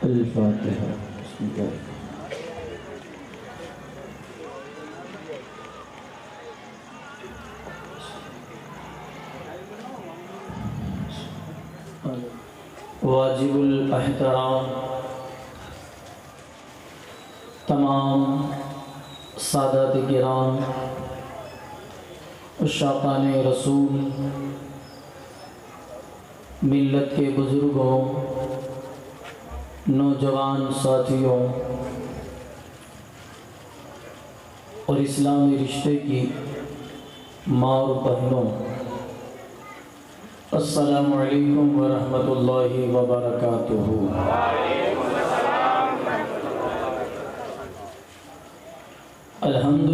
الفاتحہ. بسم اللہ. واجب الاحترام تمام سادات کرام، عشاقان رسول، ملت کے بزرگوں، نوجوان ساتھیوں اور اسلامی رشتے کی ماں اور بہنوں، السلام علیکم ورحمۃ اللہ وبرکاتہ. الحمد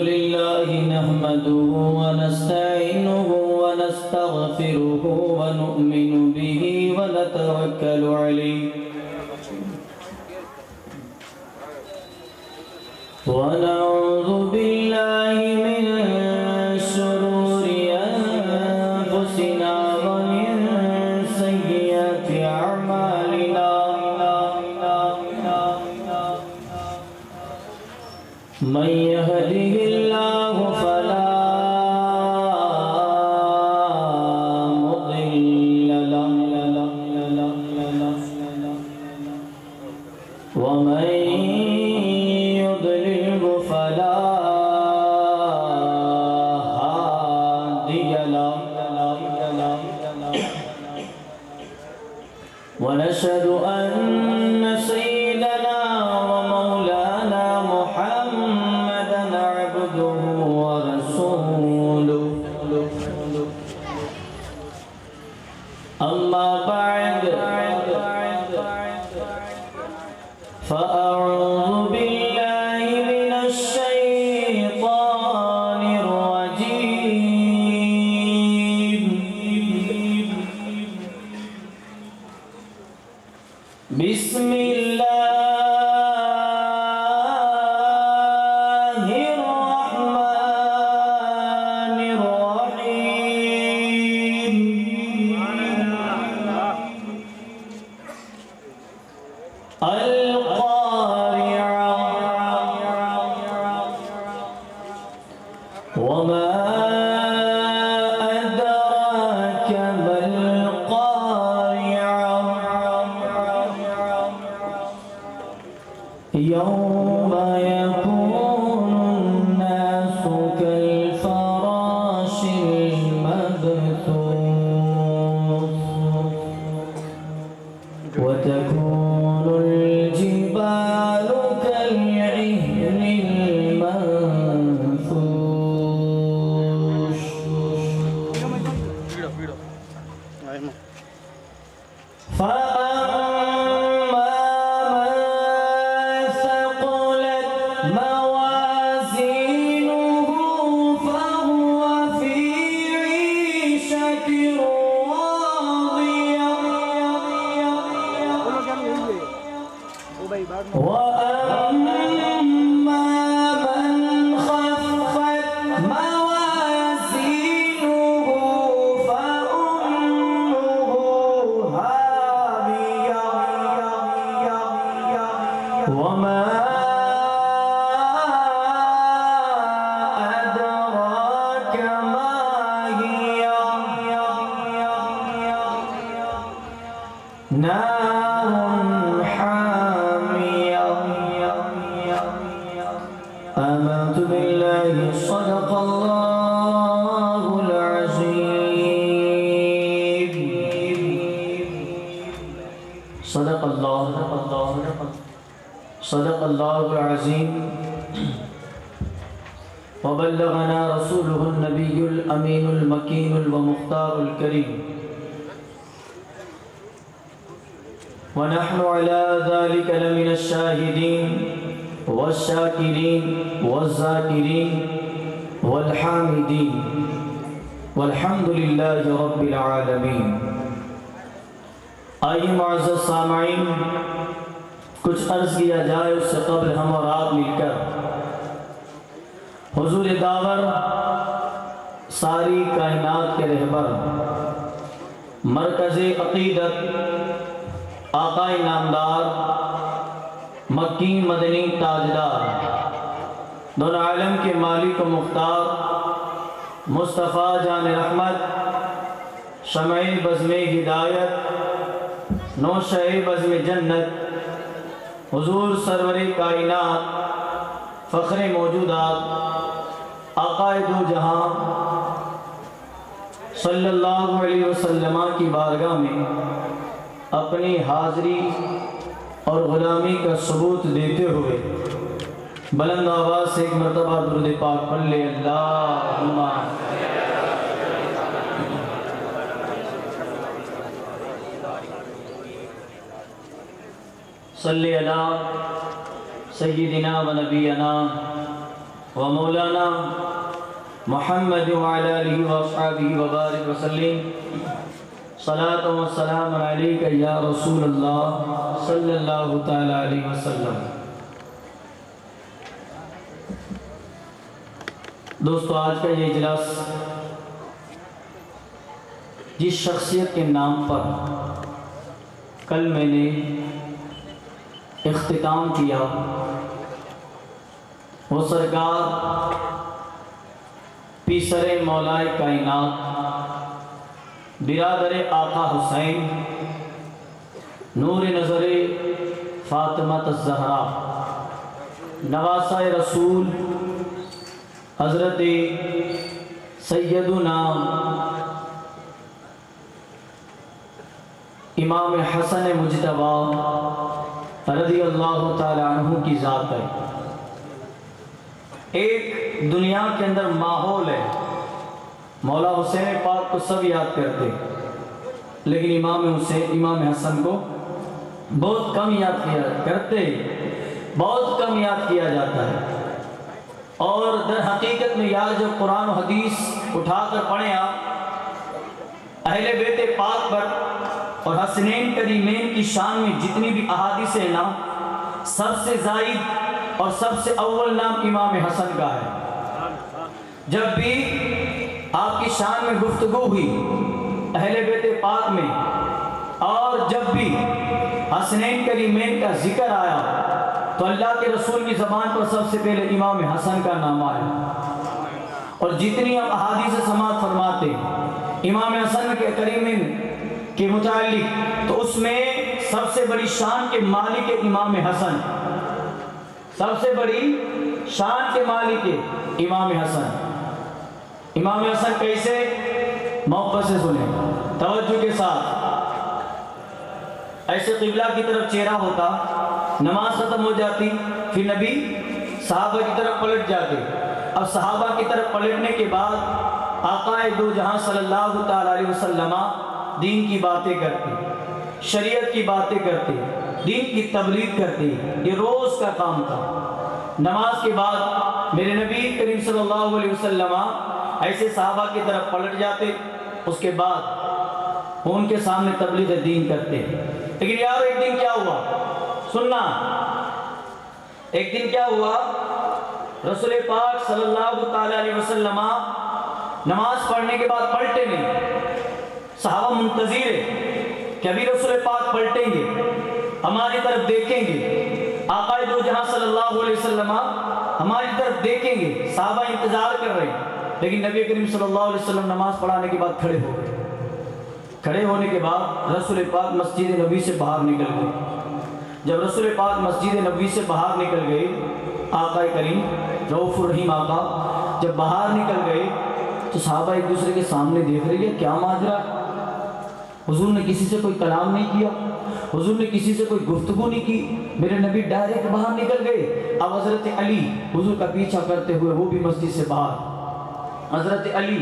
للہ نحمده ونستعینه ونستغفره ونؤمن به ونتوکل علیہ ونعوذ باللہ من شرور انفسنا ومن سیئات اعمالنا، من يهده الله فلا مضل له ومن يضلل فلا هادي له، ونشهد أن سيدنا ومولانا محمدا عبده ورسوله. أما بعد فأعوذ بالله من الشيطان الرجيم. بسم الله الرحمن الرحيم. القارعة وما أدراك ما القارعة يوم يكون الناس كالفراش المبثوث وتكون الجبال كالعهن المنفوش. فأما من ثقلت موازينه فهو في عيشة راضية، وأما من خفت موازينه فأمه هاوية، وما أدراك ما هي، نار حامية. آمنت بالله صدق الله العظيم. صدق الله العظيم. وبلغنا رسوله النبي الأمين المكين المختار الكريم، ونحن على ذلك لمن الشاهدين والشاكرين والذاكرين والحامدين، والحمد لله رب العالمين. آئیے معزز سامعین، کچھ عرض کیا جائے اس سے قبل ہم اور آپ مل کر حضور داور ساری کائنات کے رہبر مرکز عقیدت آقائے نامدار مکی مدنی تاجدار دونوں عالم کے مالک و مختار مصطفیٰ جان رحمت شمع بزم ہدایت نوشہ بزم جنت حضور سرور کائنات فخر موجودات آقائے دو جہاں صلی اللہ علیہ وسلم کی بارگاہ میں اپنی حاضری اور غلامی کا ثبوت دیتے ہوئے بلند آواز سے ایک مرتبہ درود پاک پڑھ لے اللہم صلی علی سیدنا و نبینا و مولانا محمد وعلی آلہ و اصحابہ وبارک وسلم صلاۃ و سلام علیک یا رسول اللہ صلی اللہ تعالی علیہ وسلم۔ دوستو، آج کا یہ اجلاس جس شخصیت کے نام پر کل میں نے اختتام کیا وہ سرکار پیسر مولائے کائنات برادر آقا حسین نور نظر فاطمہ الزہرا نواسہ رسول حضرت سیدنا امام حسن مجتبی رضی اللہ تعالی عنہ کی ذات ہے۔ ایک دنیا کے اندر ماحول ہے، مولا حسین پاک کو سب یاد کرتے لیکن امام حسن کو بہت کم یاد کیا کرتے، بہت کم یاد کیا جاتا ہے۔ اور در حقیقت میں یاد جب قرآن و حدیث اٹھا کر پڑھیں آپ اہل بیت پاک پر اور حسنین کریمین کی شان میں جتنی بھی احادیث ہیں نا، سب سے زائد اور سب سے اول نام امام حسن کا ہے۔ جب بھی آپ کی شان میں گفتگو ہوئی اہل بیت پاک میں اور جب بھی حسنین کریمین کا ذکر آیا تو اللہ کے رسول کی زبان پر سب سے پہلے امام حسن کا نام آیا۔ اور جتنی ہم احادیث سماعت فرماتے امام حسن کے کریمین کے متعلق تو اس میں سب سے بڑی شان کے مالک امام حسن، سب سے بڑی شان کے مالک امام حسن۔ امام حسن کیسے؟ محبت سے سنیں، توجہ کے ساتھ۔ ایسے قبلہ کی طرف چہرہ ہوتا، نماز ختم ہو جاتی، پھر نبی صحابہ کی طرف پلٹ جاتے۔ اب صحابہ کی طرف پلٹنے کے بعد آقا دو جہاں صلی اللہ تعالی علیہ وسلم دین کی باتیں کرتے، شریعت کی باتیں کرتے، دین کی تبلیغ کرتے، یہ روز کا کام تھا۔ نماز کے بعد میرے نبی کریم صلی اللہ علیہ وسلم ایسے صحابہ کی طرف پلٹ جاتے، اس کے بعد ان کے سامنے تبلیغ دین کرتے۔ لیکن یار ایک دن کیا ہوا؟ سننا، ایک دن کیا ہوا؟ رسول پاک صلی اللہ تعالی علیہ وسلم نماز پڑھنے کے بعد پلٹے نہیں۔ صحابہ منتظر ہے کہ ابھی رسول پاک پلٹیں گے، ہماری طرف دیکھیں گے، آقا دو جہاں صلی اللہ علیہ وسلم ہماری طرف دیکھیں گے، صحابہ انتظار کر رہے ہیں۔ لیکن نبی کریم صلی اللہ علیہ وسلم نماز پڑھانے کے بعد کھڑے ہو گئے۔ کھڑے ہونے کے بعد رسول پاک مسجد نبوی سے باہر نکل گئے۔ جب رسول پاک مسجد نبوی سے باہر نکل گئے، آقا کریم رؤوف الرحیم آقا جب باہر نکل گئے تو صحابہ ایک دوسرے کے سامنے دیکھ رہے ہیں کیا ماجرا ہے؟ حضور نے کسی سے کوئی کلام نہیں کیا، حضور نے کسی سے کوئی گفتگو نہیں کی، میرے نبی ڈائریکٹ باہر نکل گئے۔ اب حضرت علی حضور کا پیچھا کرتے ہوئے وہ بھی مسجد سے باہر، حضرت علی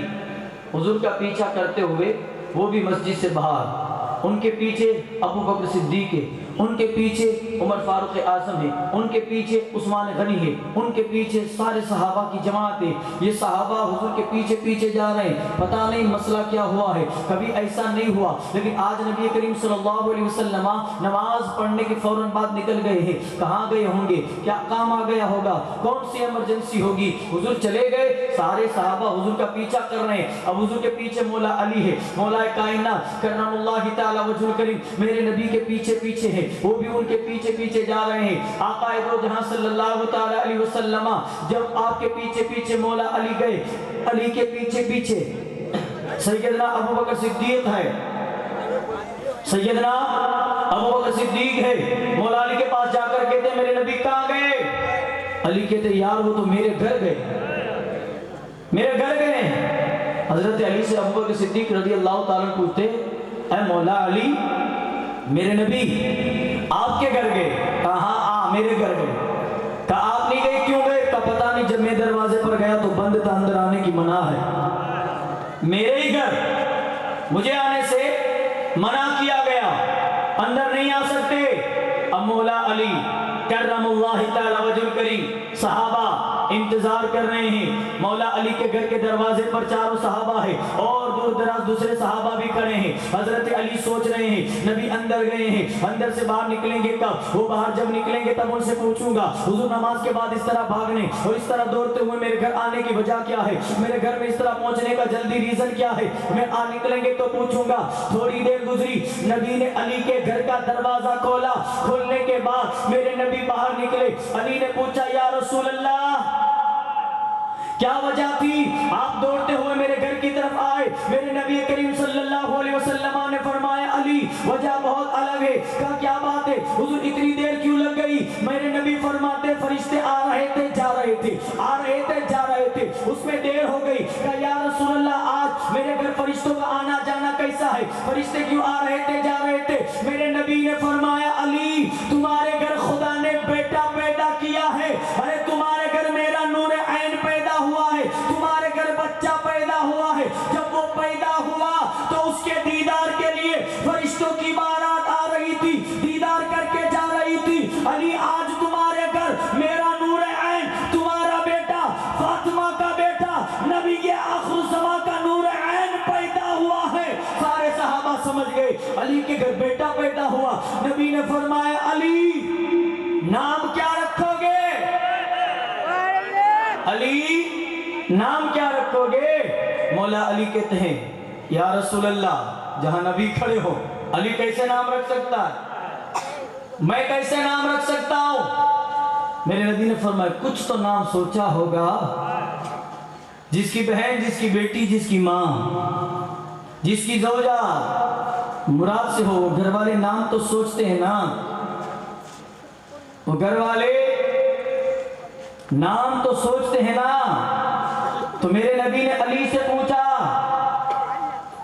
حضور کا پیچھا کرتے ہوئے وہ بھی مسجد سے باہر، ان کے پیچھے ابو بکر صدیق ہے، ان کے پیچھے عمر فاروق اعظم ہے، ان کے پیچھے عثمان غنی ہے، ان کے پیچھے سارے صحابہ کی جماعت ہے۔ یہ صحابہ حضور کے پیچھے پیچھے جا رہے ہیں، پتہ نہیں مسئلہ کیا ہوا ہے، کبھی ایسا نہیں ہوا، لیکن آج نبی کریم صلی اللہ علیہ وسلم نماز پڑھنے کے فوراً بعد نکل گئے ہیں۔ کہاں گئے ہوں گے؟ کیا کام آ گیا ہوگا؟ کون سی ایمرجنسی ہوگی؟ حضور چلے گئے، سارے صحابہ حضور کا پیچھا کر رہے ہیں۔ اب حضور کے پیچھے مولا علی ہے، مولا کائنات کرم اللہ تعالی وجہ الکریم میرے نبی کے پیچھے پیچھے ہے، وہ بھی ان کے پیچھے پیچھے جا رہے ہیں۔ آقا دو جہاں صلی اللہ تعالی علیہ وسلم جب آپ کے پیچھے پیچھے مولا علی گئے، علی کے پیچھے پیچھے سیدنا ابو بکر صدیق ہے، سیدنا ابو بکر صدیق ہے۔ مولا علی کے پاس جا کر کہتے ہیں میرے نبی کہاں گئے؟ علی کہتے یار وہ تو میرے گھر گئے، میرے گھر گئے۔ حضرت علی سے ابو بکر صدیق رضی اللہ تعالیٰ پوچھتے اے مولا علی میرے نبی آپ کے گھر گئے؟ کہاں میرے گھر گئے۔ کہا آپ نہیں گئے، کیوں گئے؟ کہا پتہ نہیں، جب میں دروازے پر گیا تو بند تھا، اندر آنے کی منع ہے، میرے ہی گھر مجھے آنے سے منع کیا گیا، اندر نہیں آ سکتے۔ اب مولا علی کرم اللہ تعالی وجہ الکریم صحابہ انتظار کر رہے ہیں، مولا علی کے گھر کے دروازے پر چاروں صحابہ ہیں اور دور دراز دوسرے صحابہ بھی کھڑے ہیں۔ حضرت علی سوچ رہے ہیں نبی اندر گئے ہیں، اندر سے باہر نکلیں گے کب؟ وہ باہر جب نکلیں گے تب ان سے پوچھوں گا حضور نماز کے بعد اس طرح بھاگنے اور اس طرح دوڑتے ہوئے میرے گھر آنے کی وجہ کیا ہے، میرے گھر میں اس طرح پہنچنے کا جلدی ریزن کیا ہے، میں نکلیں گے تو پوچھوں گا۔ تھوڑی دیر گزری، نبی نے علی کے گھر کا دروازہ کھولا، کھولنے کے بعد میرے نبی باہر نکلے۔ علی نے پوچھا یا رسول اللہ کیا وجہ تھی آپ دوڑتے ہوئے میرے گھر کی طرف آئے؟ میرے نبی کریم صلی اللہ علیہ وسلم نے فرمایا علی وجہ بہت الگ ہے۔ کہا کیا بات ہے حضور اتنی دیر کیوں لگ گئی؟ میرے نبی فرماتے فرشتے آ رہے تھے جا رہے تھے، آ رہے تھے جا رہے تھے، اس میں دیر ہو گئی۔ کہا یا رسول اللہ آج میرے گھر فرشتوں کا آنا جانا کیسا ہے؟ فرشتے کیوں آ رہے تھے جا رہے تھے؟ میرے نبی نے فرمایا علی تمہارے گھر خدا نے بیٹا پیدا کیا ہے، ارے تمہارے گھر میرا نور عین پیدا ہوا ہے، تمہارے گھر بچہ پیدا ہوا ہے۔ جب وہ پیدا ہوا تو اس کے دیدار کے لیے فرشتوں کی بارات آ رہی تھی، دیدار کر کے جا رہی تھی۔ علی آج تمہارے گھر میرا نور عین تمہارا بیٹا فاطمہ کا بیٹا نبی کے آخر الزمان کا نور عین پیدا ہوا ہے۔ سارے صحابہ سمجھ گئے علی کے گھر بیٹا پیدا ہوا۔ نبی نے فرمایا علی نام کیا رکھو گے؟ علی نام کیا رکھو گے؟ مولا علی کہتے ہیں یا رسول اللہ جہاں نبی کھڑے ہو علی کیسے نام رکھ سکتا ہے؟ میں کیسے نام رکھ سکتا ہوں؟ میرے نبی نے فرمایا کچھ تو نام سوچا ہوگا، جس کی بہن، جس کی بیٹی، جس کی ماں، جس کی زوجہ مراد سے ہو، گھر والے نام تو سوچتے ہیں نا، وہ گھر والے نام تو سوچتے ہیں نا۔ تو میرے نبی نے علی سے پوچھا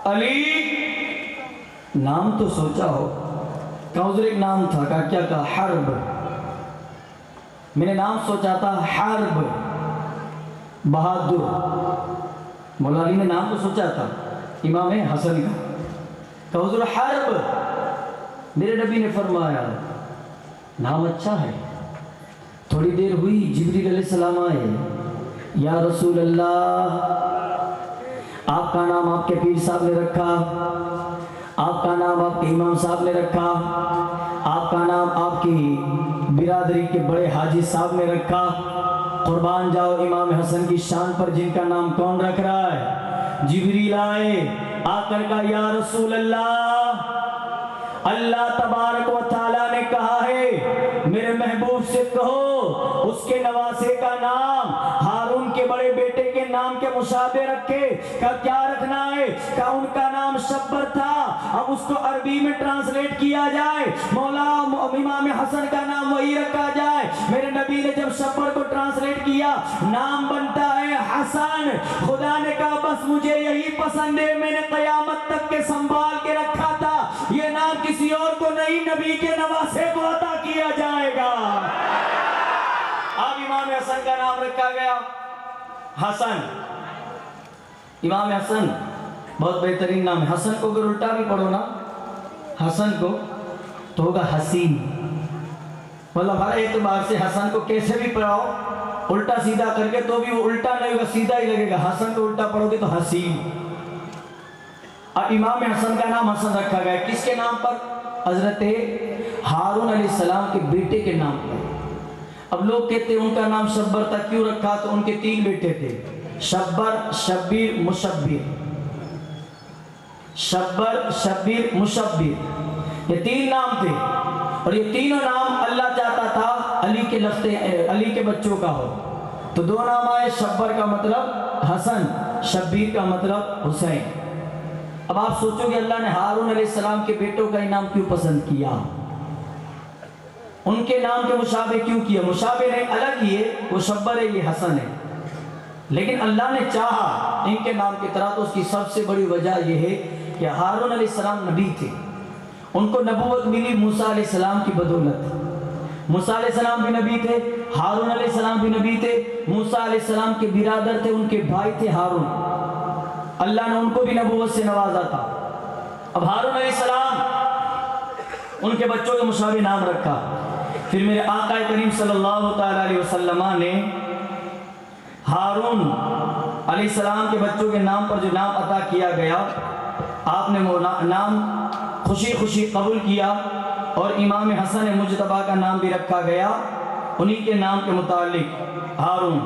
علی نام تو سوچا ہو؟ کہا حضور ایک نام تھا۔ کہا کیا؟ کہا حرب، میں نے نام سوچا تھا حرب، بہادر۔ مولا علی نے نام تو سوچا تھا امام حسن کا۔ کہا حضور حرب۔ میرے نبی نے فرمایا نام اچھا ہے۔ تھوڑی دیر ہوئی، جبریل علیہ السلام آئے، یا رسول اللہ آپ کا نام آپ کے پیر صاحب نے رکھا، آپ کا نام آپ کے امام صاحب نے رکھا، آپ کا نام آپ کی برادری کے بڑے حاجی صاحب نے رکھا، قربان جاؤ امام حسن کی شان پر جن کا نام کون رکھ رہا ہے؟ جبریل آئے، آ کر کہا یا رسول اللہ اللہ تبارک و تعالیٰ نے کہا ہے میرے محبوب سے کہو اس کے نواسے کا نام ہارون کے بڑے بیٹے کے نام کے مشابہ رکھے۔ کہا کیا رکھنا ہے؟ کہا ان کا نام شبر تھا، اب اس کو عربی میں ٹرانسلیٹ کیا جائے، مولا امام حسن کا نام وہی رکھا جائے۔ میرے نبی نے جب شبر کو ٹرانسلیٹ کیا نام بنتا ہے حسن۔ خدا نے کہا بس مجھے یہی پسند ہے، میں نے قیامت تک کے سنبھال کے رکھا تھا، یہ نام کسی اور کو نہیں نبی کے نواسے کو عطا کیا جائے گا۔ اب امام حسن کا نام رکھا گیا حسن۔ امام حسن بہت بہترین نام ہے۔ حسن کو اگر الٹا بھی پڑھو نا، حسن کو تو ہوگا حسین. مطلب ہر اعتبار سے حسن کو کیسے بھی پڑھاؤ الٹا سیدھا کر کے تو بھی وہ الٹا نہیں ہوگا، سیدھا ہی لگے گا. حسن کو الٹا پڑھو گے تو حسین. اب امام حسن کا نام حسن رکھا گیا کس کے نام پر؟ حضرت ہارون علیہ السلام کے بیٹے کے نام پر. اب لوگ کہتے ہیں ان کا نام شبر تھا، کیوں رکھا؟ تو ان کے 3 بیٹے تھے، شبر، شبیر، مشبیر. شبر، شبیر، مشبیر، یہ 3 نام تھے. اور یہ تینوں نام اللہ چاہتا تھا علی کے بچوں کا ہو. تو 2 نام آئے، شبر کا مطلب حسن، شبیر کا مطلب حسین. اب آپ سوچو کہ اللہ نے ہارون علیہ السلام کے بیٹوں کا نام کیوں پسند کیا؟ ان کے نام کے مشابہ کیوں کیا؟ مشابہ نہیں، الگ ہی ہے، وہ شبر ہے، یہ حسن ہے. لیکن اللہ نے چاہا ان کے نام کی طرح. تو اس کی سب سے بڑی وجہ یہ ہے کہ ہارون علیہ السلام نبی تھے، ان کو نبوت ملی موسیٰ علیہ السلام کی بدولت. موسیٰ علیہ السلام بھی نبی تھے، ہارون علیہ السلام بھی نبی تھے. موسیٰ علیہ السلام کے برادر تھے، ان کے بھائی تھے ہارون. اللہ نے ان کو بھی نبوت سے نوازا تھا. اب ہارون علیہ السلام ان کے بچوں کے مشابہ نام رکھا. پھر میرے آقا کریم صلی اللہ تعالیٰ علیہ وسلم نے ہارون علیہ السلام کے بچوں کے نام پر جو نام عطا کیا گیا، آپ نے وہ نام خوشی خوشی قبول کیا. اور امام حسن مجتبیٰ کا نام بھی رکھا گیا انہی کے نام کے متعلق. ہارون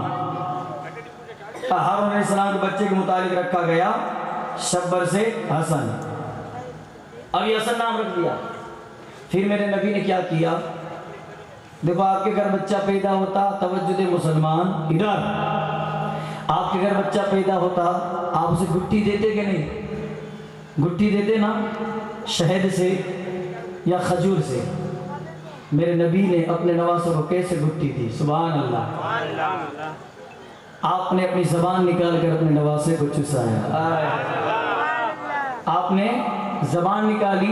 علیہ السلام کے بچے کے متعلق رکھا گیا، شبر سے حسن. اب یہ حسن نام رکھ دیا. پھر میرے نبی نے کیا کیا؟ دیکھو آپ کے گھر بچہ پیدا ہوتا، توجہ دے مسلمان ادھر، آپ کے گھر بچہ پیدا ہوتا، آپ اسے گٹھی دیتے کہ نہیں؟ گٹھی دیتے نا، شہد سے یا کھجور سے. میرے نبی نے اپنے نواسوں کو کیسے گٹھی دی؟ سبحان اللہ. آپ نے اپنی زبان نکال کر اپنے نواسے کو چسایا. آپ نے زبان نکالی،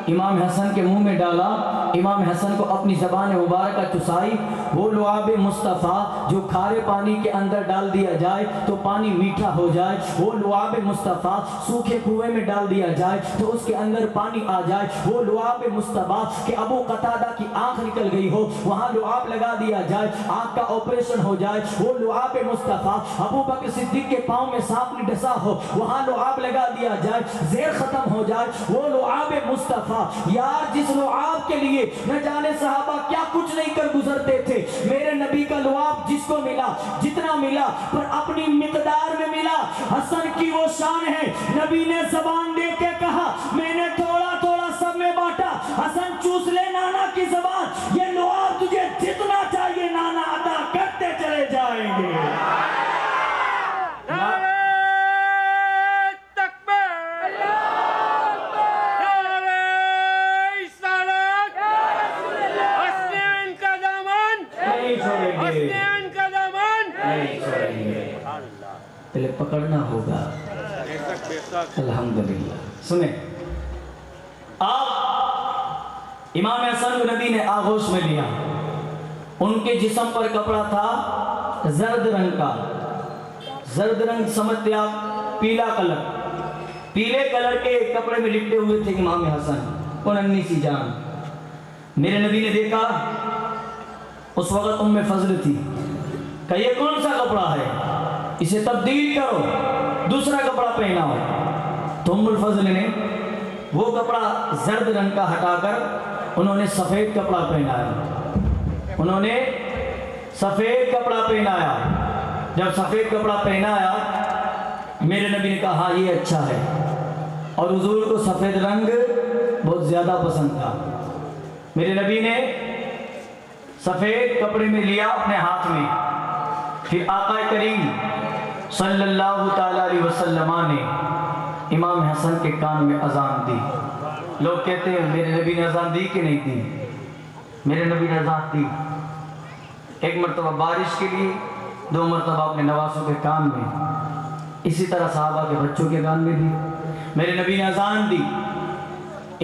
امام حسن کے منہ میں ڈالا، امام حسن کو اپنی زبان مبارکہ چسائی. وہ لعاب مصطفیٰ جو کھارے پانی کے اندر ڈال دیا جائے تو پانی میٹھا ہو جائے، وہ لعاب مصطفیٰ سوکھے کنویں میں ڈال دیا جائے تو اس کے اندر پانی آ جائے. وہ لعاب مصطفیٰ کہ ابو قتادہ کی آنکھ نکل گئی ہو، وہاں لعاب لگا دیا جائے، آنکھ کا آپریشن ہو جائے. وہ لعاب مصطفیٰ ابو بکر صدیق کے پاؤں میں سانپ نے ڈسا ہو، وہاں لعاب لگا دیا جائے، زیر ختم ہو جائے. وہ لعاب مصطفیٰ، یار جس لعاب کے لیے نہ جانے صحابہ کیا کچھ نہیں کر گزرتے تھے، میرے نبی کا لعاب جس کو ملا، جتنا ملا پر اپنی مقدار میں ملا. حسن کی وہ شان ہے، نبی نے زبان دے کے کہا میں نے تھوڑا تھوڑا سب میں بانٹا. حسن چوس لے نانا کی زبان، یہ لعاب تجھے جتنا چاہیے نانا عطا کرتے چلے جائیں گے. پہلے پکڑنا ہوگا. الحمدللہ. سنیں، آپ امام حسن کو نبی نے آغوش میں لیا. ان کے جسم پر کپڑا تھا زرد رنگ کا. زرد رنگ سمجھتے آپ؟ پیلا کلر. پیلے کلر کے کپڑے میں لپٹے ہوئے تھے امام حسن، وہ ننھی سی جان. میرے نبی نے دیکھا، اس وقت ام فضل تھی، کہ یہ کون سا کپڑا ہے، اسے تبدیل کرو، دوسرا کپڑا پہنا ہو. تو ام الفضل نے وہ کپڑا زرد رنگ کا ہٹا کر انہوں نے سفید کپڑا پہنایا. انہوں نے سفید کپڑا پہنایا. جب سفید کپڑا پہنایا میرے نبی نے کہا ہاں یہ اچھا ہے. اور حضور کو سفید رنگ بہت زیادہ پسند تھا. میرے نبی نے سفید کپڑے میں لیا اپنے ہاتھ میں. پھر آقا کریم صلی اللہ تعالیٰ علیہ وسلم نے امام حسن کے کان میں اذان دی. لوگ کہتے ہیں میرے نبی نے اذان دی کہ نہیں دی؟ میرے نبی نے اذان دی. ایک مرتبہ بارش کے لیے، 2 مرتبہ اپنے نواسوں کے کان میں، اسی طرح صحابہ کے بچوں کے کان میں بھی میرے نبی نے اذان دی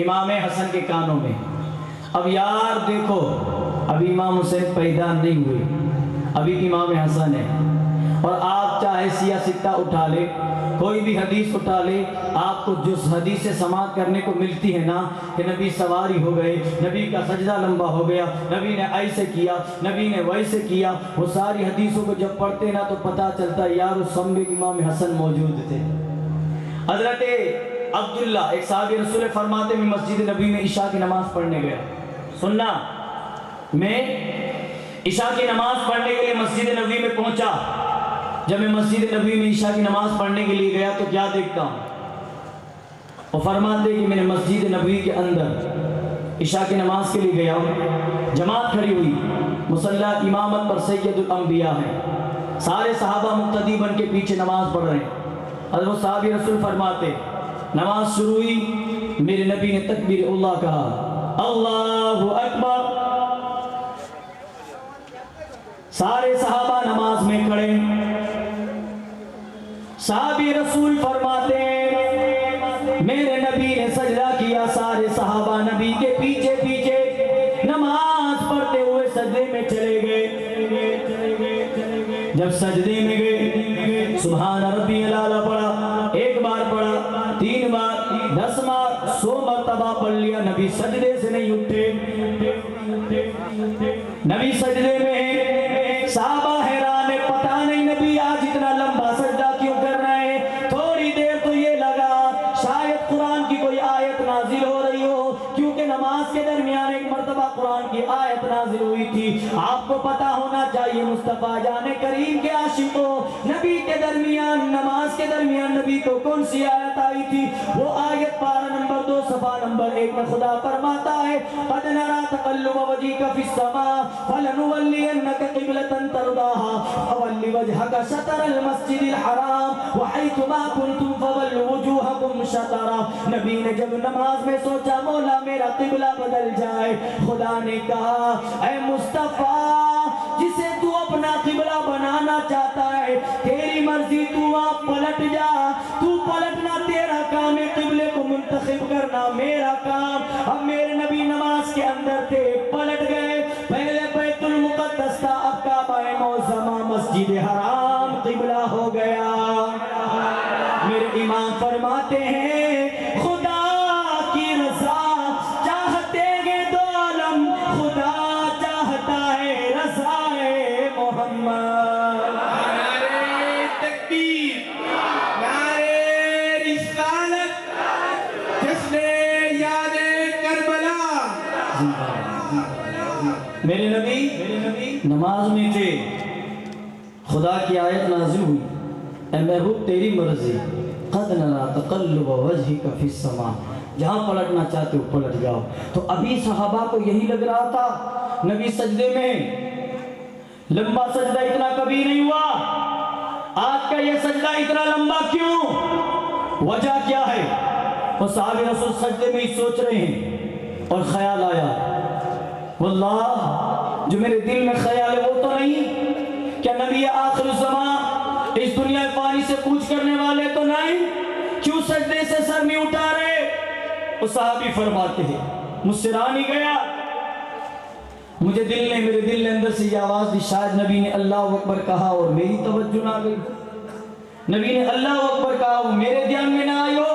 امام حسن کے کانوں میں. اب یار دیکھو، ابھی امام حسین پیدا نہیں ہوئے، ابھی امام حسن ہے، اور آپ چاہے سیاہ سکہ اٹھا لے، کوئی بھی حدیث اٹھا لے، آپ کو جس حدیث سے سماعت کرنے کو ملتی ہے نا کہ نبی سواری ہو گئے، نبی کا سجدہ لمبا ہو گیا، نبی نے ایسے کیا، نبی نے ویسے کیا، وہ ساری حدیثوں کو جب پڑھتے نا تو پتہ چلتا ہے یار اس سب میں امام حسن موجود تھے۔ حضرت عبداللہ ایک صحابی رسول فرماتے میں مسجد نبی میں عشاء کی نماز پڑھنے گیا، سننا، میں عشاء کی نماز پڑھنے کے لیے مسجد نبی میں پہنچا۔ جب میں مسجد نبی میں عشاء کی نماز پڑھنے کے لیے گیا تو کیا دیکھتا ہوں؟ وہ فرماتے کہ میں نے مسجد نبی کے اندر عشاء کی نماز کے لیے گیا ہوں، جماعت کھڑی ہوئی، مصلی امامت پر سید الانبیاء ہیں، سارے صحابہ مقتدی بن کے پیچھے نماز پڑھ رہے ہیں۔ حضرت صحابی رسول فرماتے نماز شروع ہوئی، میرے نبی نے تکبیر اللہ کہا، اللہ اکبر، سارے صحابہ نماز میں کھڑے، صحابی رسول فرماتے میرے نبی نے سجدہ کیا، سارے صحابہ نبی کے پیچھے پیچھے نماز پڑھتے ہوئے سجدے میں چلے گئے۔ جب سجدے میں گئے سبحان ربی العالی پڑھا، ایک بار پڑھا، 3 بار، 10 بار، 100 مرتبہ پڑھ لیا، نبی سجدے سے نہیں اٹھے، نبی سجدے میں ہیں، صحابہ حیران ہے، پتہ نہیں نبی آج اتنا لمبا سجدہ کیوں کر رہے ہیں۔ تھوڑی دیر تو یہ لگا شاید قرآن کی کوئی آیت نازل ہو رہی ہو، کیونکہ نماز کے درمیان ایک مرتبہ قرآن کی آیت نازل ہوئی تھی۔ آپ کو پتہ ہونا چاہیے مصطفیٰ جان کریم کے عاشقوں، نبی کے درمیان، نماز کے درمیان نبی کو کون سی آیت آئی تھی؟ وہ آیت پارہ نمبر 2 صفحہ نمبر 1 میں خدا فرماتا ہے قد نرى تقلب وجهك في السماء فلنولينك قبلة ترضاها فول وجهك شطر المسجد الحرام وحيث ما كنتم فولوا وجوهكم شطرا۔ نبی نے جب نماز میں سوچا مولا میرا قبلہ بدل جائے، خدا نے کہا اے مصطفیٰ جسے تو اپنا قبلہ بنانا چاہتا ہے تیری مرضی، تو وہاں پلٹ جا، تو پلٹنا تیرا کام ہے، قبلے کو منتخب کرنا میرا کام۔ اب میرے نبی نماز کے اندر تھے، پلٹ گئے، پہلے بیت المقدس تھا، اب کعبہ معظمہ مسجد حرام قبلہ ہو گیا۔ میرے امام فرماتے ہیں خدا کی رضا چاہتے گے دو عالم، خدا چاہتا ہے رضا محمد۔ نعرہ تکبیر، نعرہ رسالت، جشن یاد کربلا۔ میرے نبی نماز میں تھے، خدا کی آیت نازل ہوئی، اے محبوب تیری مرضی، قد نرى تقلب وجهك في السماء، جہاں پلٹنا چاہتے ہو پلٹ جاؤ۔ تو ابھی صحابہ کو یہی لگ رہا تھا نبی سجدے میں، لمبا سجدہ اتنا کبھی نہیں ہوا، آج کا یہ سجدہ اتنا لمبا کیوں؟ وجہ کیا ہے؟ وہ صحابہ رسول سجدے میں ہی سوچ رہے ہیں اور خیال آیا، واللہ جو میرے دل میں خیال ہے وہ تو نہیں، کیا نبی آخر الزمان اس دنیا فانی سے کوچ کرنے والے تو نہیں؟ کیوں سجدے سے سر نہیں اٹھا رہے؟ وہ صحابی فرماتے ہیں مجھ سے رہا نہیں گیا، مجھے میرے دل نے اندر سے یہ آواز دی، شاید نبی نے اللہ اکبر کہا اور میری توجہ نہ گئی، نبی نے اللہ اکبر کہا وہ میرے دھیان میں نہ آئی ہو۔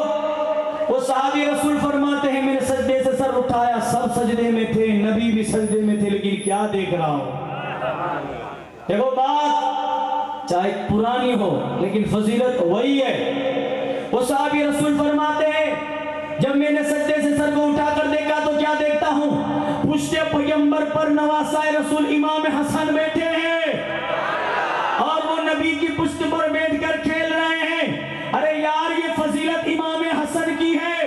وہ صحابی رسول فرماتے ہیں میں نے سجدے سے سر اٹھایا، سب سجدے میں تھے، نبی بھی سجدے میں تھے، لیکن کیا دیکھ رہا ہوں؟ دیکھو بات چاہے پرانی ہو لیکن فضیلت وہی ہے۔ وہ صحابی رسول فرماتے ہیں جب میں نے سجدے سے سر کو اٹھا کر دیکھا تو کیا دیکھتا ہوں؟ پشت پیغمبر پر نواسۂ رسول امام حسن بیٹھے ہیں اور وہ نبی کی پشت پر بیٹھ کر کھیل رہے ہیں۔ ارے یار یہ فضیلت امام حسن کی ہے،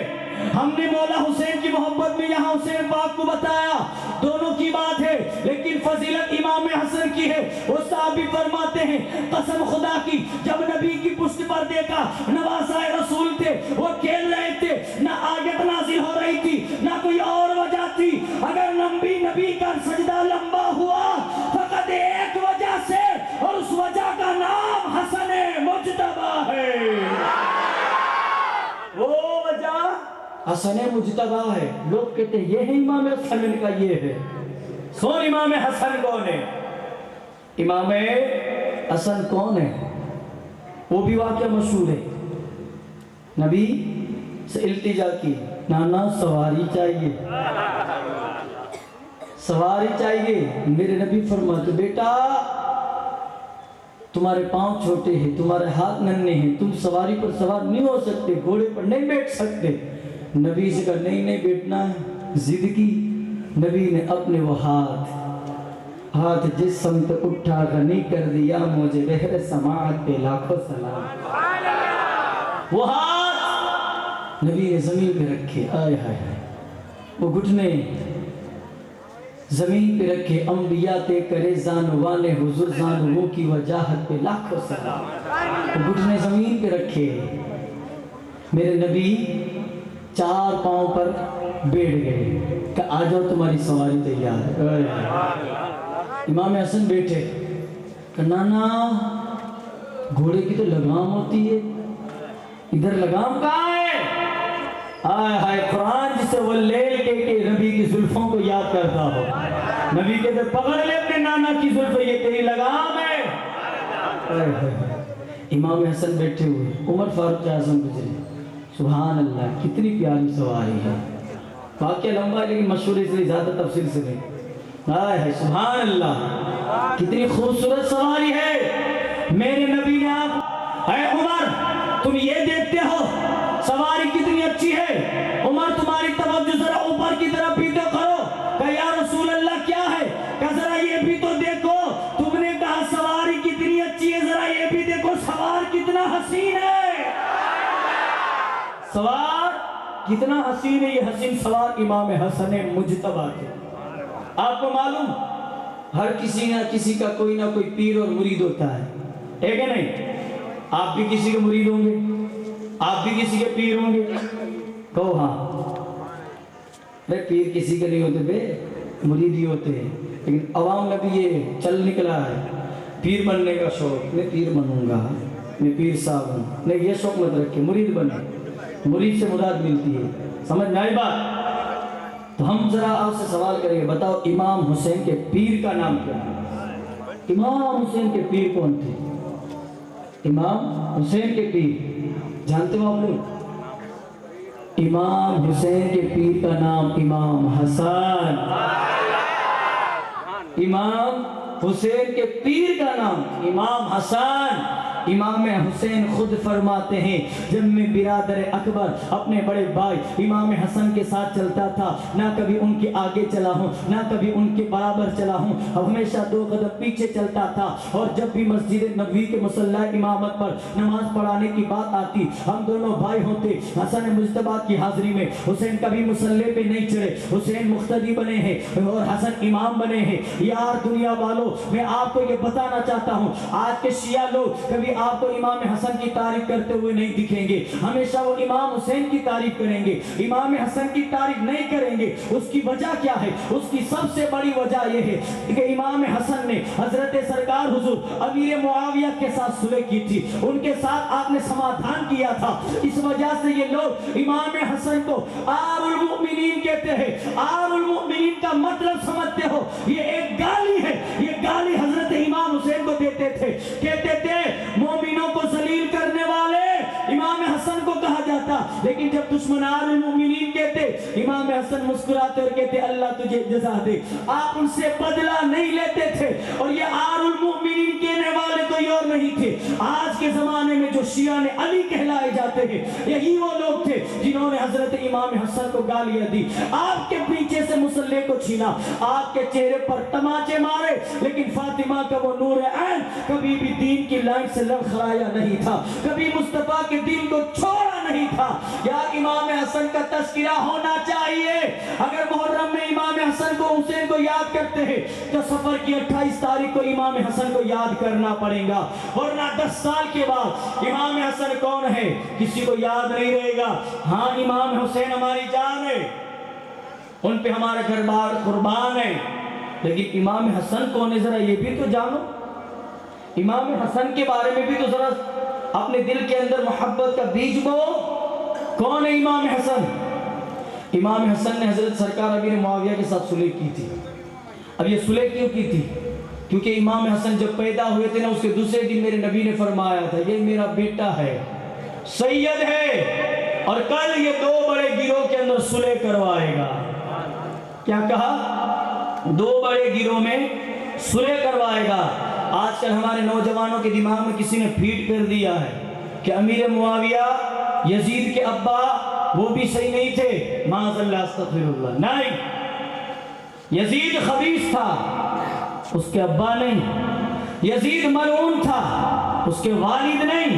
ہم نے مولا حسین کی محبت میں یہاں حسین پاک کو بتایا، دونوں کی بات ہے، لیکن فضیلت امام حسن کی ہے۔ وہ صحابی فرماتے ہیں قسم خدا کی جب نبی کی پشت پر دیکھا نواسۂ رسول تھے، وہ کھیل رہے تھے، نہ آیت نازل ہو رہی تھی نہ کوئی اور وجہ تھی۔ اگر نبی کا سجدہ لمبا ہوا فقط ایک وجہ سے، اور اس وجہ کا نام حسن مجتبی ہے۔ وہ وجہ حسن مجتبی ہے۔ لوگ کہتے ہیں یہ ہے امام حسن، ان کا یہ ہے، سون امام حسن کون ہے؟ امام حسن کون ہے؟ وہ بھی واقعہ مشہور ہے. نبی سے التجا کی، نانا سواری چاہیے، سواری چاہیے. میرے نبی فرماتے بیٹا تمہارے پاؤں چھوٹے ہیں، تمہارے ہاتھ ننھے ہیں، تم سواری پر سوار نہیں ہو سکتے، گھوڑے پر نہیں بیٹھ سکتے. نبی سے کہا نہیں بیٹھنا ہے، ضد کی. نبی نے اپنے وہ ہاتھ جس سمت اٹھا غنی کر دیا مجھے بہر سماعت پہ لاکھوں سلام. وہ ہاتھ نبی نے زمین پہ رکھے، آئے ہائے، وہ گھٹنے زمین پہ رکھے. انبیاء تے کرے زانوان حضور زانووں کی وجاہت پہ لاکھوں سلام. وہ گھٹنے زمین پہ رکھے. میرے نبی 4 پاؤں پر بیٹھ گئے کہ آ جاؤ تمہاری سواری تیار ہے. امام حسن بیٹھے کہ نانا گھوڑے کی تو لگام ہوتی ہے، ادھر لگام کہاں ہے؟ آئے ہائے قرآن جسے وہ لیل کے نبی کی زلفوں کو یاد کرتا ہو. نبی کہتے پکڑ لے اپنے نانا کی زلفیں، یہ تیری لگام ہے. امام حسن بیٹھے ہوئے، عمر فاروق اعظم گزرے. سبحان اللہ کتنی پیاری سواری ہے. واقعہ لمبا ہے لیکن مشہور اس لیے زیادہ تفصیل سے نہیں. آئے سبحان اللہ کتنی خوبصورت سواری ہے. میرے نبی نے آپ اے عمر تم یہ دیکھتے ہو سواری کتنی اچھی ہے. عمر تمہاری توجہ ذرا اوپر کی طرف بھی تو کرو کہ یا رسول اللہ کیا ہے، کہ ذرا یہ بھی تو دیکھو. تم نے کہا سواری کتنی اچھی ہے، ذرا یہ بھی دیکھو سوار کتنا حسین ہے. سوار کتنا حسین ہے. یہ حسین سوار امام حسن مجتبیٰ تھے. آپ کو معلوم ہر کسی نہ کسی کا کوئی نہ کوئی پیر اور مرید ہوتا ہے کہ نہیں؟ آپ بھی کسی کے مرید ہوں گے، آپ بھی کسی کے پیر ہوں گے. کہو ہاں. ارے پیر کسی کے نہیں ہوتے بے، مرید ہی ہوتے ہیں. لیکن عوام میں بھی یہ چل نکلا ہے پیر بننے کا شوق. میں پیر بنوں گا، میں پیر صاحب ہوں. نہیں یہ شوق مت رکھے، مرید بنے. مرید سے مراد ملتی ہے. سمجھ میں آئی بات؟ تو ہم ذرا آپ سے سوال کریں گے، بتاؤ امام حسین کے پیر کا نام کیا ہے؟ امام حسین کے پیر کون تھے؟ امام حسین کے پیر جانتے ہو آپ لوگ؟ امام حسین کے پیر کا نام امام حسن. امام حسین کے پیر کا نام امام حسن. امام حسین خود فرماتے ہیں جب میں برادر اکبر اپنے بڑے بھائی امام حسن کے ساتھ چلتا تھا، نہ کبھی ان کے آگے چلا ہوں نہ کبھی ان کے برابر چلا ہوں، ہمیشہ 2 قدم پیچھے چلتا تھا. اور جب بھی مسجد نبوی کے مصلی امامت پر نماز پڑھانے کی بات آتی، ہم دونوں بھائی ہوتے حسن مجتبیٰ کی حاضری میں. حسین کبھی مصلی پہ نہیں چڑھے، حسین مقتدی بنے ہیں اور حسن امام بنے ہیں. یار دنیا والوں میں آپ کو یہ بتانا چاہتا ہوں، آج کے شیعہ لوگ کبھی آپ کو امام حسن کی تعریف کرتے ہوئے نہیں دکھیں گے. ہمیشہ وہ امام حسین کی تعریف کریں گے، امام حسن کی تعریف نہیں کریں گے. اس کی وجہ کیا ہے؟ اس کی سب سے بڑی وجہ یہ ہے کہ امام حسن نے حضرت سرکار حضور امیر معاویہ کے ساتھ صلح کی تھی، ان کے ساتھ آپ نے سمادھان کیا تھا. اس وجہ سے یہ لوگ امام حسن کو آر المؤمنین کہتے ہیں. آر المؤمنین کا مطلب سمجھتے ہو؟ یہ ایک گالی ہے. یہ گالی حضرت امام حسین کو دیتے تھے، کہتے تھے مومنوں کو ذلیل کرنے والے امام حسن کو کہا جاتا. لیکن جب دشمن آر المؤمنین کہتے، امام حسن مسکراتے اور کہتے اللہ تجھے جزا دے. آپ ان سے بدلہ نہیں لیتے تھے. اور یہ آر المؤمنین کہنے والے کوئی اور نہیں تھے. آج کے زمانے میں جو شیعہ نے علی کہلائے جاتے ہیں، یہی وہ لوگ تھے جنہوں نے حضرت امام حسن کو گالیاں دی، آپ کے پیچھے سے مصلی کو چھینا، آپ کے چہرے پر تماچے مارے. لیکن فاطمہ کا وہ نور عین کبھی بھی دین کی لائن سے لڑکھڑایا نہیں تھا، کبھی مصطفیٰ کے دین کو چھوڑا نہیں تھا. یا امام حسن کا تذکرہ ہونا چاہیے. اگر محرم میں امام حسن کو حسین کو یاد کرتے ہیں تو سفر کی 28 تاریخ کو امام حسن کو یاد کرنا پڑے گا، ورنہ 10 سال کے بعد امام حسن کون ہے کسی کو یاد نہیں رہے گا. ہاں امام حسین ہماری جان ہے، ان پہ ہمارا گھر بار قربان ہے، لیکن امام حسن کون ہے ذرا یہ بھی تو جانو. امام حسن کے بارے میں بھی تو ذرا اپنے دل کے اندر محبت کا بیج بو. کون ہے امام حسن؟ امام حسن نے حضرت سرکار امیر معاویہ کے ساتھ صلح کی تھی. اب یہ صلح کیوں کی تھی؟ کیونکہ امام حسن جب پیدا ہوئے تھے نا اس کے دوسرے دن میرے نبی نے فرمایا تھا یہ میرا بیٹا ہے، سید ہے، اور کل یہ 2 بڑے گروہ کے اندر صلح کروائے گا۔ کیا کہا؟ 2 بڑے گروہ میں صلح کروائے گا۔ آج کل ہمارے نوجوانوں کے دماغ میں کسی نے فیڈ کر دیا ہے کہ امیر معاویہ یزید کے ابا وہ بھی صحیح نہیں تھے، معاذ اللہ استغفر اللہ، نہیں، یزید خبیث تھا، اس کے ابا نہیں، یزید ملعون تھا، اس کے والد نہیں۔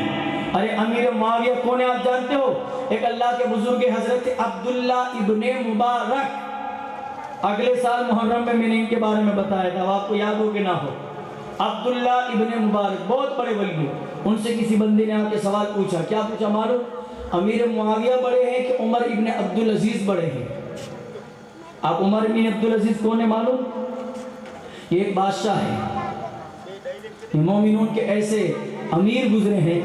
ارے امیر معاویہ کون ہے آپ جانتے ہو؟ ایک اللہ کے بزرگ حضرت عبداللہ ابن مبارک، اگلے سال محرم میں نے ان کے بارے میں بتایا تھا، آپ کو یاد ہو کہ نہ ہو، عبداللہ ابن مبارک بہت بڑے ولی، ان سے کسی بندے نے آ کے سوال پوچھا، کیا پوچھا معلوم؟ امیر معاویہ بڑے ہیں کہ عمر ابن عبدالعزیز بڑے ہیں؟ آپ عمر ابن عبدالعزیز کون ہے معلوم؟ یہ ایک بادشاہ ہے، یہ مومنون کے ایسے امیر گزرے ہیں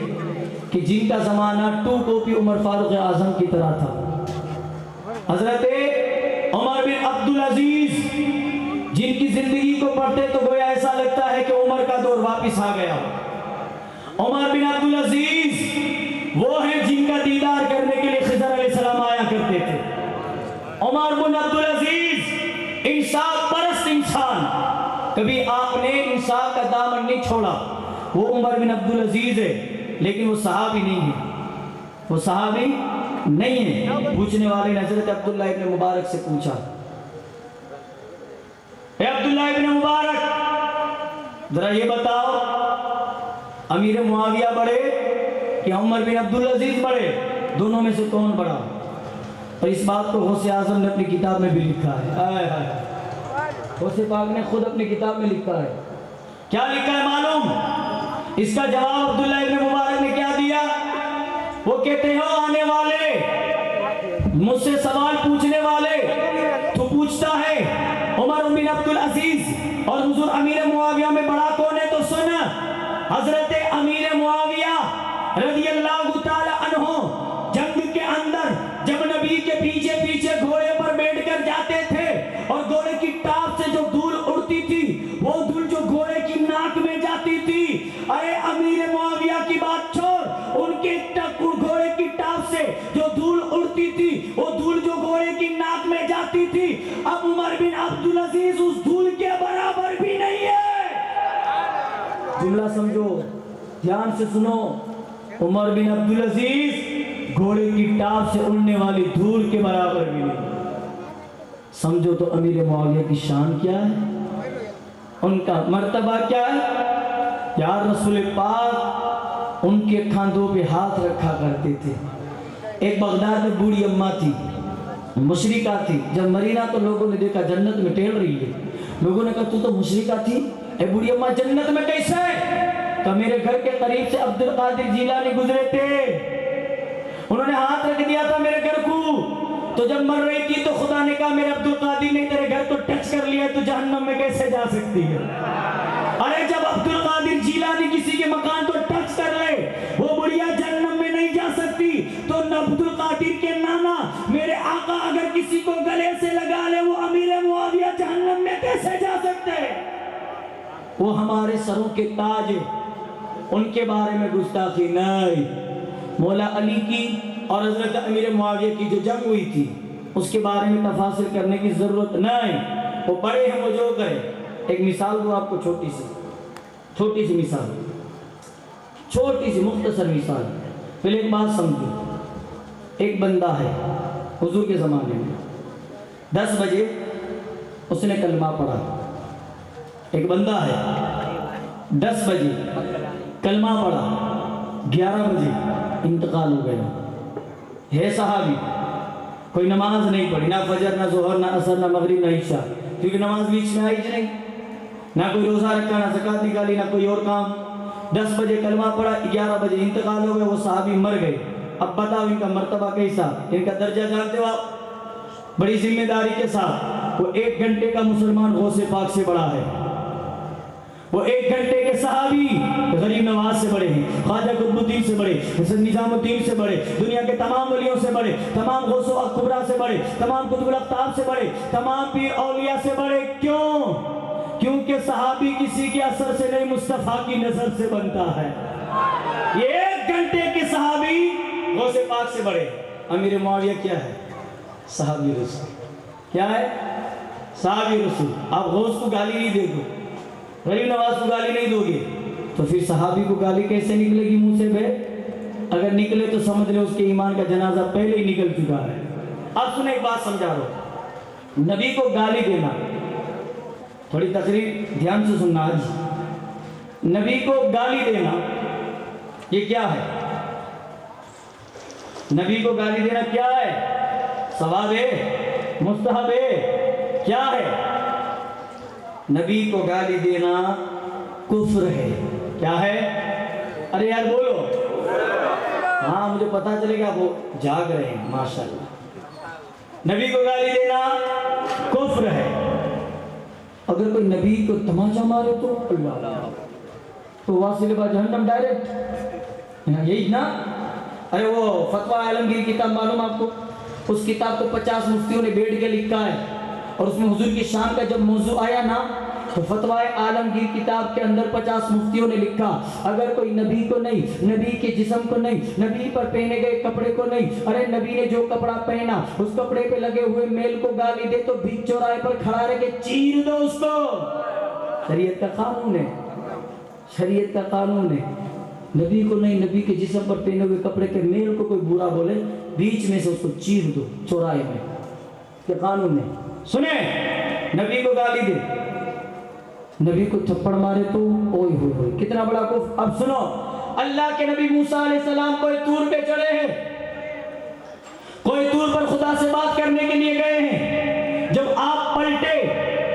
کہ جن کا زمانہ 2 کاپی عمر فاروق اعظم کی طرح تھا۔ حضرت عمر بن عبدالعزیز جن کی زندگی کو پڑھتے تو گویا ایسا لگتا ہے کہ عمر کا دور واپس آ گیا۔ عمر بن عبدالعزیز وہ ہیں جن کا دیدار کرنے کے لیے خضر علیہ السلام آیا کرتے تھے۔ عمر بن عبدالعزیز انصاف پرست انسان، کبھی آپ نے انصاف کا دامن نہیں چھوڑا۔ وہ عمر بن عبدالعزیز ہے لیکن وہ صحابی نہیں ہے، وہ صحابی نہیں ہے۔ پوچھنے والے نے حضرت عبداللہ ابن مبارک سے پوچھا، اے عبداللہ ابن مبارک ذرا یہ بتاؤ امیر معاویہ بڑے کہ عمر بن عبدالعزیز بڑے، دونوں میں سے کون بڑا؟ اور اس بات کو غوث اعظم نے اپنی کتاب میں بھی لکھا ہے، غوث پاک نے خود اپنی کتاب میں لکھا ہے۔ کیا لکھا ہے معلوم؟ اس کا جواب عبداللہ ابن مبارک نے کیا دیا؟ وہ کہتے ہیں آنے والے مجھ سے سوال پوچھنے والے تو پوچھتا ہے عمر بن عبدالعزیز اور حضور امیر معاویہ میں بڑا کون ہے؟ تو سن، حضرت امیر معاویہ رضی اللہ تعالی عنہ جنگ کے اندر جب نبی کے پیچھے پیچھے گھوڑے پر بیٹھ کر جاتے تھے اور گھوڑے کی ٹاپ سے جو دھول اڑتی تھی وہ دھول جو گھوڑے کی ناک میں جاتی تھی، ارے امیر معاویہ کی بات چھوڑ، ان کے گھوڑے کی ٹاپ سے جو دھول اڑتی تھی وہ دھول جو گھوڑے کی ناک میں جاتی تھی، اب عمر بن عبدالعزیز اس دھول کے برابر بھی نہیں ہے۔ جملہ سمجھو، دھیان سے سنو، عمر بن عبدالعزیز گھوڑے کی ٹاپ سے اڑنے والی دھول کے برابر بھی نہیں۔ سمجھو تو امیر معاویہ کی شان کیا ہے، ان کا مرتبہ کیا ہے۔ یا رسول پاک ان کے کھاندوں پہ ہاتھ رکھا کرتے تھے۔ ایک بغداد میں بوڑھی اماں تھی، مشرکہ تھی، جب مری نا تو لوگوں نے دیکھا جنت میں ٹہل رہی ہے، لوگوں نے کہا تو مشرکہ تھی، اے بوڑھی اماں جنت میں کیسے؟ کہ میرے گھر کے قریب سے عبد القادر جیلانی گزرے تھے، انہوں نے ہاتھ رکھ دیا تھا میرے گھر کو، تو جب مر رہی تھی تو خدا نے کہا میرے عبد القادر نے تیرے گھر کو ٹچ کر لیا تو جہنم میں کیسے جا سکتی ہے؟ ارے جب عبد القادر جیلانی کسی کے مکان کو ٹچ کر لے وہ بڑھیا جہنم میں نہیں جا سکتی، تو عبد القادر کے نانا میرے آقا اگر کسی کو گلے سے لگا لے وہ امیر معاویہ جہنم میں کیسے جا سکتے؟ وہ ہمارے سروں کے تاج، ان کے بارے میں گستاخی نہیں۔ مولا علی کی اور حضرت امیر معاویہ کی جو جنگ ہوئی تھی اس کے بارے میں تفاصل کرنے کی ضرورت نہیں، وہ بڑے ہیں وہ جو کرے۔ ایک مثال دوں آپ کو، چھوٹی سی مثال، چھوٹی سی مختصر مثال۔ پہلے ایک بات سمجھو، ایک بندہ ہے حضور کے زمانے میں 10 بجے اس نے کلمہ پڑھا، ایک بندہ ہے 10 بجے کلمہ پڑھا، 11 بجے انتقال ہو گیا، ہے صحابی، کوئی نماز نہیں پڑھی، نہ فجر نہ ظہر نہ عصر نہ مغرب نہ عشاء، کیونکہ نماز بیچ میں آئی نہیں، نہ کوئی روزہ رکھا نہ زکات نکالی نہ کوئی اور کام۔ 10 بجے کلمہ پڑھا، 11 بجے انتقال ہو گیا، وہ صحابی مر گئے۔ اب بتاؤ ان کا مرتبہ کیسا، ان کا درجہ جانتے ہو آپ؟ بڑی ذمہ داری کے ساتھ وہ 1 گھنٹے کا مسلمان غوث پاک سے بڑا ہے، وہ 1 گھنٹے کے صحابی غریب نواز سے بڑے ہیں، خواجہ قطب الدین سے بڑے، حسن نظام الدین سے بڑے، دنیا کے تمام ولیوں سے بڑے، تمام غوث و کبریٰ سے بڑے، تمام قطب الاقطاب سے بڑے، تمام پیر اولیاء سے بڑے۔ کیوں؟ کیونکہ صحابی کسی کے اثر سے نہیں مصطفیٰ کی نظر سے بنتا ہے. یہ 1 گھنٹے کے صحابی غوث پاک سے بڑے. امیر معاویہ کیا ہے؟ صحابی رسول. کیا ہے؟ صحابی رسول. آپ غوث کو گالی نہیں دے گو, غریب نواز کو گالی نہیں دو گے, تو پھر صحابی کو گالی کیسے نکلے گی منہ سے بے؟ اگر نکلے تو سمجھ لے اس کے ایمان کا جنازہ پہلے ہی نکل چکا ہے. اب سنیں ایک بات سمجھا رہا ہوں. نبی کو گالی دینا, تھوڑی تقریر دھیان سے سننا آج. نبی کو گالی دینا یہ کیا ہے؟ نبی کو گالی دینا کیا ہے؟ ثواب ہے؟ مستحب ہے؟ کیا ہے؟ نبی کو گالی دینا کفر ہے. کیا ہے؟ ارے یار بولو. ہاں مجھے پتا چلے گا وہ جاگ رہے ہیں ماشاءاللہ. نبی کو گالی دینا کفر ہے. اگر کوئی نبی کو تماچا مارے تو اللہ تو واصل با جہنم ڈائریکٹ, یہی نا. ارے وہ فتویٰ عالمگیر کتاب معلوم آپ کو؟ اس کتاب کو 50 مفتیوں نے بیٹھ کے لکھا ہے, اور اس میں حضور کی شان کا جب موضوع آیا نا تو فتویٰ عالمگیر کتاب کے اندر 50 مفتیوں نے لکھا, اگر کوئی نبی کو نہیں, نبی کے جسم کو نہیں, نبی پر پہنے گئے کپڑے کو نہیں, ارے نبی نے جو کپڑا پہنا اس کپڑے پہ لگے ہوئے میل کو گالی دے تو بیچ چوراہے پر کھڑا رہ کے چیر دو اس کو. شریعت کا قانون ہے, شریعت کا قانون ہے. نبی کو نہیں, نبی کے جسم پر پہنے ہوئے کپڑے کے میل کو کوئی برا بولے بیچ میں سے اس کو چیر دو چوراہے میں. یہ قانون ہے. سنیں, نبی کو گالی دے, نبی کو تھپڑ مارے تو اوئے ہوئے ہوئے کتنا بڑا کفر. اب سنو, اللہ کے نبی موسیٰ علیہ السلام کوئی طور پہ چڑھے ہیں, کوئی طور پر خدا سے بات کرنے کے لیے گئے ہیں. جب آپ پلٹے,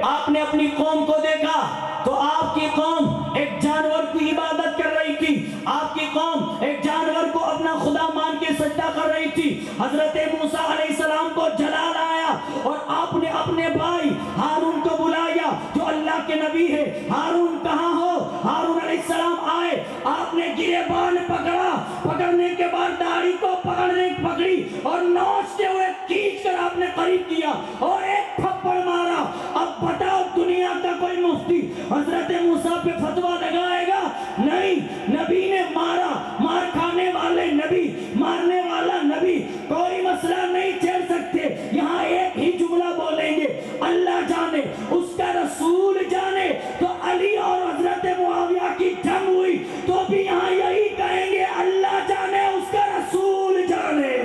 آپ نے اپنی قوم کو دیکھا تو آپ کی قوم ایک جانور کی عبادت کر رہی تھی, آپ کی قوم ایک جانور کو اپنا خدا مان کے سجدہ کر رہی تھی. حضرت موسیٰ علیہ السلام کو جلال آیا اور آپ نے اپنے بھائی ہارون کو بلایا جو اللہ کے نبی ہے. ہارون کہاں ہو؟ ہارون علیہ السلام آئے, آپ نے گریبان پکڑا, پکڑنے کے بعد داڑھی کو پکڑی اور نوچتے ہوئے کھینچ کر آپ نے قریب کیا اور ایک تھپڑ مارا. اب بتاؤ دنیا کا کوئی مفتی حضرت موسیٰ پہ فتویٰ لگائے گا؟ نہیں, نبی نے مارا, مار کھانے والے نبی, مارنے والا نبی, کوئی مسئلہ نہیں چھیڑ سکتے. یہاں ایک ہی جملہ بولیں گے, اللہ جانے, اس کا رسول جانے. تو علی اور حضرت معاویہ کی جنگ ہوئی تو بھی یہاں یہی کہیں گے, اللہ جانے, اس کا رسول جانے.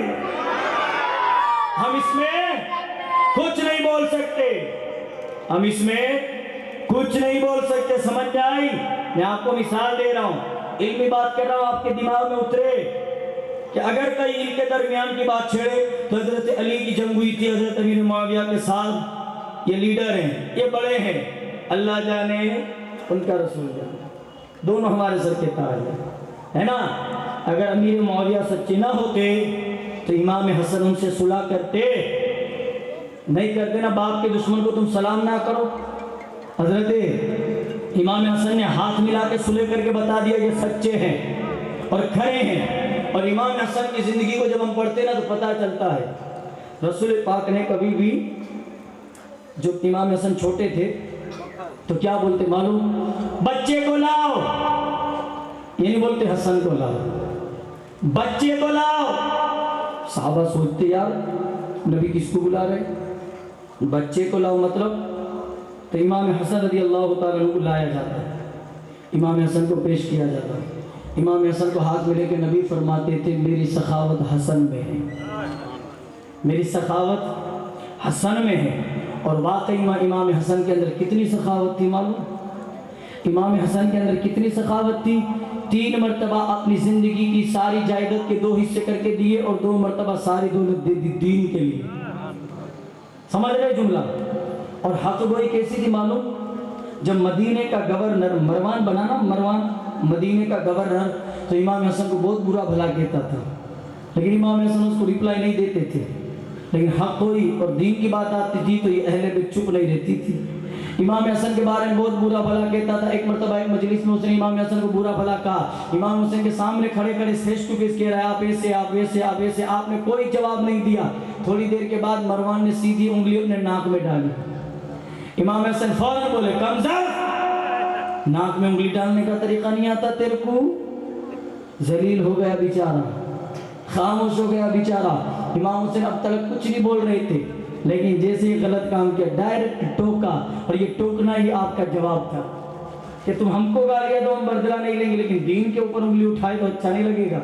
ہم اس میں کچھ نہیں بول سکتے, ہم اس میں کچھ نہیں بول سکتے. سمجھ میں آئی؟ میں آپ کو مثال دے رہا ہوں, علمی بات کر رہا ہوں, آپ کے دماغ میں اترے کہ اگر کئی ان کے درمیان کی بات چھڑے تو حضرت علی کی جنگ ہوئی تھی حضرت امیر معاویہ کے ساتھ, یہ لیڈر ہیں, یہ بڑے ہیں, اللہ جانے ان کا رسول جانے, دونوں ہمارے سر کے تاج ہے نا. اگر امیر معاویہ سچے نہ ہوتے تو امام حسن ان سے صلح کرتے نہیں کرتے نا. باپ کے دشمن کو تم سلام نہ کرو. حضرت امام حسن نے ہاتھ ملا کے صلح کر کے بتا دیا یہ سچے ہیں اور کھڑے ہیں. اور امام حسن کی زندگی کو جب ہم پڑھتے نا تو پتہ چلتا ہے رسول پاک نے کبھی بھی, جو امام حسن چھوٹے تھے تو کیا بولتے معلوم؟ بچے کو لاؤ, یہ نہیں بولتے حسن کو لاؤ, بچے کو لاؤ. صحابہ سوچتے یار نبی کس کو بلا رہے, بچے کو لاؤ مطلب. تو امام حسن رضی اللہ تعالیٰ عنہ کو لایا جاتا ہے, امام حسن کو پیش کیا جاتا ہے. امام حسن کو ہاتھ میں لے کے نبی فرماتے تھے میری سخاوت حسن میں ہے, میری سخاوت حسن میں ہے. اور واقعی امام حسن کے اندر کتنی سخاوت تھی معلوم؟ امام حسن کے اندر کتنی سخاوت تھی؟ 3 مرتبہ اپنی زندگی کی ساری جائیداد کے 2 حصے کر کے دیے اور 2 مرتبہ ساری دولت دے دی دین کے لیے. سمجھ رہے جملہ؟ اور حق گوئی کیسی تھی معلوم؟ جب مدینے کا گورنر مروان بنا نا, مروان مدینے کا گورنر, تو امام حسن کو بہت برا بھلا کہتا تھا, لیکن امام حسن اس کو ریپلائی نہیں دیتے تھے. لیکن حق گوئی اور دین کی بات آتی تھی تو یہ اہل بیت چپ نہیں رہتی تھی. امام حسن کے بارے میں بہت برا بھلا کہتا تھا. ایک مرتبہ ایک مجلس میں اس نے امام حسن کو برا بھلا کہا. امام حسن کے سامنے کھڑے کھڑے فیس ٹو فیس کہہ رہا ہے آپ ایسے, آپ ویسے, آپ ایسے. آپ نے کوئی جواب نہیں دیا. تھوڑی دیر کے بعد مروان نے سیدھی انگلی اپنے ناک میں ڈالی. امام حسن فوراً بولے کمزر، ناک میں انگلی ڈالنے کا طریقہ نہیں آتا تیرے کو؟ ذلیل ہو گیا بیچارہ، خاموش ہو گیا بیچارہ۔ امام حسین اب تک کچھ نہیں بول رہے تھے، لیکن جیسے ہی غلط کام کیا ڈائریکٹ ٹوکا، اور یہ ٹوکنا ہی آپ کا جواب تھا کہ تم ہم کو گالیاں دو ہم بدلہ نہیں لیں گے، لیکن دین کے اوپر انگلی اٹھائے تو اچھا نہیں لگے گا۔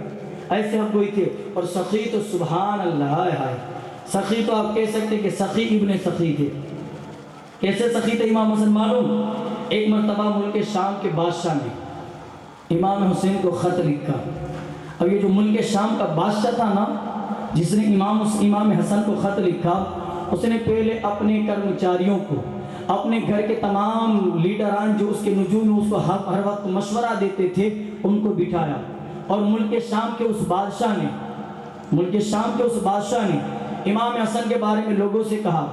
ایسے ہم کوئی تھے۔ اور سخی تو سبحان اللہ ہے، سخی تو آپ کہہ سکتے کہ سخی ابن سخی تھے۔ کیسے سخی تھے امام حسن معلوم؟ ایک مرتبہ ملک شام کے بادشاہ نے امام حسین کو خط لکھا۔ اب یہ جو ملک شام کا بادشاہ تھا نا، جس نے امام حسن کو خط لکھا، اس نے پہلے اپنے کرمچاریوں کو، اپنے گھر کے تمام لیڈران جو اس کے نجوم اس کو ہر وقت مشورہ دیتے تھے، ان کو بٹھایا، اور ملک شام کے اس بادشاہ نے امام حسن کے بارے میں لوگوں سے کہا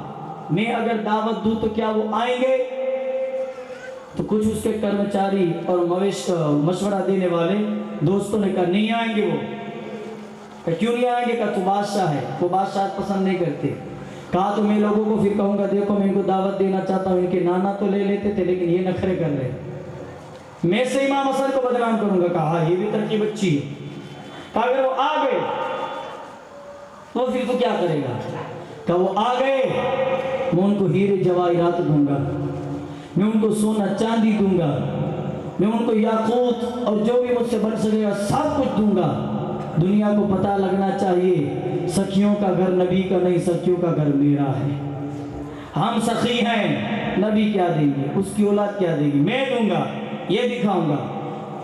میں اگر دعوت دوں تو کیا وہ آئیں گے؟ تو کچھ اس کے کرمچاری اور مشورہ دینے والے دوستوں نے کہا نہیں آئیں گے وہ۔ کہ کیوں نہیں آئیں گے؟ کہا تو بادشاہ ہے، وہ بادشاہ پسند نہیں کرتے۔ کہا تو میں لوگوں کو پھر کہوں گا دیکھو میں ان کو دعوت دینا چاہتا ہوں، ان کے نانا تو لے لیتے تھے لیکن یہ نخرے کر رہے، میں سے امام حسن کو بدنام کروں گا۔ کہا یہ بھی ترکیب اچھی ہے۔ کہا اگر وہ آ گئے تو پھر تو کیا کرے گا؟ کہ وہ آ گئے میں ان کو ہیرے جواہرات دوں گا، میں ان کو سونا چاندی دوں گا، میں ان کو یاقوت اور جو بھی مجھ سے بن سکے گا سب کچھ دوں گا۔ دنیا کو پتہ لگنا چاہیے سخیوں کا گھر نبی کا نہیں، سخیوں کا گھر میرا ہے۔ ہم سخی ہیں، نبی کیا دیں گے، اس کی اولاد کیا دے گی، میں دوں گا، یہ دکھاؤں گا۔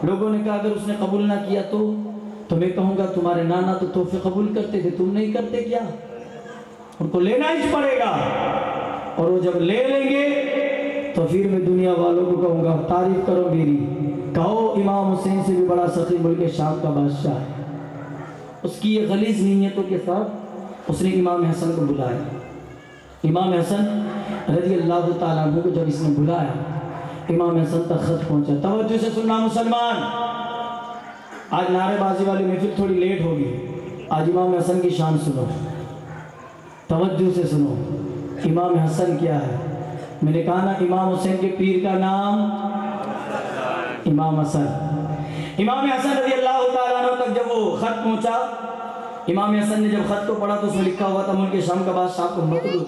لوگوں نے کہا اگر اس نے قبول نہ کیا تو میں کہوں گا تمہارے نانا تو تحفے قبول کرتے تھے، تم نہیں کرتے کیا؟ ان کو لینا ہی پڑے گا، اور وہ جب لے لیں گے تو پھر میں دنیا والوں کو کہوں گا تعریف کرو میری، کہو امام حسین سے بھی بڑا سخی ملک شام کا بادشاہ ہے۔ اس کی یہ غلیظ نیتوں کے ساتھ اس نے امام حسن کو بلایا۔ امام حسن رضی اللہ تعالیٰ عنہ کو جب اس نے بلایا، امام حسن تک خط پہنچا۔ توجہ سے سننا مسلمان، آج نعرے بازی والی محفل تھوڑی لیٹ ہوگی، آج امام حسن کی شان سنو، توجہ سے سنو۔ امام حسن کیا ہے؟ میں نے کہا نا امام حسین کے پیر کا نام امام حسن۔ امام حسن رضی اللہ تعالیٰ عنہ تک جب وہ خط پہنچا، امام حسن نے جب خط کو پڑھا تو اس میں لکھا ہوا تھا ملک شام کا بادشاہ آپ کو مطلوب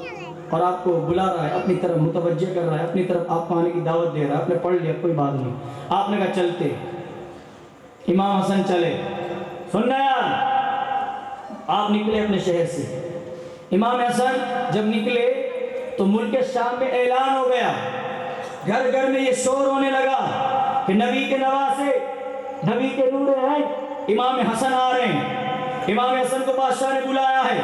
اور آپ کو بلا رہا ہے، اپنی طرف متوجہ کر رہا ہے، اپنی طرف آپ کو آنے کی دعوت دے رہا ہے۔ آپ نے پڑھ لیا کوئی بات نہیں، آپ نے کہا چلتے۔ امام حسن چلے، سننا یار، آپ نکلے اپنے شہر سے۔ امام حسن جب نکلے تو ملک شام میں اعلان ہو گیا، گھر گھر میں یہ شور ہونے لگا کہ نبی کے نواسے، نبی کے نور ہیں، امام حسن آ رہے ہیں۔ امام حسن کو بادشاہ نے بلایا ہے،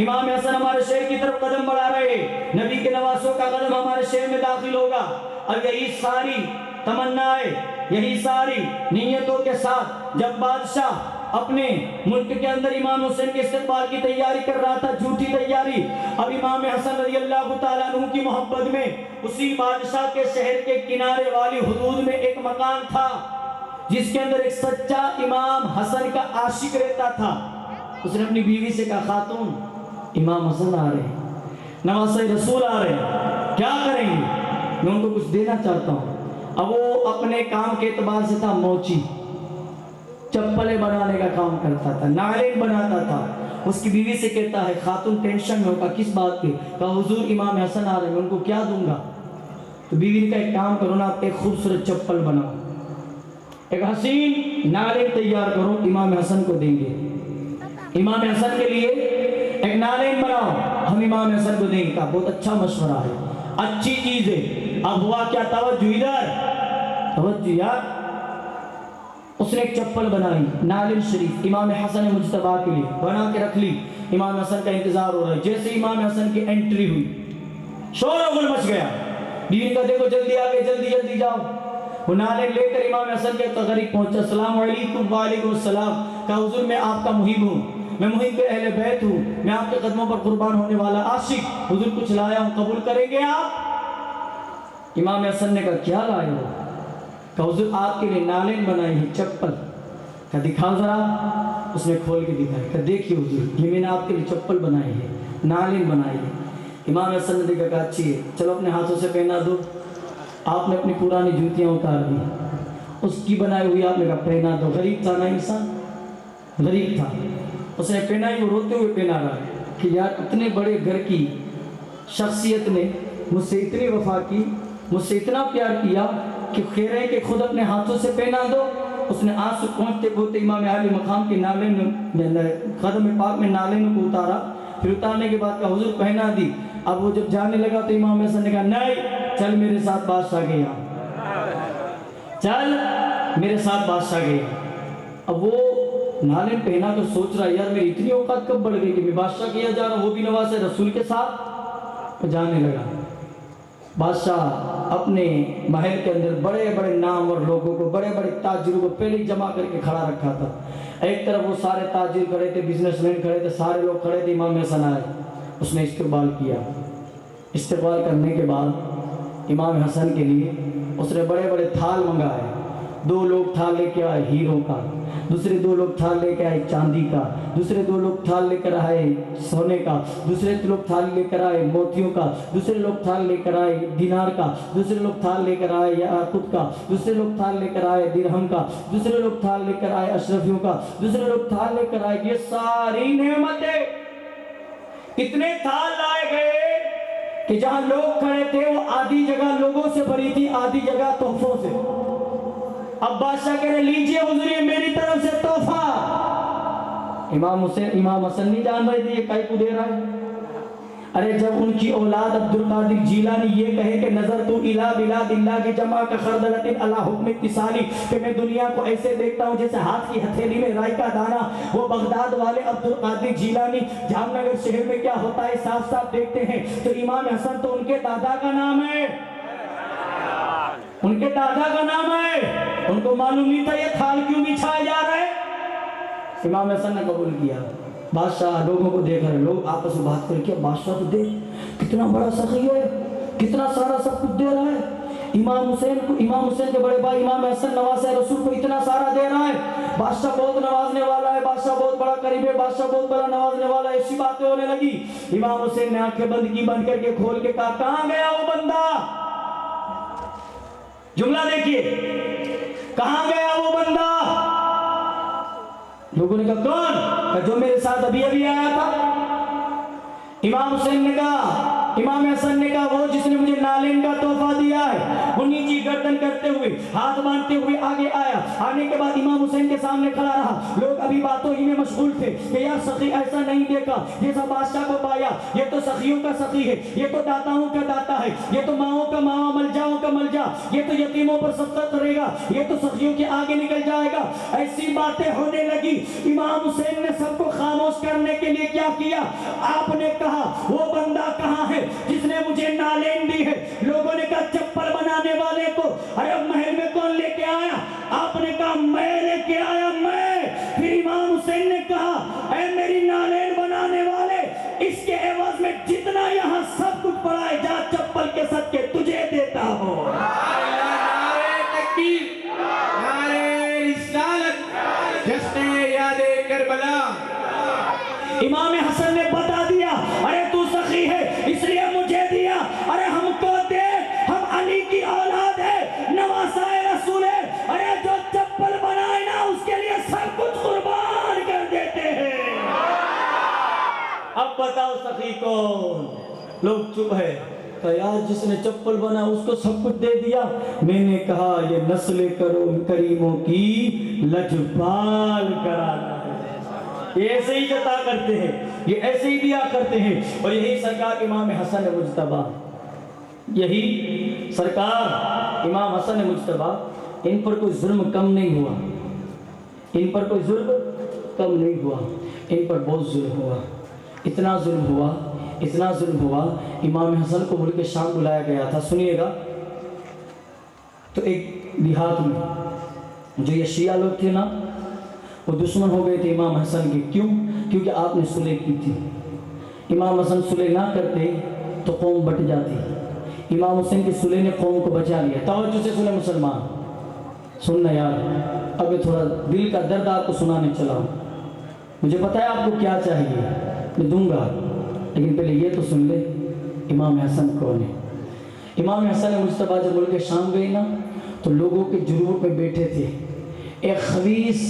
امام حسن ہمارے شہر کی طرف قدم بڑھا رہے ہیں، نبی کے نواسوں کا قدم ہمارے شہر میں داخل ہوگا۔ اب یہی ساری تمنائیں، یہی ساری نیتوں کے ساتھ جب بادشاہ اپنے ملک کے اندر امام حسین کے استقبال کی تیاری کر رہا تھا، جھوٹی تیاری، اب امام حسن رضی اللہ تعالیٰ عنہ کی محبت میں اسی بادشاہ کے شہر کے کنارے والی حدود میں ایک مکان تھا جس کے اندر ایک سچا امام حسن کا عاشق رہتا تھا۔ اس نے اپنی بیوی سے کہا خاتون امام حسن آ رہے ہیں، نواسہ رسول آ رہے ہیں، کیا کریں گے؟ میں ان کو کچھ دینا چاہتا ہوں۔ اب وہ اپنے کام کے اعتبار سے تھا موچی، چپلیں بنانے کا کام کرتا تھا، نالین بناتا تھا۔ اس کی بیوی سے کہتا ہے خاتون ٹینشن میں ہوگا کس بات کی؟ کہا حضور امام حسن آ رہے ہیں، میں ان کو کیا دوں گا؟ تو بیوی نے کہا ایک کام کرو نا، آپ ایک خوبصورت چپل بناؤ، ایک حسین نالین تیار کرو، امام حسن کو دیں گے۔ امام حسن کے لیے ایک نالین بناؤ، ہم امام حسن کو دیں گے۔ کہا بہت اچھا مشورہ ہے، اچھی چیز ہے۔ اب ہوا کیا؟ توجہ ادھر، توجہ یار۔ اس نے ایک چپل بنائی، نالین شریف، امام حسن مجتبیٰ کے لیے بنا کے رکھ لی۔ امام حسن کا انتظار ہو رہا ہے۔ جیسے امام حسن کی انٹری ہوئی، شور و غل مچ گیا۔ بیوی کا دیکھو جلدی آگے، جلدی جلدی جاؤ۔ وہ نالین لے کر امام حسن کے قریب پہنچا، السلام علیکم۔ وعلیکم السلام۔ کہا حضور میں آپ کا محب ہوں، میں محب اہل بیت ہوں، میں آپ کے قدموں پر قربان ہونے والا عاشق، حضور کچھ لایا ہوں، قبول کریں گے آپ؟ امام حسن نے کہا کیا لائے ہو؟ کہا حضور آپ کے لیے نالین بنائی ہے، چپل۔ کہا دکھاؤ ذرا۔ اس نے کھول کے دکھائی، کہا دیکھیے حضور یہ میں نے آپ کے لیے چپل بنائی ہے، نالین بنائی ہے۔ امام حسن نے دیکھا کہ اچھی ہے، چلو اپنے ہاتھوں سے پہنا دو۔ آپ نے اپنی پرانی جوتیاں اتار دی، اس کی بنائی ہوئی آپ نے کہا پہنا دو۔ غریب تھا نا انسان، غریب تھا، اس نے پہنائی، وہ روتے ہوئے پہنا رہا ہے کہ یار اتنے بڑے گھر کی شخصیت نے مجھ سے اتنی وفا کی، مجھ سے اتنا پیار کیا کہ خیر ہے کہ خود اپنے ہاتھوں سے پہنا دو۔ اس نے آنسو پہنچتے پہنچتے امام عالی مقام کے نالے میں، قدم پاک میں نالے میں کو اتارا، پھر اتارنے کے بعد کہا حضور پہنا دی۔ اب وہ جب جانے لگا تو امام حسن نے کہا نہیں، چل میرے ساتھ بادشاہ گیا، چل میرے ساتھ بادشاہ گیا۔ اب وہ نالے پہنا تو سوچ رہا یار میری اتنی اوقات کب بڑھ گئی کہ میں بادشاہ کیا جا رہا ہوں، وہ بھی نواز رسول کے ساتھ۔ جانے لگا بادشاہ اپنے محل کے اندر بڑے بڑے نامور لوگوں کو، بڑے بڑے تاجروں کو پہلے جمع کر کے کھڑا رکھا تھا۔ ایک طرف وہ سارے تاجر کھڑے تھے، بزنس مین کھڑے تھے، سارے لوگ کھڑے تھے۔ امام حسن آئے، اس نے استقبال کیا۔ استقبال کرنے کے بعد امام حسن کے لیے اس نے بڑے بڑے تھال منگائے۔ 2 لوگ تھال لے کے آئے ہیروں کا، دوسرے 2 لوگ تھال لے کے آئے چاندی کا، دوسرے 2 لوگ تھال لے کر آئے سونے کا، دوسرے لوگ تھال لے کر آئے موتیوں کا، دوسرے لوگ تھال لے کر آئے دینار کا، دوسرے لوگ تھال لے کر آئے یاقوت کا، دوسرے لوگ تھال لے کر آئے درہم کا، دوسرے لوگ تھال لے کر آئے اشرفیوں کا، دوسرے لوگ تھال لے کر آئے۔ یہ ساری نعمتیں اتنے تھال لائے گئے کہ جہاں لوگ کھڑے تھے وہ آدھی جگہ لوگوں سے بھری تھی، آدھی جگہ تحفوں سے۔ اب بادشاہ کہہ رہے لیجئے حضور یہ میری طرف سے تحفہ۔ امام حسن نہیں جان رہے تھے یہ کائی کو دے رہا ہے۔ ارے جب ان کی اولاد عبدالقادر جیلانی یہ کہے کہ نظر تو الہ بلاد اللہ کی جمع کا خردلت علی حکم اتصالی، کہ میں دنیا کو ایسے دیکھتا ہوں جیسے ہاتھ کی ہتھیلی میں رائی کا دانہ، وہ بغداد والے عبدالقادر جیلانی جام نگر شہر میں کیا ہوتا ہے صاف صاف دیکھتے ہیں۔ تو امام حسن تو ان کے دادا کا نام ہے، ان کے دادا کا نام ہے، ان کو معلوم نہیں تھا یہ تھال کیوں بچھایا جا رہا ہے۔ امام حسن نے قبول کیا۔ بادشاہ لوگوں کو دیکھ رہے، لوگ آپس میں بات کر کے بادشاہ تو دیکھ کتنا بڑا سخی ہے، کتنا سارا سب کچھ دے رہا ہے۔ امام حسین کے بڑے بھائی امام حسن نواز رسول کو اتنا سارا دے رہا ہے۔ بادشاہ بہت نوازنے والا ہے، بادشاہ بہت بڑا قریب ہے، بادشاہ بہت بڑا نوازنے والا ہے، ایسی باتیں ہونے لگی۔ امام حسین نے آنکھیں بند کی، بند کر کے کھول کے کہا کہاں گیا وہ بندہ؟ جملہ دیکھیے، کہاں گیا وہ بندہ؟ لوگوں نے کہا کون؟ کہ جو میرے ساتھ ابھی آیا تھا۔ امام حسین نے کہا، امام حسن نے کہا وہ جس نے مجھے نالین کا تحفہ دیا ہے۔ وہ نیچی گردن کرتے ہوئے ہاتھ باندھتے ہوئے آگے آیا۔ آنے کے بعد امام حسین کے سامنے کھڑا رہا۔ لوگ ابھی باتوں ہی میں مشغول تھے کہ یار سخی ایسا نہیں دیکھا جیسا بادشاہ کو پایا، یہ تو سخیوں کا سخی ہے، یہ تو داتاؤں کا داتا ہے، یہ تو ماؤں کا ماں، ملجاؤں کا ملجا، یہ تو یتیموں پر صدقہ کرے گا، یہ تو سخیوں کے آگے نکل جائے گا۔ ایسی باتیں ہونے لگی۔ امام حسین نے سب کو خاموش کرنے کے لیے کیا کیا؟ آپ نے کہا وہ بندہ کہاں ہے جس نے مجھے نالین دی ہے؟ لوگوں نے کہا چپل بنانے والے کو۔ ارے محل میں کون لے کے آیا؟ آپ نے کہا میں لے کے آیا، میں۔ پھر امام حسین نے کہا اے میری نالین بنانے والے، اس کے عوض میں جتنا یہاں سب کچھ پڑا ہے جا چپل کے صدقے تجھے دیتا ہوں۔ نعرے تکبیر، نعرے رسالت، جشن یاد کربلا۔ امام حسن نے بتا دیا ارے تو سخی ہے اس لیے مجھے دیا، ارے ہم کو دے، ہم علی کی اولاد ہے، نواسہ رسول ہے، ارے جو چپل بنائے نا اس کے لیے سب کچھ قربان کر دیتے ہیں۔ اب بتاؤ سخی کون؟ لوگ چپ ہے کہ یار جس نے چپل بنا اس کو سب کچھ دے دیا۔ میں نے کہا یہ نسل کریموں کی لجپال کرانا ہے، یہ ایسے ہی جتا کرتے ہیں، یہ ایسے ہی دیا کرتے ہیں۔ اور یہی سرکار امام حسن مجتبیٰ، یہی سرکار امام حسن مجتبیٰ، ان پر کوئی ظلم کم نہیں ہوا، ان پر کوئی ظلم کم نہیں ہوا، ان پر بہت ظلم ہوا، اتنا ظلم ہوا، اتنا ظلم ہوا۔ امام حسن کو ملک شام بلایا گیا تھا، سنیے گا۔ تو ایک دیہات میں جو یہ شیعہ لوگ تھے نا وہ دشمن ہو گئے تھے امام حسن کے۔ کیوں؟ کیونکہ آپ نے صلح کی تھی۔ امام حسن صلح نہ کرتے تو قوم بٹ جاتی۔ امام حسین کی صلح نے قوم کو بچا لیا۔ توجہ سے سنیں مسلمان، سننا یار، اب میں تھوڑا دل کا درد آپ کو سنانے چلا ہوں۔ مجھے پتا ہے آپ کو کیا چاہیے، میں دوں گا، لیکن پہلے یہ تو سن لے امام حسن کون ہے؟ امام حسن مجتبیٰ جب ملک شام گئے نا تو لوگوں کے جروح پہ بیٹھے تھے، ایک خبیث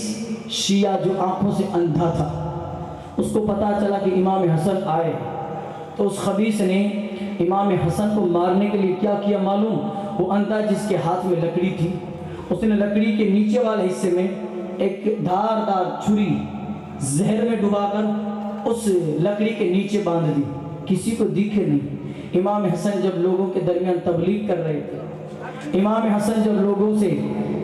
شیعہ جو آنکھوں سے اندھا تھا، اس کو پتا چلا کہ امام حسن آئے، تو اس خبیث نے امام حسن کو مارنے کے لیے کیا کیا معلوم؟ وہ اندھا جس کے ہاتھ میں لکڑی تھی، اس نے لکڑی کے نیچے والے حصے میں ایک دھاردار چھری زہر میں ڈبا کر اس لکڑی کے نیچے باندھ دی، کسی کو دکھے نہیں۔ امام حسن جب لوگوں کے درمیان تبلیغ کر رہے تھے، امام حسن جب لوگوں سے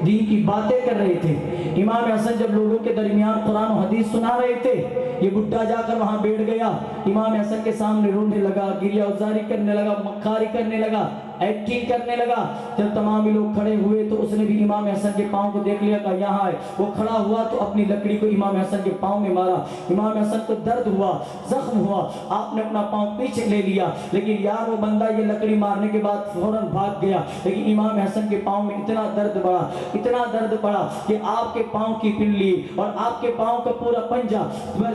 دین کی باتیں کر رہے تھے، امام حسن جب لوگوں کے درمیان قرآن و حدیث سنا رہے تھے، یہ بڈھا جا کر وہاں بیٹھ گیا، امام حسن کے سامنے رونے لگا، گریہ ازاری کرنے لگا، مکاری کرنے لگا، ایکٹنگ کرنے لگا۔ جب تمام لوگ کھڑے ہوئے تو اس نے بھی امام حسن کے پاؤں کو دیکھ لیا، کہا یہاں ہے۔ وہ کھڑا ہوا تو اپنی لکڑی کو امام حسن کے پاؤں میں مارا، امام حسن کو درد ہوا، زخم ہوا، آپ نے اپنا پاؤں پیچھے لے لیا، لیکن یار وہ بندہ یہ لکڑی مارنے کے بعد فوراً بھاگ گیا، لیکن امام حسن کے پاؤں میں اتنا درد بڑھا، اتنا درد بڑھا کہ آپ کے پاؤں کی پنڈلی اور آپ کے پاؤں کا پورا پنجہ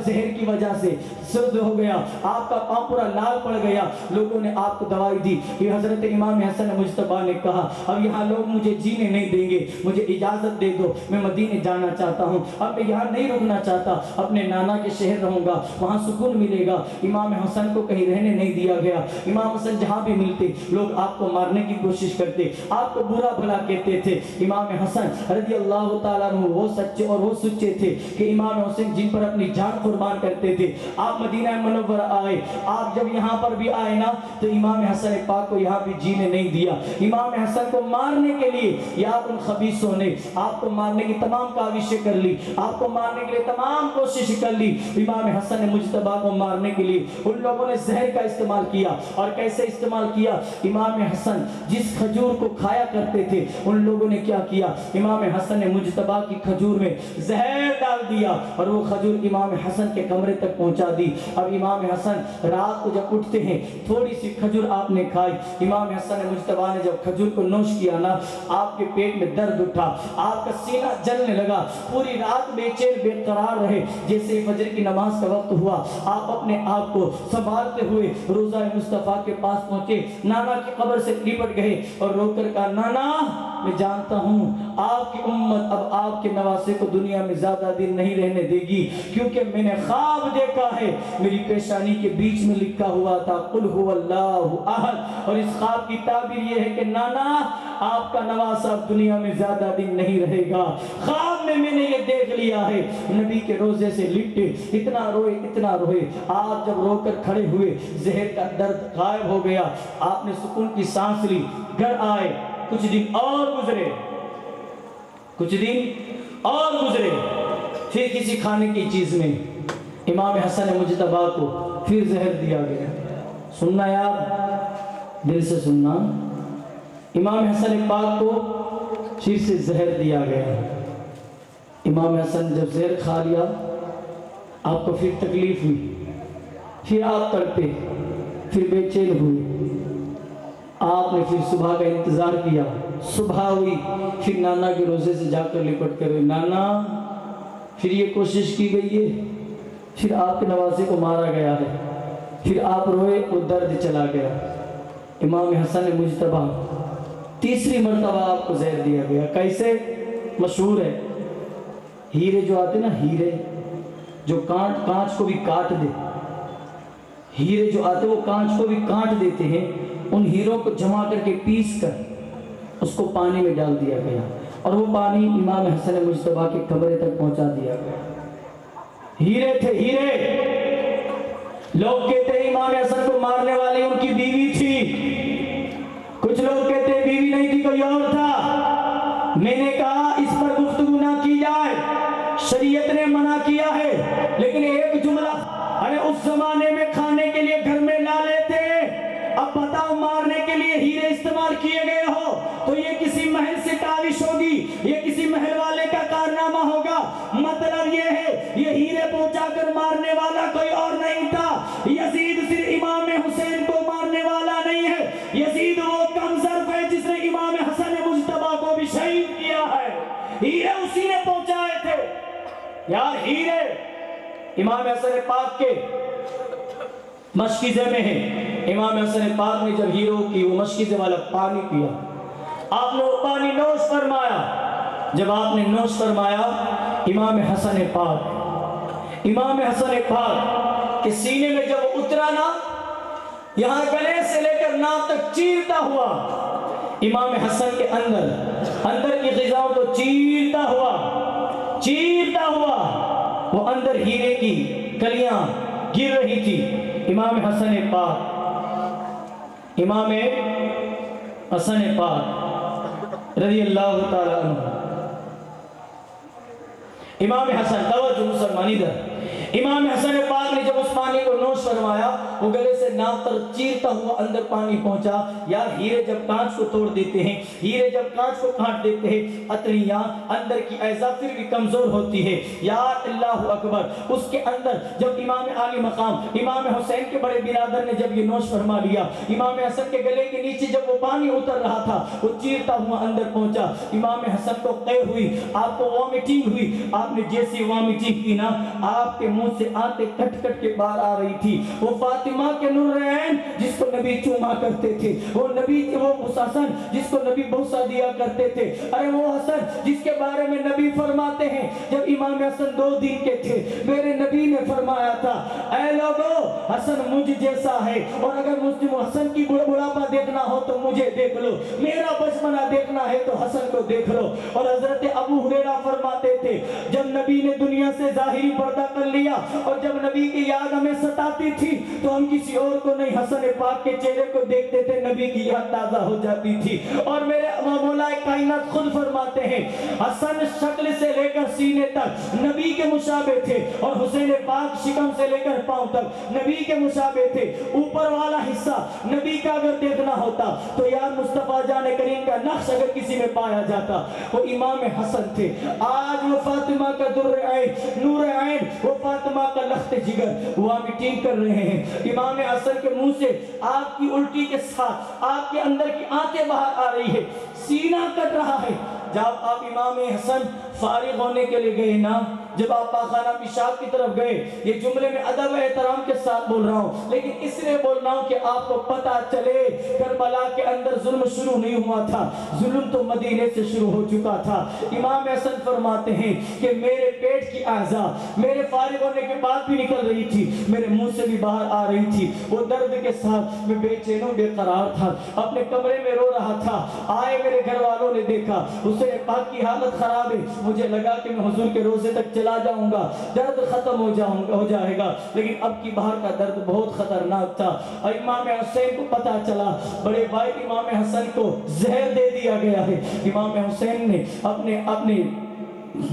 زہر کی وجہ سے سرد ہو گیا، آپ کا پاؤں پورا لال پڑ گیا۔ لوگوں نے آپ کو دوائی دی کہ حضرت امام حسن مجتبیٰ نے کہا اب یہاں لوگ مجھے جینے نہیں دیں گے، مجھے اجازت دے دو، میں مدینے جانا چاہتا ہوں، اب میں یہاں نہیں رکنا چاہتا، اپنے نانا کے شہر رہوں گا، وہاں سکون ملے گا۔ امام حسن کو کہیں رہنے نہیں دیا گیا، امام حسن جہاں بھی ملتے لوگ آپ کو مارنے کی کوشش کرتے، آپ کو برا بھلا کہتے تھے۔ امام حسن رضی اللہ تعالیٰ عنہ وہ سچے اور وہ سچے تھے کہ امام حسین جن پر اپنی جان قربان کرتے تھے۔ آپ مدینہ منورہ آئے، آپ جب یہاں پر بھی آئے نا تو امام حسن پاک کو یہاں بھی جینے نہیں دیا۔ امام حسن کو مارنے کے لیے یا ان خبیثوں نے آپ کو مارنے کی تمام کاوشیں کر لی، آپ کو مارنے کے لیے تمام کوشش کر لی۔ امام حسن مجتبیٰ کو مارنے کے لیے ان لوگوں نے زہر کا استعمال کیا، اور کیسے استعمال کیا؟ امام حسن جس کھجور کو کھایا کرتے تھے ان لوگوں نے کیا کیا؟ امام حسن نے مجتبیٰ کی کھجور میں زہر ڈال دیا اور وہ کھجور امام حسن کے کمرے تک پہنچا دی۔ اب امام حسن رات کو جب اٹھتے ہیں تھوڑی سی کھجور آپ نے کھائی، امام حسن مجتبیٰ نے جب کھجور کو نوش کیا نا آپ کے پیٹ میں درد اٹھا، آپ کا سینہ جلنے لگا، پوری رات بے چین بے قرار رہے۔ جیسے فجر کی نماز کا وقت ہوا آپ اپنے آپ کو سنبھالتے ہوئے روضہ مصطفیٰ کے پاس پہنچے، نانا کی قبر سے لپٹ گئے اور رو کر کہا نانا میں جانتا ہوں آپ کی امت اب آپ کے نواسے کو دنیا میں زیادہ دن نہیں رہنے دے گی، کیونکہ میں نے خواب دیکھا ہے، میری پیشانی کے بیچ میں لکھا ہوا تھا قل هو اللہ احد، اور اس خواب کی تعبیر یہ ہے کہ نانا آپ کا نواسہ اب دنیا میں زیادہ دن نہیں رہے گا۔ خواب میں نے یہ دیکھ لیا ہے۔ نبی کے روزے سے لپٹے اتنا روئے، آپ جب رو کر کھڑے ہوئے زہر کا درد غائب ہو گیا، آپ نے سکون کی سانس لی، گھر آئے، کچھ دن اور گزرے، پھر کسی کھانے کی چیز میں امام حسن مجتبیٰ کو پھر زہر دیا گیا۔ سننا یار، دل سے سننا، امام حسن پاک کو پھر سے زہر دیا گیا۔ امام حسن جب زہر کھا لیا آپ کو پھر تکلیف ہوئی، پھر آپ تڑپے، پھر بے چین ہوئے، آپ نے پھر صبح کا انتظار کیا، صبح ہوئی، پھر نانا کے روزے سے جا کر لپٹ کر نانا پھر یہ کوشش کی گئی ہے، پھر آپ کے نواسے کو مارا گیا ہے، پھر آپ روئے، وہ درد چلا گیا۔ امام حسن مجتبیٰ تیسری مرتبہ آپ کو زہر دیا گیا۔ کیسے؟ مشہور ہے، ہیرے جو آتے نا، ہیرے جو کانچ کو بھی کاٹ دے، ہیرے جو آتے وہ کانچ کو بھی کاٹ دیتے ہیں، ان ہیروں کو جمع کر کے پیس کر اس کو پانی میں ڈال دیا گیا، اور وہ پانی امام حسن مجتبیٰ کے کمرے تک پہنچا دیا گیا۔ ہیرے تھے، ہیرے۔ لوگ کہتے ہیں امام حسن کو مارنے والی ان کی بیوی تھی، کچھ لوگ کہتے ہیں بیوی نہیں تھی، کوئی اور تھا۔ میں نے کہا اس پر گفتگو نہ کی جائے، شریعت نے منع کیا ہے، لیکن ایک جملہ، ارے اس زمانے میں کھانے کے لیے گھر میں لا لیتے، اب بتاؤ مارنے کے لیے ہیرے استعمال کیے گئے ہو تو یہ کسی محل سے کاوش ہوگی، یہ کسی محل والے کا کارنامہ ہوگا۔ مطلب یہ ہے یہ ہیرے پہنچا کر مارنے والا کوئی اور نہیں تھا۔ یزید صرف امام حسین کو مارنے والا نہیں ہے، یزید وہ کم ظرف ہے جس نے امام حسن مجتبیٰ کو بھی شہید کیا ہے، ہیرے اسی نے پہنچائے تھے۔ یار ہیرے امام حسن پاک کے مشکیزے میں ہے، امام حسن پاک نے جب ہیرو کی وہ مشکیزے والا پانی پیا، آپ نے وہ پانی نوش فرمایا۔ جب آپ نے نوش فرمایا، امام حسن پاک کے سینے میں جب وہ اترا نا، یہاں گلے سے لے کر ناک تک چیرتا ہوا، امام حسن کے اندر کی غذاؤں کو چیرتا ہوا وہ اندر ہیرے کی کلیاں گر رہی تھی۔ امام حسن پاک رضی اللہ تعالی عنہ، امام حسن، توجہ مسلمانی در، امام حسن پاک نے جب اس پانی کو نوش فرمایا، وہ گلے سے ناک تک چیرتا ہوا اندر پانی پہنچا۔ یار ہیرے جب کانچ کو توڑ دیتے ہیں، ہیرے جب کانچ کو کاٹ دیتے ہیں، اتریاں اندر کی اعضاء پھر بھی کمزور ہوتی ہے۔ یار اللہ اکبر، اس کے اندر جب امام عالی مقام امام حسین کے بڑے برادر نے جب یہ نوش فرما لیا، امام حسن کے گلے کے نیچے جب وہ پانی اتر رہا تھا، وہ چیرتا ہوا اندر پہنچا۔ امام حسن کو قے ہوئی، آپ کو وامٹنگ ہوئی، آپ نے جیسی وامٹنگ کی نا، آپ کے منہ سے آتے کٹ کے باہر آ رہی تھی۔ وہ فاطمہ کے نورین جس کو نبی چوما کرتے تھے، وہ حسن جس کو نبی بوسہ دیا کرتے تھے، ارے وہ حسن جس کے بارے میں نبی فرماتے ہیں جب امام حسن 2 دن کے تھے، میرے نبی نے فرمایا تھا، اے لوگو حسن مجھ جیسا ہے، اور اگر مسلم حسن کی بڑھاپا دیکھنا ہو تو مجھے دیکھ لو، میرا بچپنا دیکھنا ہے تو حسن کو دیکھ لو۔ اور حضرت ابو ہریرہ فرماتے تھے، جب نبی نے دنیا سے ظاہری پردہ کر لیا اور جب نبی کی یاد ہمیں ستاتی تھی تو ہم کسی اور کو نہیں حسن پاک کے چہرے کو دیکھتے تھے، نبی کی یاد تازہ ہو جاتی تھی۔ اور میرے مولا کائنات خود فرماتے ہیں، حسن شکل سے لے کر سینے تک نبی کے مشابہ تھے، اور حسین پاک شکم سے لے کر پاؤں تک نبی کے مشابہ تھے۔ اوپر والا حصہ نبی کا اگر دیکھنا ہوتا تو یار مصطفیٰ جان کریم کا نقش اگر کسی میں پایا جاتا وہ امام حسن تھے۔ آج وہ فاطمہ کا در عین، نور عین، وہ فاطمہ کا لخت جگر وامٹنگ کر رہے ہیں۔ امام حسن کے منہ سے آپ کی الٹی کے ساتھ آپ کے اندر کی آنتیں باہر آ رہی ہے، سینہ کٹ رہا ہے۔ جب آپ امام حسن فارغ ہونے کے لیے گئے نا، جب آپ پاخانہ پیشاب کی طرف گئے، یہ جملے میں ادب احترام کے ساتھ بول رہا ہوں، لیکن اس لیے بول رہا ہوں کہ آپ کو پتہ چلے کربلا کے اندر ظلم شروع نہیں ہوا تھا، ظلم تو مدینے سے شروع ہو چکا تھا۔ امام حسن فرماتے ہیں کہ میرے پیٹ کی اعضاء میرے فارغ ہونے کے بعد بھی نکل رہی تھی، میرے منہ سے بھی باہر آ رہی تھی، وہ درد کے ساتھ میں بے چین و بے قرار تھا، اپنے کمرے میں رو رہا تھا۔ آئے میرے گھر والوں نے دیکھا حسین پاک کی حالت خراب ہے، مجھے لگا کہ میں حضور کے روزے تک چلا جاؤں گا، درد ختم ہو جائے گا، لیکن اب کی باہر کا درد بہت خطرناک تھا۔ اور امام حسین کو پتا چلا بڑے بھائی امام حسن کو زہر دے دیا گیا ہے۔ امام حسین نے اپنے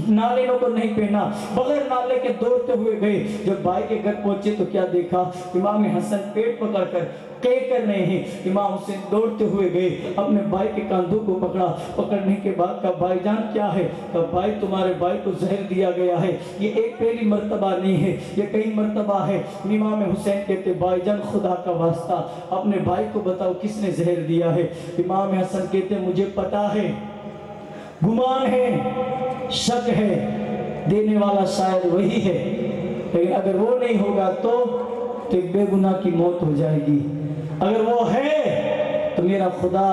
نالے کو نہیں پہنا، بغیر نالے کے دوڑتے ہوئے گئے۔ جب بھائی کے گھر پہنچے تو کیا دیکھا، امام حسن پیٹ پکڑ کر کر رہے ہیں۔ امام حسین دوڑتے ہوئے گئے، اپنے بھائی کے کاندھوں کو پکڑا، پکڑنے کے بعد کہا بھائی جان کیا ہے؟ کہا بھائی تمہارے بھائی کو زہر دیا گیا ہے، یہ ایک پہلی مرتبہ نہیں ہے، یہ کئی مرتبہ ہے۔ امام حسین کہتے بھائی جان خدا کا واسطہ اپنے بھائی کو بتاؤ کس نے زہر دیا ہے۔ امام حسن کہتے مجھے پتا ہے، گمان ہے، شک ہے، دینے والا شاید وہی ہے، لیکن اگر وہ نہیں ہوگا تو ایک بے گناہ کی موت ہو جائے گی، اگر وہ ہے تو میرا خدا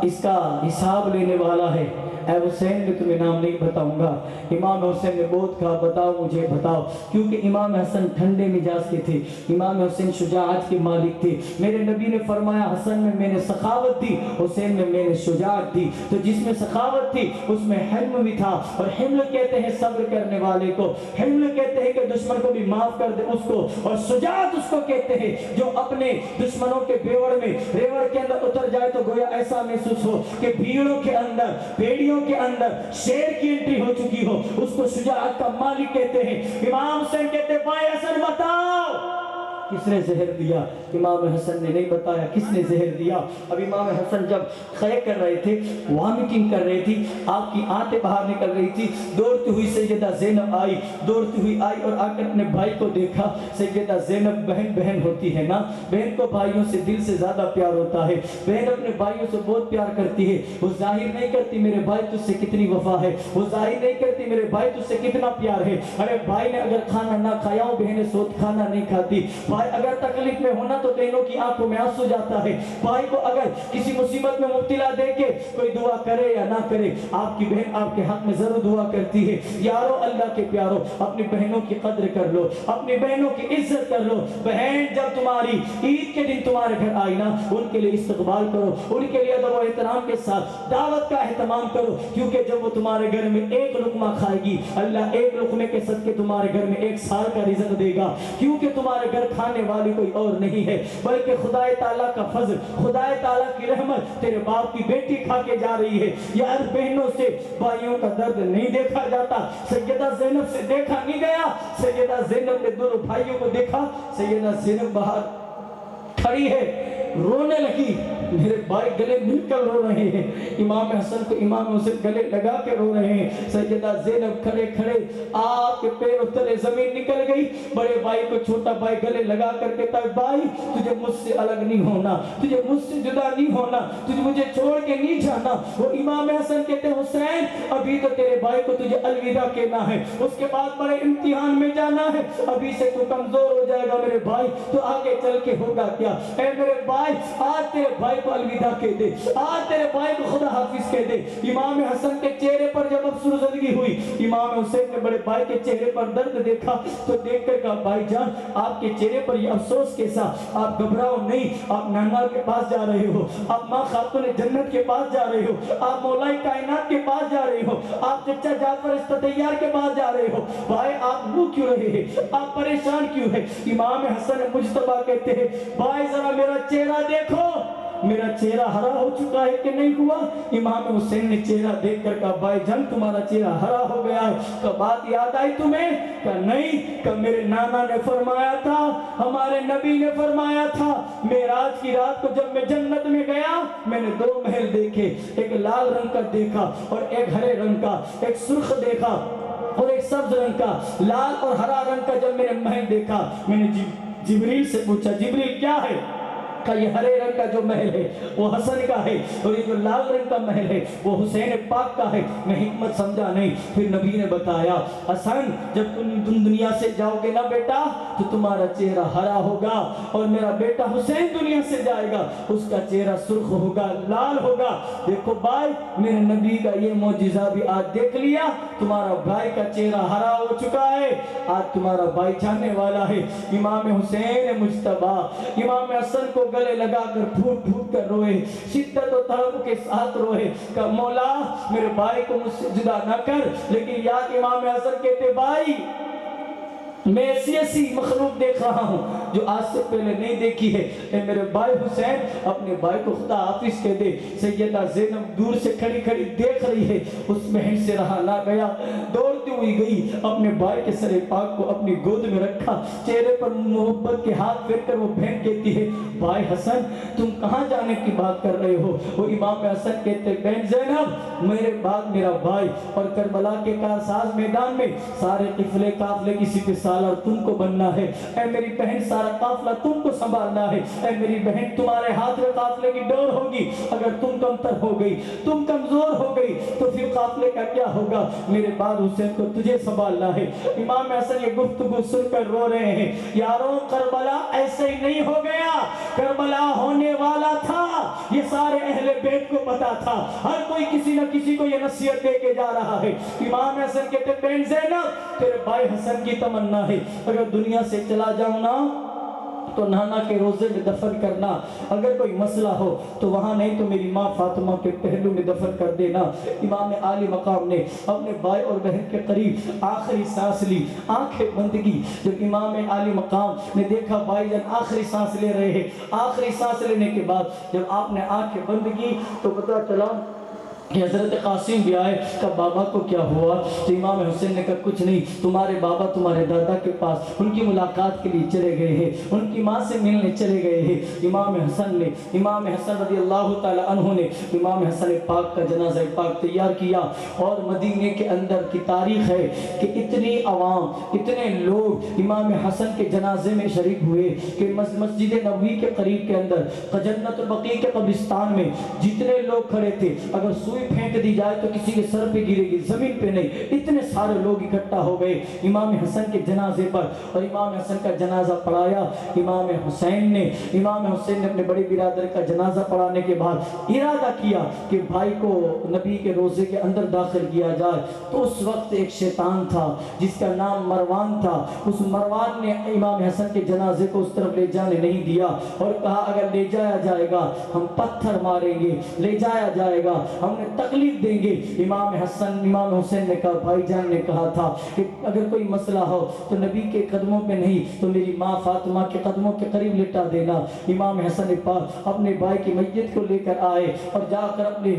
اس کا حساب لینے والا ہے۔ اے حسین میں تمہیں نام نہیں بتاؤں گا۔ امام حسین نے بہت کہا بتاؤ مجھے بتاؤ، کیونکہ امام حسن ٹھنڈے مزاج کے تھے، امام حسین شجاعت کے مالک تھے۔ میرے نبی نے فرمایا حسن میں نے سخاوت دی، حسین میں نے شجاعت دی۔ تو جس میں سخاوت تھی اس میں حلم بھی تھا، اور حلم کہتے ہیں صبر کرنے والے کو، حلم کہتے ہیں کہ دشمن کو بھی معاف کر دے اس کو، اور شجاعت اس کو کہتے ہیں جو اپنے دشمنوں کے بیوڑ میں ریوڑ کے اندر اتر جائے تو گویا ایسا محسوس ہو کہ بھیڑوں کے اندر بیڑیوں کے اندر شیر کی انٹری ہو چکی ہو، اس کو شجاعت کا مالک کہتے ہیں۔ امام حسین کہتے بھائی حسن بتاؤ کس نے زہر دیا؟ امام حسن نے نہیں بتایا کس نے زہر دیا۔ اب امام حسن جب خے کر رہے تھے، وامٹنگ کر رہے تھی، آپ کی آنتیں باہر نکل رہی تھی، دوڑتی ہوئی سیدہ زینب آئی، دوڑتی ہوئی آئی اور آ کر اپنے بھائی کو دیکھا۔ سیدہ زینب بہن ہوتی ہے نا، بہن کو بھائیوں سے دل سے زیادہ پیار ہوتا ہے، بہن اپنے بھائیوں سے بہت پیار کرتی ہے، وہ ظاہر نہیں کرتی میرے بھائی تجھ سے کتنی وفا ہے، وہ ظاہر نہیں کرتی میرے بھائی تجھ سے کتنا پیار ہے۔ ارے بھائی نے اگر کھانا نہ کھایا ہو، بہنیں سوت کھانا نہیں کھاتی، بھائی بھائی اگر تکلیف میں ہونا تو بہنوں کی آنکھوں میں آنسو جاتا ہے. بھائی کو اگر کسی مصیبت میں مبتلا دیکھ کے کوئی دعا کرے یا نہ کرے, آپ کی بہن آپ کے حق میں ضرور دعا کرتی ہے. یارو اللہ کے پیارو, اپنی بہنوں کی قدر کر لو, اپنی بہنوں کی عزت کر لو. بہن جب تمہاری عید کے دن تمہارے گھر آئی نا, ان کے لیے استقبال کرو, ان کے لیے ادب و احترام کے ساتھ دعوت کا اہتمام کرو, کیونکہ جب وہ تمہارے گھر میں ایک لقمہ کھائے گی, اللہ ایک لقمے کے صدقے تمہارے گھر میں 1 سال کا رزق دے گا, کیونکہ تمہارے گھر کھانے والی کوئی اور نہیں ہے بلکہ خدا تعالیٰ کا فضل, خدا تعالیٰ کی رحمت. تیرے باپ کی بیٹی کھا کے جا رہی ہے. یار بہنوں سے بھائیوں کا درد نہیں دیکھا جاتا. سیدہ زینب سے دیکھا نہیں گیا. سیدہ زینب نے دونوں بھائیوں کو دیکھا. سیدہ زینب باہر کھڑی ہے, رونے لگی. میرے بھائی گلے مل کر رو رہے ہیں, امام حسن کو امام حسین گلے لگا کے رو رہے ہیں. سیدہ زینب کھڑے کھڑے آپ کے پیروں تلے زمین نکل گئی. بڑے بھائی کو چھوٹا بھائی گلے لگا کر کہتا ہے, بھائی تجھے مجھ سے الگ نہیں ہونا, تجھے مجھ سے جدا نہیں ہونا, تجھے مجھے چھوڑ کے نہیں جانا. وہ امام حسن کہتے ہیں, حسین ابھی تو تیرے بھائی کو تجھے الوداع کہنا ہے, اس کے بعد بڑے امتحان میں جانا ہے, ابھی سے تو کمزور ہو جائے گا میرے بھائی, تو آگے چل کے ہوگا کیا. اے میرے بھائی آج تیرے بھائی کو الوداع کہہ دے, آج تیرے بھائی کو خدا حافظ کہہ دے. امام حسن کے چہرے پر جب افسردگی ہوئی, امام حسین نے بڑے بھائی کے چہرے پر درد دیکھا تو دیکھ کر کہا, بھائی جان آپ کے چہرے پر یہ افسوس کیسا, آپ گھبراؤ نہیں, آپ نانا کے پاس جا رہے ہو, آپ ماں خاتون جنت کے پاس جا رہے ہو, آپ مولا کائنات کے پاس جا رہے ہو, آپ چچا جعفر استطیار کے پاس جا رہے ہو. بھائی آپ رو کیوں رہے ہیں, آپ پریشان کیوں ہیں. امام حسن مجتبیٰ کہتے ہیں, بھائی ذرا میرا چہرہ دیکھو, میرا چہرہ ہرا ہو چکا ہے کہ نہیں ہوا. امام حسین نے چہرہ دیکھ کر کہا, بھائی جان تمہارا چہرہ ہرا ہو گیا ہے. تو بات یاد آئی تمہیں؟ کہا نہیں, کہ میرے نانا نے فرمایا تھا, ہمارے نبی نے فرمایا تھا, معراج کی رات کو جب میں جنت میں گیا میں نے 2 محل دیکھے, ایک لال رنگ کا دیکھا اور ایک ہرے رنگ کا, ایک سرخ دیکھا اور ایک سبز رنگ کا. لال اور ہرا رنگ کا جب میں نے محل دیکھا, میں نے جبریل سے پوچھا, جبریل کیا ہے؟ کہ یہ ہرے رنگ کا جو محل ہے وہ حسن کا ہے, اور یہ جو لال رنگ کا محل ہے وہ حسین پاک کا ہے. میں حکمت سمجھا نہیں. پھر نبی نے بتایا, حسن جب تم دنیا سے جاؤ گے نا بیٹا تو تمہارا چہرہ ہرا ہوگا, اور میرا بیٹا حسین دنیا سے جائے گا, اس کا چہرہ سرخ ہوگا, لال ہوگا. دیکھو بھائی, میرے نبی کا یہ معجزہ بھی آج دیکھ لیا, تمہارا بھائی کا چہرہ ہرا ہو چکا ہے, آج تمہارا بھائی جانے والا ہے. امام حسین مجتبیٰ امام حسن کو گلے لگا کر پھوٹ پھوٹ کر روئے, شدت و طلب کے ساتھ روئے, کہ مولا میرے بھائی کو مجھ سے جدا نہ کر. لیکن یاد امام حسن کہتے, بھائی میں ایسی مخلوق دیکھ رہا ہوں جو آج سے پہلے نہیں دیکھی ہے. اے میرے بھائی حسین اپنے بھائی کو خدا حافظ کہہ دے. سیدہ زینب دور سے کھڑی کھڑی دیکھ رہی ہے, اس بہن سے رہا نہ گیا, دوڑتی ہوئی گئی, اپنے بھائی کے سر پاک کو اپنی گود میں رکھا, چہرے پر محبت کے ہاتھ پھیر کر وہ بہن کہتی ہے, بھائی حسن تم کہاں جانے کی بات کر رہے ہو؟ وہ امام حسن کہتے, بہن زینب میرے بعد میرا بھائی اور کربلا کے کارساز میدان میں سارے قافلے کسی پہ سالار تم کو بننا ہے. اے میری بہن سارا قافلہ تم کو سنبھالنا ہے. اے میری بہن تمہارے ہاتھ میں قافلے کی ڈور ہوگی, اگر تم کمتر ہو گئی, تم کمزور ہو گئی تو پھر قافلے کا کیا ہوگا؟ میرے بعد حسین کو تجھے سنبھالنا ہے. امام حسن یہ گفتگو سن کر رو رہے ہیں. یاروں کربلا ایسے ہی نہیں ہو گیا, کربلا ہونے والا تھا, یہ سارے اہل بیت کو پتا تھا, ہر کوئی کسی نہ کسی کو یہ نصیحت دے کے جا رہا ہے. امام حسن کہتے, بہن زینب تیرے بھائی حسن کی تمنا ہے, اگر دنیا سے چلا جاؤں نا تو نانا کے روزے میں دفن کرنا, اگر کوئی مسئلہ ہو تو وہاں نہیں تو میری ماں فاطمہ کے پہلو میں دفن کر دینا. امام عالی مقام نے اپنے بھائی اور بہن کے قریب آخری سانس لی, آنکھیں بند کی. جب امام عالی مقام نے دیکھا بھائی جان آخری سانس لے رہے ہیں, آخری سانس لینے کے بعد جب آپ نے آنکھیں بند کی تو پتہ چلا کہ حضرت قاسم بھی آئے. کہ بابا کو کیا ہوا؟ تو امام حسین نے کہا کچھ نہیں, تمہارے بابا تمہارے دادا کے پاس ان کی ملاقات کے لیے چلے گئے ہیں, ان کی ماں سے ملنے چلے گئے ہیں. امام حسن رضی اللہ تعالی عنہ نے امام حسن پاک کا جنازہ پاک تیار کیا, اور مدینے کے اندر کی تاریخ ہے کہ اتنی عوام, اتنے لوگ امام حسن کے جنازے میں شریک ہوئے کہ مسجد نبوی کے قریب کے اندر جنت البقیع کے قبرستان میں جتنے لوگ کھڑے تھے, اگر سوئی پھینک دی جائے تو کسی کے سر پہ گرے گی، زمین پہ نہیں۔ اتنے سارے لوگ اکٹھا ہو گئے امام حسن کے جنازے پر، اور امام حسن کا جنازہ پڑھایا۔ امام حسین نے اپنے بڑے برادر کا جنازہ پڑھانے کے بعد ارادہ کیا کہ بھائی کو نبی کے روزے کے اندر داخل کیا جائے۔ تو اس وقت ایک شیطان تھا جس کا نام مروان تھا، اس مروان نے امام حسن کے جنازے کو اس طرف لے جانے نہیں دیا، اور کہا اگر لے جایا جائے گا ہم پتھر ماریں گے، لے جایا جائے گا ہم نے تکلیف دیں گے۔ امام حسین نے کہا، بھائی جان نے کہا تھا کہ اگر کوئی مسئلہ ہو تو نبی کے قدموں پہ نہیں تو میری ماں فاطمہ کے قدموں کے قریب لٹا دینا۔ امام حسن پاک اپنے بھائی کی میت کو لے کر آئے اور جا کر اپنے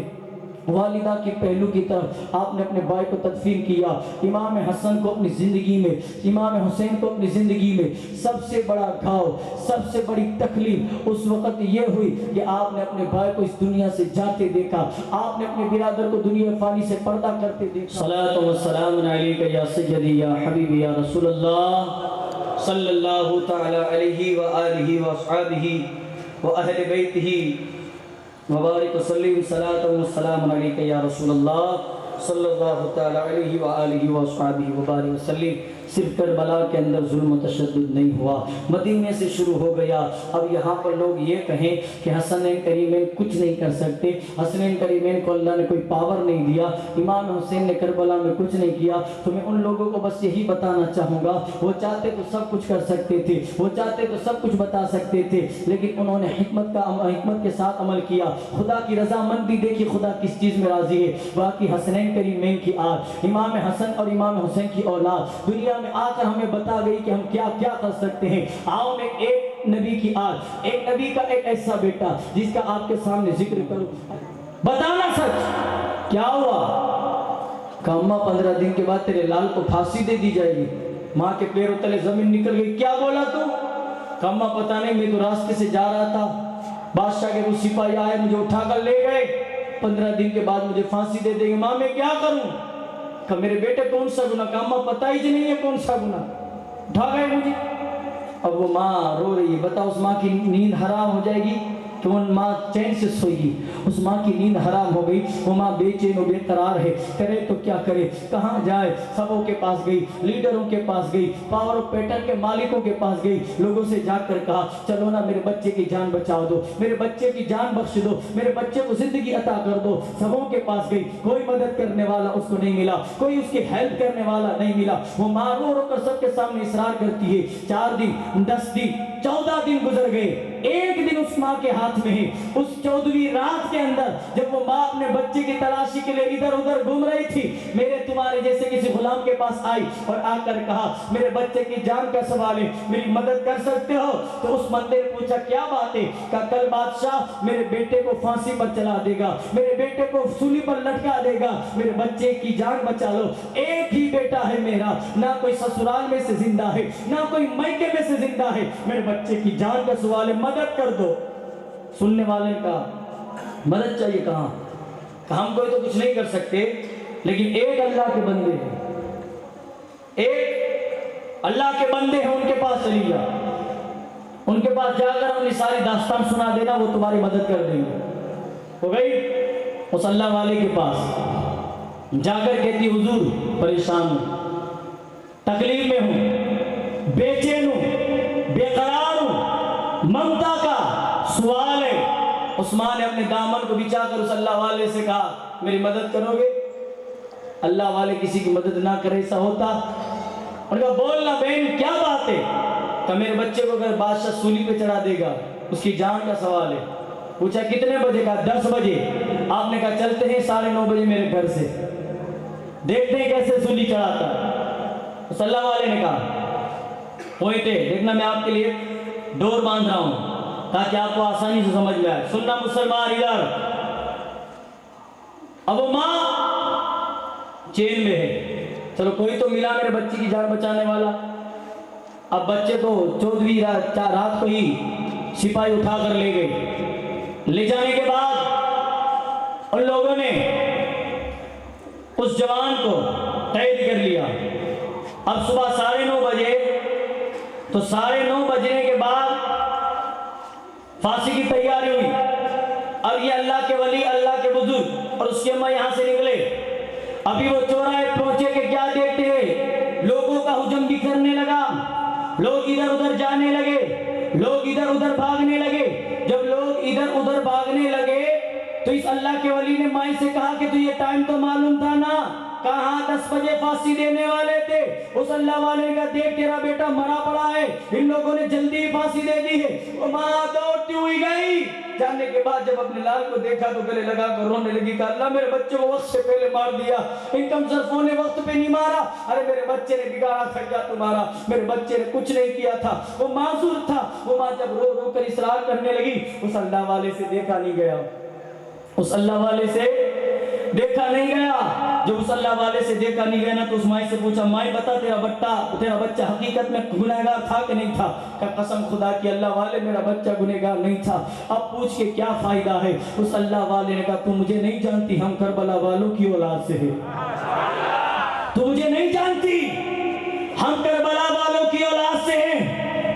والدہ کے پہلو کی طرف آپ نے اپنے بھائی کو تدفین کیا۔ امام حسن کو اپنی زندگی میں، امام حسین کو اپنی زندگی میں سب سے بڑا گھاؤ، سب سے بڑی تکلیف اس وقت یہ ہوئی کہ آپ نے اپنے بھائی کو اس دنیا سے جاتے دیکھا، آپ نے اپنے برادر کو دنیا فانی سے پردہ کرتے دیکھا۔ صلاۃ و سلام علیک یا سیدی یا حبیبی یا رسول اللہ صلی اللہ تعالی علیہ وآلہ وصحبہ وأہل بیتہ مبارک وسلم صلاۃ و سلام علیک یا رسول اللہ صلی اللہ تعالی علیہ وآلہ وصحبہ وبارک وسلم۔ صرف کربلا کے اندر ظلم و تشدد نہیں ہوا، مدینے سے شروع ہو گیا۔ اب یہاں پر لوگ یہ کہیں کہ حسنین کریمین کچھ نہیں کر سکتے، حسنین کریمین کو اللہ نے کوئی پاور نہیں دیا، امام حسین نے کربلا میں کچھ نہیں کیا، تو میں ان لوگوں کو بس یہی بتانا چاہوں گا، وہ چاہتے تو سب کچھ کر سکتے تھے، وہ چاہتے تو سب کچھ بتا سکتے تھے، لیکن انہوں نے حکمت کے ساتھ عمل کیا۔ خدا کی رضامندی دیکھی خدا کس چیز میں راضی ہے۔ باقی حسنین کریمین کی آج امام حسن اور امام حسین کی اولاد دنیا میں آ کر ہمیں بتا گئی کہ ہم کیا کیا کر سکتے ہیں۔ آؤ میں ایک نبی کی آج، ایک نبی کا ایک ایسا بیٹا جس کا آپ کے سامنے ذکر کروں، بتانا سچ کیا ہوا؟ کہ اماں 15 دن کے بعد تیرے لال کو پھانسی دے دی جائے گی۔ ماں کے پیروں تلے زمین نکل گئی۔ کیا بولا تو؟ کہ اماں پتہ نہیں، میں تو راستے سے جا رہا تھا، بادشاہ کے وہ سپاہی آئے مجھے اٹھا کر لے گئے، 15 دن کے بعد مجھے پھانسی دے دیں گے۔ ماں میں کیا کروں؟ کہ میرے بیٹے کون سا گناہ؟ کہ اماں پتہ ہی نہیں ہے کون سا گناہ، اٹھا گئے مجھے۔ اب وہ ماں رو رہی ہے، بتا اس ماں کی نیند حرام ہو جائے گی کہ وہ ماں چین سے سوئے گی؟ اس ماں کی نیند حرام ہو گئی، وہ ماں بے چین و بے قرار ہے، کرے تو کیا کرے، کہاں جائے؟ سبوں کے پاس گئی، لیڈروں کے پاس گئی، پاور آف پیٹرن کے مالکوں کے پاس گئی، لوگوں سے جا کر کہا چلو نا میرے بچے کی جان بچاؤ دو، میرے بچے کی جان بخش دو، میرے بچے کو زندگی عطا کر دو۔ سبوں کے پاس گئی، کوئی مدد کرنے والا اس کو نہیں ملا، کوئی اس کی ہیلپ کرنے والا نہیں ملا۔ وہ ماں رو رو کر سب کے سامنے اصرار کرتی ہے۔ 4 دن 10 دن 14 دن گزر گئے، ایک دن اس ماں کے ہاتھ میں ہے۔ اس 14ویں رات کے اندر جب وہ ماں اپنے بچے کی تلاشی کے لیے ادھر ادھر گھوم رہی تھی، میرے تمہارے جیسے کسی غلام کے پاس آئی اور آ کر کہا میرے بچے کی جان کا سوال ہے، میری مدد کر سکتے ہو؟ تو اس بندے نے پوچھا کیا بات ہے؟ کہ کل بادشاہ میرے بیٹے کو پھانسی پر چلا دے گا، میرے بیٹے کو سولی پر لٹکا دے گا، میرے بچے کی جان بچا لو۔ ایک ہی بیٹا ہے میرا، نہ کوئی سسرال میں سے زندہ ہے، نہ کوئی میکے میں سے زندہ ہے، میرے بچے کی جان کا سوال ہے، مدد کر دو۔ سننے والے کا مدد چاہیے کہاں؟ کہ ہم کوئی تو کچھ نہیں کر سکتے، لیکن ایک اللہ کے بندے ہیں، ایک اللہ کے بندے ہیں، ان کے پاس چلی جا، ان کے پاس جا کر اپنی ساری داستان سنا دینا، وہ تمہاری مدد کر دیں گے۔ ہو گئی؟ اس اللہ والے کے پاس جا کر کہتی حضور پریشان ہوں، تکلیف میں ہوں، بے چین ہوں، بے قرار ہوں، ممتا کا سوال ہے۔ عثمان نے اپنے دامن کو بچھا کر اس اللہ والے سے کہا میری مدد کرو گے؟ اللہ والے کسی کی مدد نہ کرے ایسا ہوتا؟ انہوں نے کہا بولنا بہن کیا بات ہے؟ کہ میرے بچے کو اگر بادشاہ سولی پہ چڑھا دے گا، اس کی جان کا سوال ہے۔ پوچھا کتنے بجے؟ کا 10 بجے۔ آپ نے کہا چلتے ہیں 9:30 بجے میرے گھر سے، دیکھتے ہیں کیسے سولی چڑھاتا ہے۔ اس اللہ والے نے کہا پوائنٹ ہے، دیکھنا میں آپ کے لیے ڈور باندھ رہا ہوں تاکہ آپ کو آسانی سے سمجھ میں آئے۔ سننا مسلمان ادھر، اب وہ ماں چین میں ہے، چلو کوئی تو ملا میرے بچے کی جان بچانے والا۔ اب بچے کو 14ویں رات کو ہی سپاہی اٹھا کر لے گئے۔ لے جانے کے بعد ان لوگوں نے اس جوان کو قید کر لیا۔ اب صبح 9:30 بجے، تو 9:30 بجنے کے بعد پھانسی کی تیاری ہوئی۔ اب یہ اللہ کے ولی، اللہ کے بزرگ اور اس کے اما یہاں سے نکلے، ابھی وہ چوراہے پہنچے کہ کیا دیکھتے ہیں، لوگوں کا ہجوم بکھرنے لگا، لوگ ادھر ادھر جانے لگے، لوگ ادھر ادھر بھاگنے لگے۔ جب لوگ ادھر ادھر بھاگنے لگے تو اس اللہ کے ولی نے مائی سے کہا کہ تو یہ ٹائم تو معلوم تھا نا، کہاں 10 بجے پھانسی دینے والے تھے۔ اس اللہ والے نے کہا دیکھ تیرا بیٹا مرا پڑا ہے، ان لوگوں نے جلدی پھانسی دے دی ہے۔ وہ ماں دوڑتی ہوئی گئی، جانے کے بعد جب اپنے لال کو دیکھا تو گلے لگا کر رونے لگی، کہا اللہ میرے بچے کو وقت سے پہلے مار دیا، ان کم صرفوں نے وقت پہ نہیں مارا، ارے میرے بچے نے بگاڑا تھا کیا تمہارا، میرے بچے نے کچھ نہیں کیا تھا، وہ معذور تھا۔ وہ ماں جب رو رو کر اصرار کرنے لگی، اس اللہ والے سے دیکھا نہیں گیا، اس اللہ والے سے دیکھا نہیں گیا۔ جب اس اللہ والے سے دیکھا نہیں گیا نا تو اس مائی سے پوچھا مائی بتا تیرا بچہ حقیقت میں گنہگار تھا کہ نہیں تھا؟ کہ قسم خدا کی اللہ والے میرا بچہ گنہگار نہیں تھا، اب پوچھ کے کیا فائدہ ہے؟ اس اللہ والے نے کہا تو مجھے نہیں جانتی، ہم کربلا والوں کی اولاد سے ہیں، تو مجھے نہیں جانتی، ہم کربلا والوں کی اولاد سے ہیں،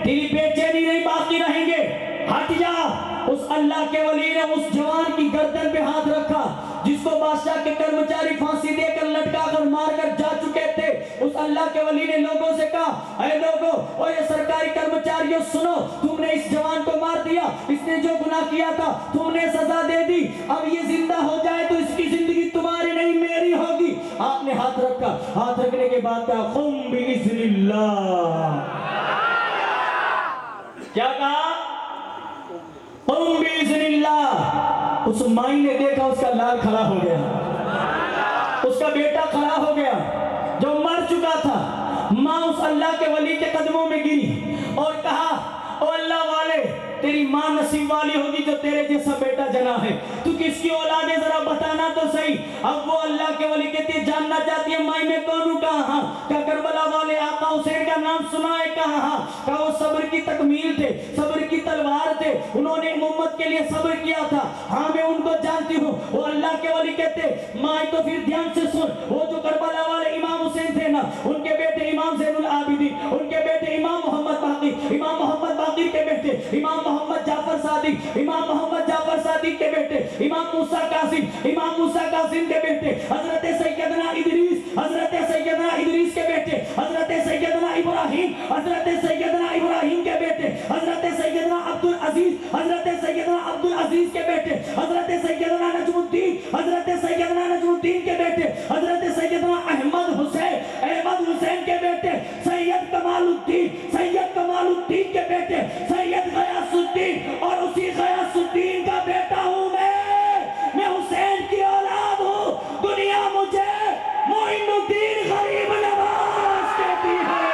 تیری بے چینی نہیں باقی رہیں گے، ہٹ جا۔ اس اللہ کے ولی نے اس جوان کی گردن پہ ہاتھ رکھا جس کو بادشاہ کے کرمچاری پھانسی دے کر لٹکا کر مار کر جا چکے تھے۔ اس اللہ کے ولی نے لوگوں سے کہا اے لوگوں اور یہ سرکاری کرمچاریوں سنو، تم نے اس جوان کو مار دیا، اس نے جو گناہ کیا تھا تم نے سزا دے دی، اب یہ زندہ ہو جائے تو اس کی زندگی تمہاری نہیں میری ہوگی۔ آپ نے ہاتھ رکھا، ہاتھ رکھنے کے بعد کہا قم بِإِذْنِ اللَّهِ، کیا کہا؟ قم بِإِذْنِ اللَّهِ۔ اس مائی نے دیکھا اس کا لال کھڑا ہو گیا، اس کا بیٹا کھڑا ہو گیا جو مر چکا تھا۔ ماں اس اللہ کے ولی کے قدموں میں گری اور کہا او اللہ والے تیری ماں نصیب والی ہوگی جو تیرے جیسا بیٹا جنا ہے، تو کس کی اولاد ہے ذرا بتانا تو صحیح۔ اب وہ اللہ کے ولی کہتے ہیں جاننا چاہتی ہے مائی میں کون ہوں؟ کہا ہاں۔ کہا کربلا والے آقا حسین کا نام سنا ہے؟ کہا ہاں۔ کہا وہ صبر کی تکمیل تھے، صبر کی تلوار تھے، انہوں نے امت کے لیے صبر کیا تھا، ہاں میں ان کو جانتی ہوں۔ وہ اللہ کے ولی کہتے ہیں مائی تو پھر دھیان سے سن، وہ جو کربلا والے امام حسین تھے نا، ان کے بیٹے امام زین العابدین، ان کے بیٹے امام محمد باقر، امام محمد باقر کے بیٹے امام محمد جعفر صادق، امام محمد جعفر صادق کے بیٹے امام موسیٰ کاظم، امام موسیٰ کاظم کے بیٹے حضرت سیدنا ادریس، حضرت سیدنا ادریس کے بیٹے حضرت سیدنا ابراہیم، حضرت سیدنا ابراہیم کے بیٹے حضرت سیدنا عبدالعزیز، حضرت سیدنا عبدالعزیز کے بیٹے حضرت سیدنا نجم الدین، حضرت سیدنا نجم الدین کے بیٹے حضرت سیدنا احمد حسین کے بیٹے سید کمال الدین کے بیٹے سید غیاث الدین، اور اسی غیاث الدین کا بیٹا ہوں میں حسین کی اولاد ہوں، دنیا مجھے معین الدین غریب نواز کہتی ہے۔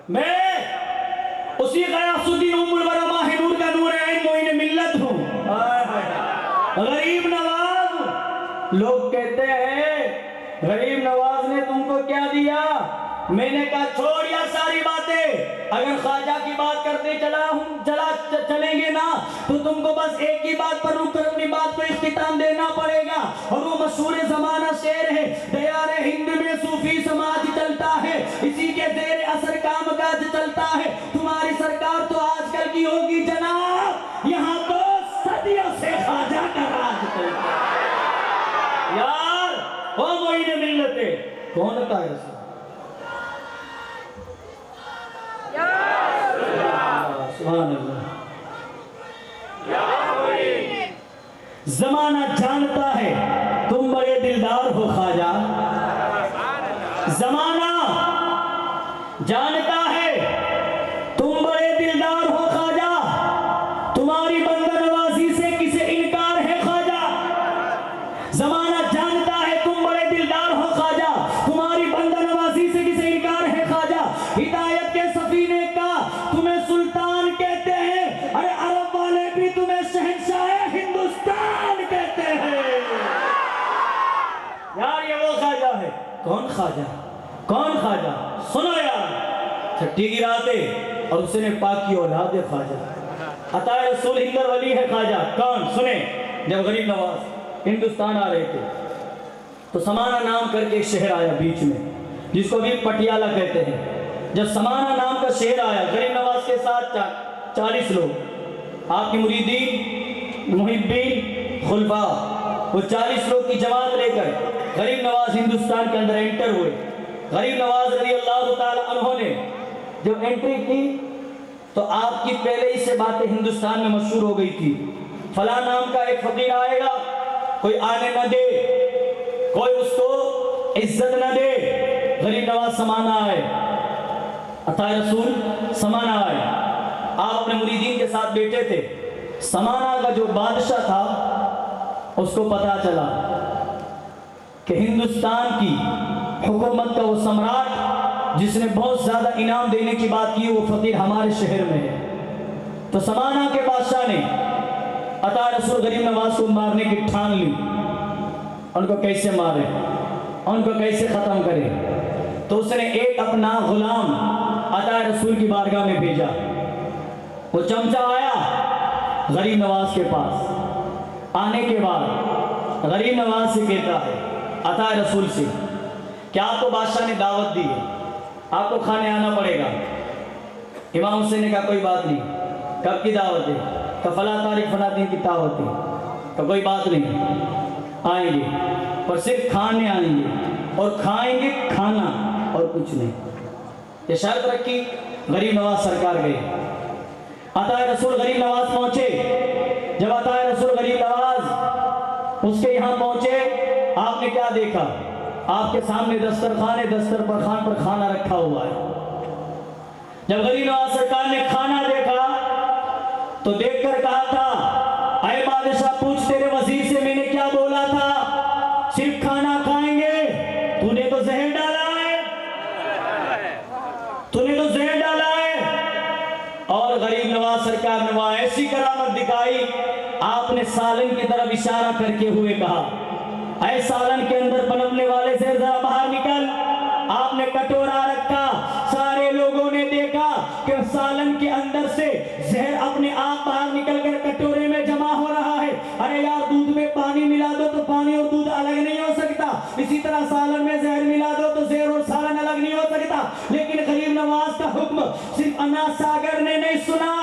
میں اسی غیاث الدین ام الورا ماہ نور کا نور عین معین ملت ہوں، غریب نواز۔ لوگ کہتے ہیں غریب نواز نے تم کو کیا دیا؟ میں نے کہا چھوڑ یا ساری باتیں، اگر خواجہ کی بات کرتے چلیں گے نا تو تم کو بس ایک ہی بات پر رک کر اپنی بات کو اختتام دینا پڑے گا، اور وہ مشہور زمانہ شعر ہے دیار ہند میں صوفی سماج چلتا ہے، اسی کے زیر اثر کام کاج چلتا ہے، تمہاری سرکار تو آج کل کی ہوگی جناب، یہاں تو صدیوں سے خواجہ کا راج چلتا ہے۔ یار وہ معین ملت ہے، کون ہوتا ہے اس سبحان اللہ۔ زمانہ جانتا ہے تم بڑے دلدار ہو خواجہ، زمانہ جانتا ہے تم بڑے دلدار ہو خواجہ، تمہاری بندہ نوازی سے کسے انکار ہے خواجہ، زمانہ جانتا ہے تم بڑے دلدار ہو خواجہ، تمہاری بندہ نوازی سے کسے انکار ہے خواجہ، ہدایت کے سفینے کا تمہیں سلطان کہتے ہیں، ارے عرب والے بھی تمہیں شہنشاہ ہندوستان کہتے ہیں۔ یار یہ وہ خواجہ ہے، کون خواجہ؟ کون خواجہ؟ سنو یار، چھٹی کی رات ہے اور اس نے پاک کی اولاد ہے خواجہ، عطا رسول ہندر ولی ہے خواجہ۔ کون؟ سنیں، جب غریب نواز ہندوستان آ رہے تھے تو سمانا نام کر کے ایک شہر آیا بیچ میں جس کو بھی پٹیالہ کہتے ہیں. جب سمانا نام کا شہر آیا غریب نواز کے ساتھ 40 لوگ آپ کی مریدین محبین خلفاء وہ 40 لوگ کی جماعت لے کر غریب نواز ہندوستان کے اندر انٹر ہوئے. غریب نواز رضی اللہ تعالی عنہ نے جب انٹری کی تو آپ کی پہلے ہی سے باتیں ہندوستان میں مشہور ہو گئی تھی. فلاں نام کا ایک فقیر آئے گا کوئی آنے نہ دے کوئی اس کو عزت نہ دے. غریب نواز سمانا آئے عطا رسول سمانا آئے. آپ اپنے مریدین کے ساتھ بیٹھے تھے. سمانا کا جو بادشاہ تھا اس کو پتا چلا کہ ہندوستان کی حکومت کا وہ سمراٹ جس نے بہت زیادہ انعام دینے کی بات کی وہ فقیر ہمارے شہر میں ہے. تو سمانا کے بادشاہ نے عطا رسول غریب نواز کو مارنے کی ٹھان لی. ان کو کیسے مارے ان کو کیسے ختم کرے تو اس نے ایک اپنا غلام عطا رسول کی بارگاہ میں بھیجا. وہ چمچہ آیا غریب نواز کے پاس. آنے کے بعد غریب نواز سے کہتا ہے عطا رسول سے کہ آپ کو بادشاہ نے دعوت دی ہے آپ کو کھانے آنا پڑے گا. امام حسین نے کہا کوئی بات نہیں. کب کی دعوت ہے؟ کہ فلاں تاریخ فلاں دن کی دعوت ہے. کہ کوئی بات نہیں آئیں گے پر صرف کھانے آئیں گے اور کھائیں گے کھانا اور کچھ نہیں. یہ شرط رکھی. غریب نواز سرکار گئے. عطا رسول غریب نواز پہنچے. جب عطا رسول غریب نواز اس کے یہاں پہنچے آپ نے کیا دیکھا؟ آپ کے سامنے دسترخوان ہے دسترخوان پر کھانا رکھا ہوا ہے. جب غریب نواز سرکار نے کھانا دیکھا تو دیکھ کر کہا تھا اے بادشاہ پوچھ تیرے وزیر سے میں نے کیا بولا تھا صرف کھانا کھائیں گے تو نے تو زہر ڈالا ہے تو نے تو زہر ڈالا ہے. اور غریب نواز سرکار نے وہاں ایسی کرامت دکھائی آپ نے سالن کی طرف اشارہ کر کے ہوئے کہا اے سالن کے اندر پنپنے والے سے ذرا باہر نکل. آپ نے کٹورا رکھا. سارے لوگوں نے دیکھا کہ سالن کے اندر سے زہر اپنے آپ باہر نکل کر کٹورے میں جمع ہو رہا ہے. ارے یار دودھ میں پانی ملا دو تو پانی اور دودھ الگ نہیں ہو سکتا. اسی طرح سالن میں زہر ملا دو تو زہر اور سالن الگ نہیں ہو سکتا. لیکن غریب نواز کا حکم صرف انا ساگر نے نہیں سنا.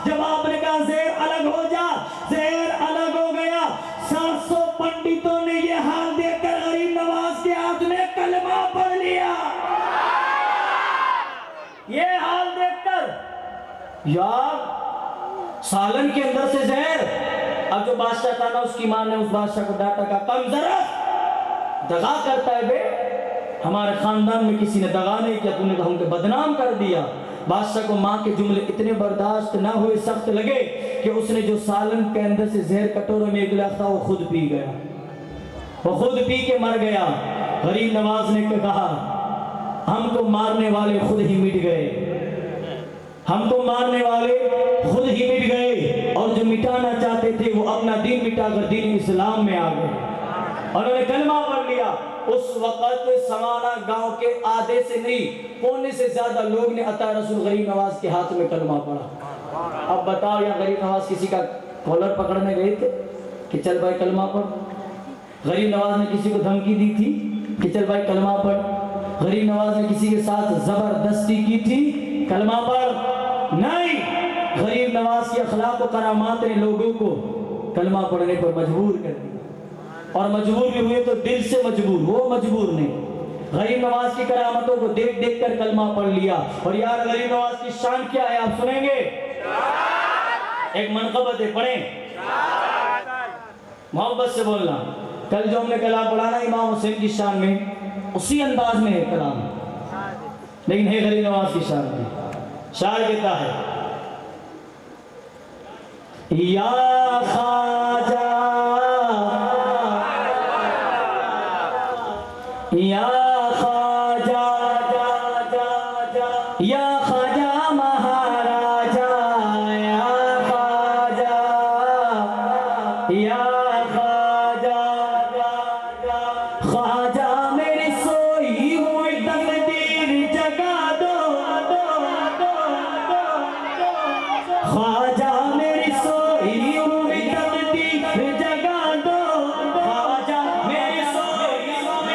جب آپ نے کہا زہر الگ ہو جا زہر الگ ہو گیا. 700 پنڈتوں نے یہ حال دیکھ کر غریب نواز کے ہاتھ میں کلمہ پڑھ لیا. یہ حال دیکھ کر یار سالن کے اندر سے زہر. اب جو بادشاہ تھا نا اس کی ماں نے اس بادشاہ کو ڈانٹا کا کم ضرر دغا کرتا ہے بے. ہمارے خاندان میں کسی نے دغا نہیں کیا تو نے تو ہم کو بدنام کر دیا. بادشاہ کو ماں کے جملے اتنے برداشت نہ ہوئے سخت لگے کہ اس نے جو سالن کے اندر سے زہر کٹورے میں گلا تھا وہ خود پی گیا. وہ خود پی کے مر گیا. غریب نواز نے کہا ہم کو مارنے والے خود ہی مٹ گئے. ہم کو مارنے والے خود ہی مٹ گئے اور جو مٹانا چاہتے تھے وہ اپنا دین مٹا کر دین اسلام میں آ گئے. انہوں نے کلمہ پڑھ لیا. اس وقت سمانا گاؤں کے آدھے سے نہیں پونے سے زیادہ لوگ نے عطا رسول غریب نواز کے ہاتھ میں کلمہ پڑھا. اب بتاؤ یا غریب نواز کسی کا کالر پکڑنے گئے تھے کہ چل بھائی کلمہ پڑھ؟ غریب نواز نے کسی کو دھمکی دی تھی کہ چل بھائی کلمہ پڑھ؟ غریب نواز نے کسی کے ساتھ زبردستی کی تھی کلمہ پڑھ؟ نہیں. غریب نواز کی اخلاق و کرامات نے لوگوں کو کلمہ پڑھنے پر مجبور کر دیا. اور مجبور بھی ہوئے تو دل سے مجبور. وہ مجبور نہیں. غریب نواز کی کرامتوں کو دیکھ دیکھ کر کلمہ پڑھ لیا. اور یار غریب نواز کی شان کیا ہے آپ سنیں گے. ایک منقبت ہے پڑھیں محبت سے بولنا. کل جو ہم نے کلام پڑھا نا امام حسین کی شان میں اسی انداز میں ہے کلام لیکن ہے غریب نواز کی شان میں. شاعر کہتا ہے یا خواجہ یا خواجہ یا خواجہ مہاراجا یا خواجہ یا خواجہ خواجہ میری سوئی ہوئی تقدیر جگا دو خواجہ میری سوئی ہوئی تقدیر جگا دو خواجہ میری سوئی ہوئی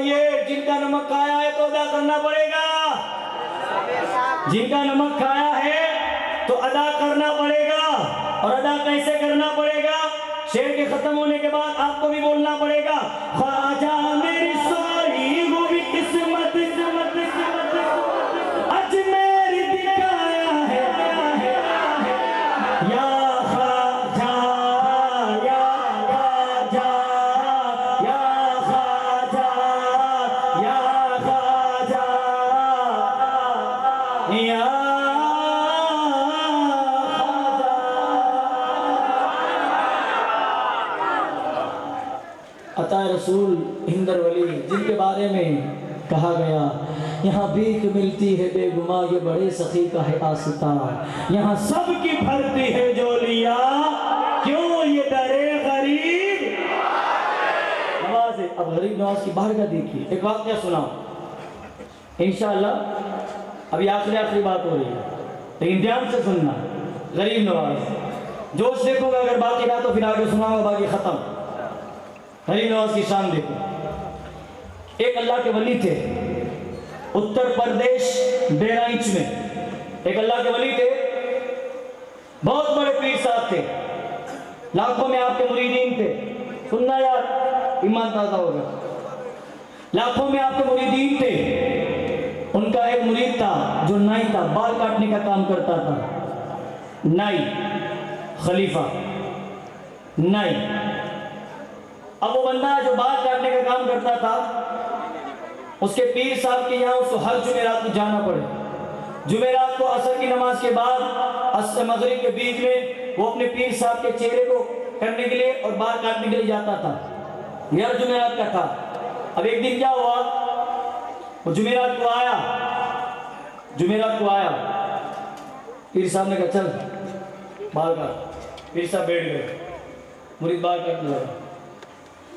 فرمائیے جن کا نمک کھایا ہے تو ادا کرنا پڑے گا، جن کا نمک کھایا ہے تو ادا کرنا پڑے گا۔ اور ادا کیسے کرنا پڑے گا؟ شعر کے ختم ہونے کے بعد آپ کو بھی بولنا پڑے گا، خواجہ میری سوئی ہوئی قسمت اجمیر دکھایا ہے، یا خواجہ یا خواجہ یا خواجہ یا خواجہ یا عطا رسول ہندر ولی جن کے بارے میں کہا گیا، یہاں بھیک ملتی ہے بے گما یہ بڑے سخی کا ہے آستہ، یہاں سب کی بھرتی ہے جولیا کیوں یہ درے غریب نواز ہے۔ اب غریب نواز کی بارگاہ دیکھیے، ایک واقعہ سناؤ انشاءاللہ، ابھی آخری بات ہو رہی ہے لیکن دھیان سے سننا۔ غریب نواز جوش دیکھو گا، اگر باقی نہ تو پھر آگے سناؤں گا، باقی ختم۔ غریب نواز کی شان دیکھو، ایک اللہ کے ولی تھے اتر پردیش بہرائچ میں، ایک اللہ کے ولی تھے، بہت بڑے پیر صاحب تھے، لاکھوں میں آپ کے مریدین تھے۔ سننا یار، ایمان تازہ ہوگا، لاکھوں میں آپ کے مریدین تھے۔ ان کا ایک مرید تھا جو نائی تھا، بال کاٹنے کا کام کرتا تھا، نائی، خلیفہ نائی۔ اب وہ بندہ جو بال کاٹنے کا کام کرتا تھا، اس کے پیر صاحب کے یہاں اس کو ہر جمعرات کو جانا پڑے۔ جمعرات کو عصر کی نماز کے بعد عصر مغرب کے بیچ میں وہ اپنے پیر صاحب کے چہرے کو کرنے کے لیے اور بال کاٹنے کے لیے جاتا تھا، یہ ہر جمعرات کا تھا۔ اب ایک دن کیا ہوا، وہ جمعرات کو آیا، پیر صاحب نے کہا چل بال کاٹ۔ پیر صاحب بیٹھ گئے، مرید بال کاٹنے لگا،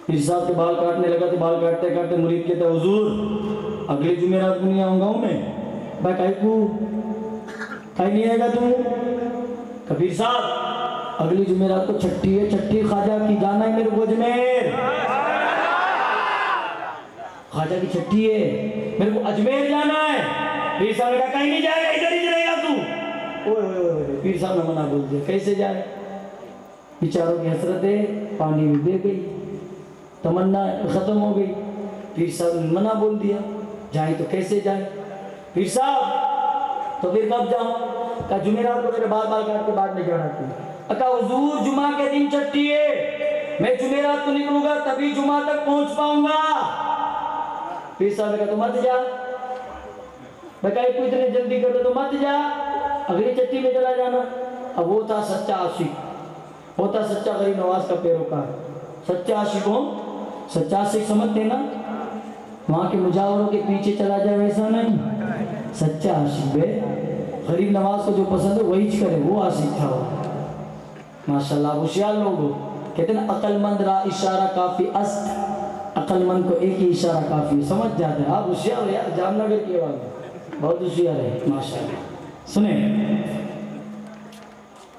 پیر صاحب کے بال کاٹنے لگا تو بال کاٹتے کاٹتے مرید کہتا ہے حضور اگلے جمعرات کو نہیں آؤں گا میں۔ بھائی کہیں نہیں آئے گا تو؟ کہ پیر صاحب اگلی جمعرات کو چھٹی ہے، چھٹی خواجہ کی جانا ہے میرے کو اجمیر، خواجہ کی چھٹی ہے میرے کو اجمیر جانا ہے۔ پیر صاحب نے کہا کہیں نہیں جائے گا، ادھر ہی رہے گا تو۔ پیر صاحب نے منع بول دیا، کیسے جائے؟ بیچاروں کی حسرت ہے پانی میں بہ گئی، تمنا ختم ہو گئی۔ پیر صاحب نے منع بول دیا، جائیں تو کیسے جائیں؟ پیر صاحب تو پھر کب جاؤں؟ کہا جمعرات کو میرے بال کاٹ کے بعد میں جانا تھی۔ کہا حضور جمعہ کے دن چھٹی ہے، میں جمعرات کو نکلوں گا تبھی جمعہ تک پہنچ پاؤں گا۔ پیر صاحب نے کہا تو مت جا، میں کہا تو اتنے جلدی کرتے تو مت جا، اگلی چھٹی میں چلا جانا۔ اب وہ تھا سچا عاشق، وہ تھا سچا غریب نواز کا پیروکار۔ سچا عاشق ہو، سچا عاشق سمجھتے نا، وہاں کے مجاوروں کے پیچھے چلا جائے ویسا نہیں، سچا عاشق بے غریب نواز کو جو پسند ہے وہی کرے، وہ عاشق تھا وہ۔ ماشاءاللہ آپ ہوشیار لوگ ہو، کہتے ہیں عقل مند را اشارہ کافی است، عقل مند کو ایک ہی اشارہ کافی ہے، سمجھ جاتے ہیں آپ، ہوشیار ہو یار، جام نگر کی آواز بہت ہوشیار ہے ماشاءاللہ۔ سنیں،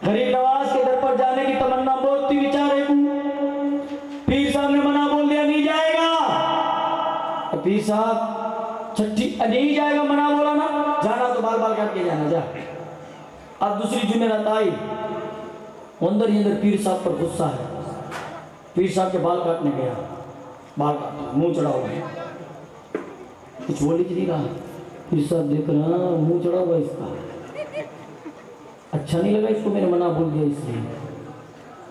غریب نواز کے در پر جانے کی تمنا بہت تھی بیچارے کو، پیر صاحب نے منع بول دیا نہیں جائے گا۔ پیر صاحب چھٹی نہیں جائے گا، منع بولا نا، جانا تو بال کاٹ کے جانا جا۔ اب دوسری جمعرات آئی، اندر ہی اندر پیر صاحب پر غصہ ہے، پیر صاحب کے بال کاٹنے گیا، بال کاٹنا منہ چڑھا ہوا ہے، کچھ بولی نہیں رہا۔ پیر صاحب دیکھ رہا منہ چڑھا ہوا اس کا، اچھا نہیں لگا اس کو، میں نے منع بول دیا اس لیے۔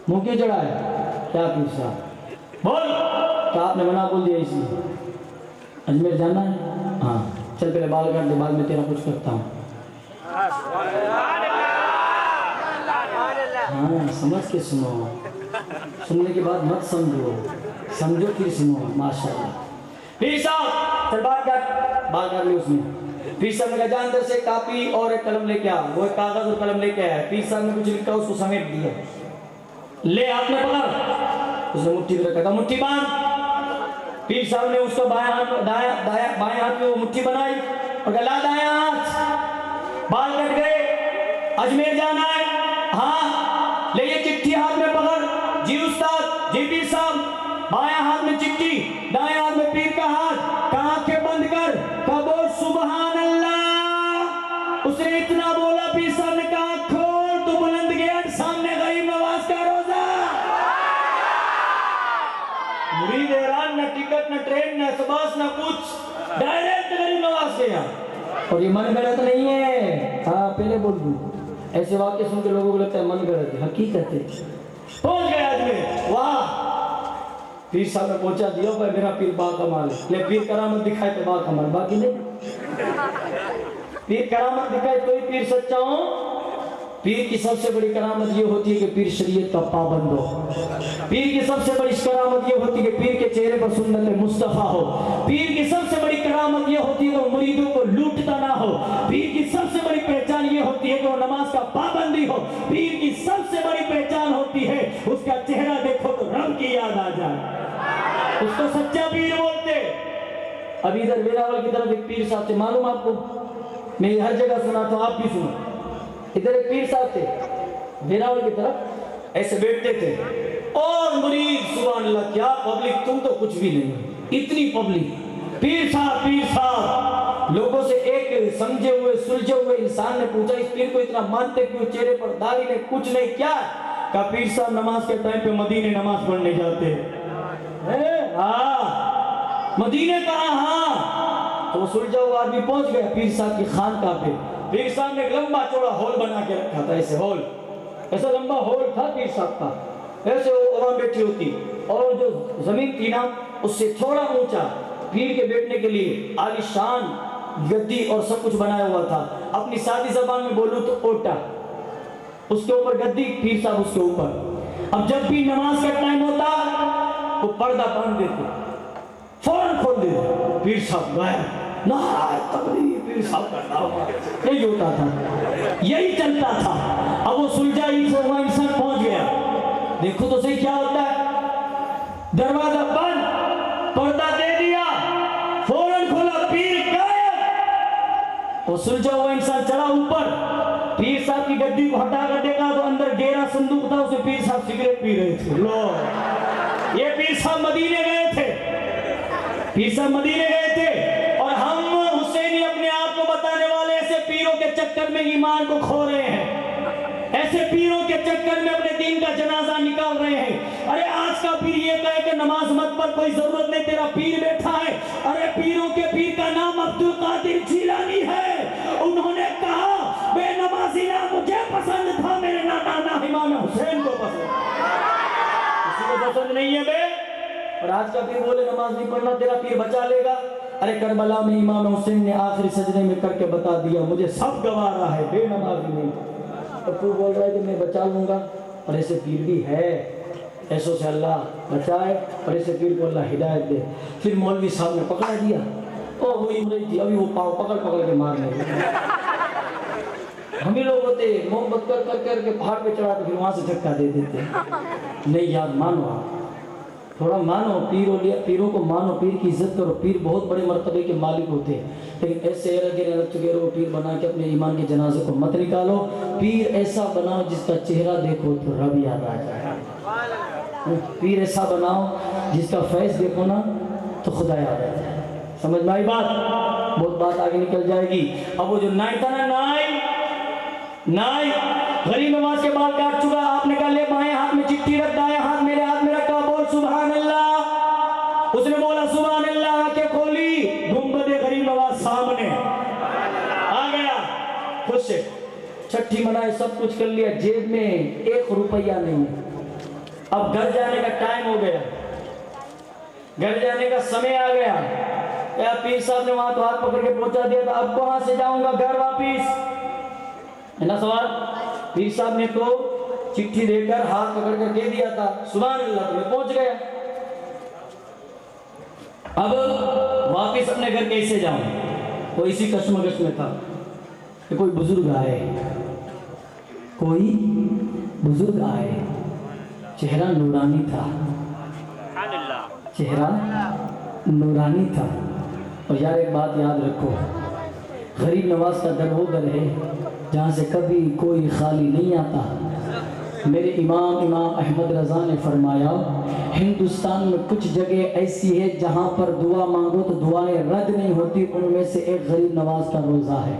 منہ کیوں چڑھا ہے؟ کیا پیر صاحب بول، کیا آپ نے منع بول دیا اس لیے؟ اجمیر جانا ہے؟ ہاں چل پہلے بال کاٹ دے، بعد میں تیرا کچھ کرتا ہوں۔ ہاں سمجھ کے سنو، سننے کے بعد مت سمجھو، سمجھو پھر سنو۔ ماشاءاللہ پیر صاحب چل بال کاٹ لے اس نے۔ پیر صاحب نے کہا جان در سے کاپی اور ایک قلم لے کے آ، وہ ایک کاغذ اور قلم لے کے آیا، پیر صاحب نے کچھ لکھا اس کو سمیٹ دیا، لے ہاتھ میں پکڑ، اس نے مٹھی میں رکھا تھا، مٹھی باندھ۔ پیر صاحب نے اس کو بائیں ہاتھ میں وہ مٹھی بنائی اور کہا لا دائیں ہاتھ، بال کٹ گئے، اجمیر جانا ہے؟ ہاں لے یہ چٹھی ہاتھ میں پکڑ، جی استاد، جی پیر صاحب، بائیں ہاتھ میں چٹھی، دائیں ہاتھ میں پیر کا ہاتھ، ٹرین نہ بس نہ کچھ، ڈائریکٹ غریب نواز کے یہاں. اور یہ من گڑت نہیں ہے، ہاں پہلے بول دوں، ایسے واقعے سن کے لوگوں کو لگتا ہے من گڑت ہے، حقیقت ہے. پہنچ گئے آدمی، واہ پیر صاحب نے پہنچا دیا، بھائی میرا پیر با کمال ہے. لے پیر کرامت دکھائے تو با کمال، باقی نہیں. پیر کرامت دکھائے تو ہی پیر سچا ہوں. پیر کی سب سے بڑی کرامت یہ ہوتی ہے کہ پیر شریعت کا پابند ہو. پیر کی سب سے بڑی کرامت یہ ہوتی ہے کہ پیر کے چہرے پر سنت مصطفیٰ ہو. پیر کی سب سے بڑی کرامت یہ ہوتی ہے کہ وہ مریدوں کو لوٹتا نہ ہو. پیر کی سب سے بڑی پہچان یہ ہوتی ہے کہ وہ نماز کا پابندی ہو. پیر کی سب سے بڑی پہچان ہوتی ہے اس کا چہرہ دیکھو تو رب کی یاد آ جائے، اس کو سچا پیر بولتے. ابھی ادھر ویراول کی طرف ایک پیر صاحب تھے، معلوم آپ کو، میں ہر جگہ سنا تو آپ بھی سنا. ادھر ایک پیر صاحب تھے ویراول کی طرف، ایسے بیٹھتے تھے اور مرید سبحان اللہ کیا پبلک، تم تو کچھ بھی نہیں، اتنی پبلک. پیر صاحب لوگوں سے ایک سمجھے ہوئے سلجھے ہوئے انسان نے پوچھا اس پیر کو اتنا مانتے کیوں، چہرے پر داڑھی نے کچھ نہیں، کیا؟ کہا پیر صاحب نماز کے ٹائم پہ مدینے نماز پڑھنے جاتے. ہاں مدینے کہاں؟ ہاں. تو سلجھا ہوا آدمی پہنچ گیا پیر صاحب کی خانقاہ پہ. پیر صاحب نے ایک لمبا چوڑا ہال بنا کے رکھا تھا، ایسے ہال، ایسا لمبا ہال تھا پیر صاحب کا، ایسے عوام بیٹھی ہوتی، اور جو زمین تھی نا اس سے تھوڑا اونچا پیر کے بیٹھنے کے لیے عالی شان گدی اور سب کچھ بنایا ہوا تھا. اپنی سادی زبان میں بولوں تو اوٹا، اس کے اوپر گدی، پیر صاحب اس کے اوپر. اب جب بھی نماز کا ٹائم ہوتا وہ پردہ باندھ دیتے، فوراً کھول دیتے، پیر صاحب غائب. نعرہ تکبیر، پیر صاحب کا نام، یہی ہوتا تھا، یہی چلتا تھا. اب وہ سلجھا ہی سے وہاں انسان پہنچ گیا. دیکھو تو صحیح کیا ہوتا ہے، دروازہ بند، پردہ دے دیا، فوراً کھولا، پیر غائب. وہ سلجھا ہوا انسان چڑھا اوپر، پیر صاحب کی گدی کو ہٹا کر دیکھا تو اندر گہرا صندوق تھا، اسے پیر صاحب سگریٹ پی رہے تھے. لو، یہ پیر صاحب مدینے گئے تھے، پیر صاحب مدینے گئے تھے. اور ہم حسینی اپنے آپ کو بتانے والے ایسے پیروں کے چکر میں ایمان کو کھو رہے ہیں، ایسے پیروں کے چکر میں اپنے دین کا جنازہ نکال رہے ہیں. ارے آج کا پیر یہ کہے کہ نماز مت پر کوئی ضرورت نہیں، تیرا پیر بیٹھا ہے. ارے پیروں کے پیر کا نام عبدالقادر جیلانی ہے. انہوں نے کہا بے نمازی نہ مجھے پسند تھا، میرے نانا امام حسین کو پسند، کسی کو پسند نہیں ہے بے. اور آج کا پیر بولے نماز نہیں پڑھنا، تیرا پیر بچا لے گا. ارے کربلا میں امام حسین نے آخری سجدے میں کر کے بتا دیا مجھے سب گوارا ہے، بے نمازی نہیں. اور تو بول رہا ہے کہ میں بچا لوں گا. اور ایسے پیر بھی ہے، ایسوں سے اللہ بچائے، اور ایسے پیر کو اللہ ہدایت دے. پھر مولوی صاحب نے پکڑا دیا، او وہ رہی تھی، ابھی وہ پاؤں پکڑ پکڑ کے مارنے. ہم ہی لوگ ہوتے محبت کر کر کر کے پہاڑ پہ چڑھاتے، پھر وہاں سے دھکا دے دیتے. نہیں یار مانو، آپ تھوڑا مانو، پیروں کو مانو، پیر کی عزت کرو. پیر بہت بڑے مرتبے کے مالک ہوتے ہیں، لیکن ایسے پیر بنا کے اپنے ایمان کے جنازے کو مت نکالو. پیر ایسا بناؤ جس کا چہرہ دیکھو تو رب یاد آ جائے. پیر ایسا بناؤ جس کا فیض دیکھو نا تو خدا یاد آ جائے. سمجھ میں آئی بات؟ بہت بات آگے نکل جائے گی. اب وہ جو نائی تھا نا، نائی غریب نواز کے بال کاٹ چکا. آپ نے کہا لے بائیں ہاتھ میں چٹھی رکھ، دائیں ہاتھ میرے ہاتھ میں رکھا، بول سبحان اللہ. اس نے بولا سبحان اللہ، آنکھیں کھولی، گنبد غریب نواز سامنے آ گیا. خود سے چھٹی منائے، سب کچھ کر لیا، جیب میں 1 روپیہ نہیں. اب گھر جانے کا ٹائم ہو گیا، گھر جانے کا سمے آ گیا. کیا پیر صاحب نے وہاں تو ہاتھ پکڑ کے پہنچا دیا تھا، اب کہاں سے جاؤں گا گھر واپس؟ ہے نا سوال. پیر صاحب نے تو چٹھی دے کر ہاتھ پکڑ کر دے دیا تھا، سبحان اللہ، تو میں پہنچ گیا. اب واپس اپنے گھر کیسے جاؤں؟ وہ اسی کشمکش میں تھا کہ کوئی بزرگ آئے، کوئی بزرگ آئے، چہرہ نورانی تھا، چہرہ نورانی تھا. اور یار ایک بات یاد رکھو، غریب نواز کا در وہ در ہے جہاں سے کبھی کوئی خالی نہیں آتا. میرے امام احمد رضا نے فرمایا ہندوستان میں کچھ جگہ ایسی ہے جہاں پر دعا مانگو تو دعائیں رد نہیں ہوتی. ان میں سے ایک غریب نواز کا روزہ ہے،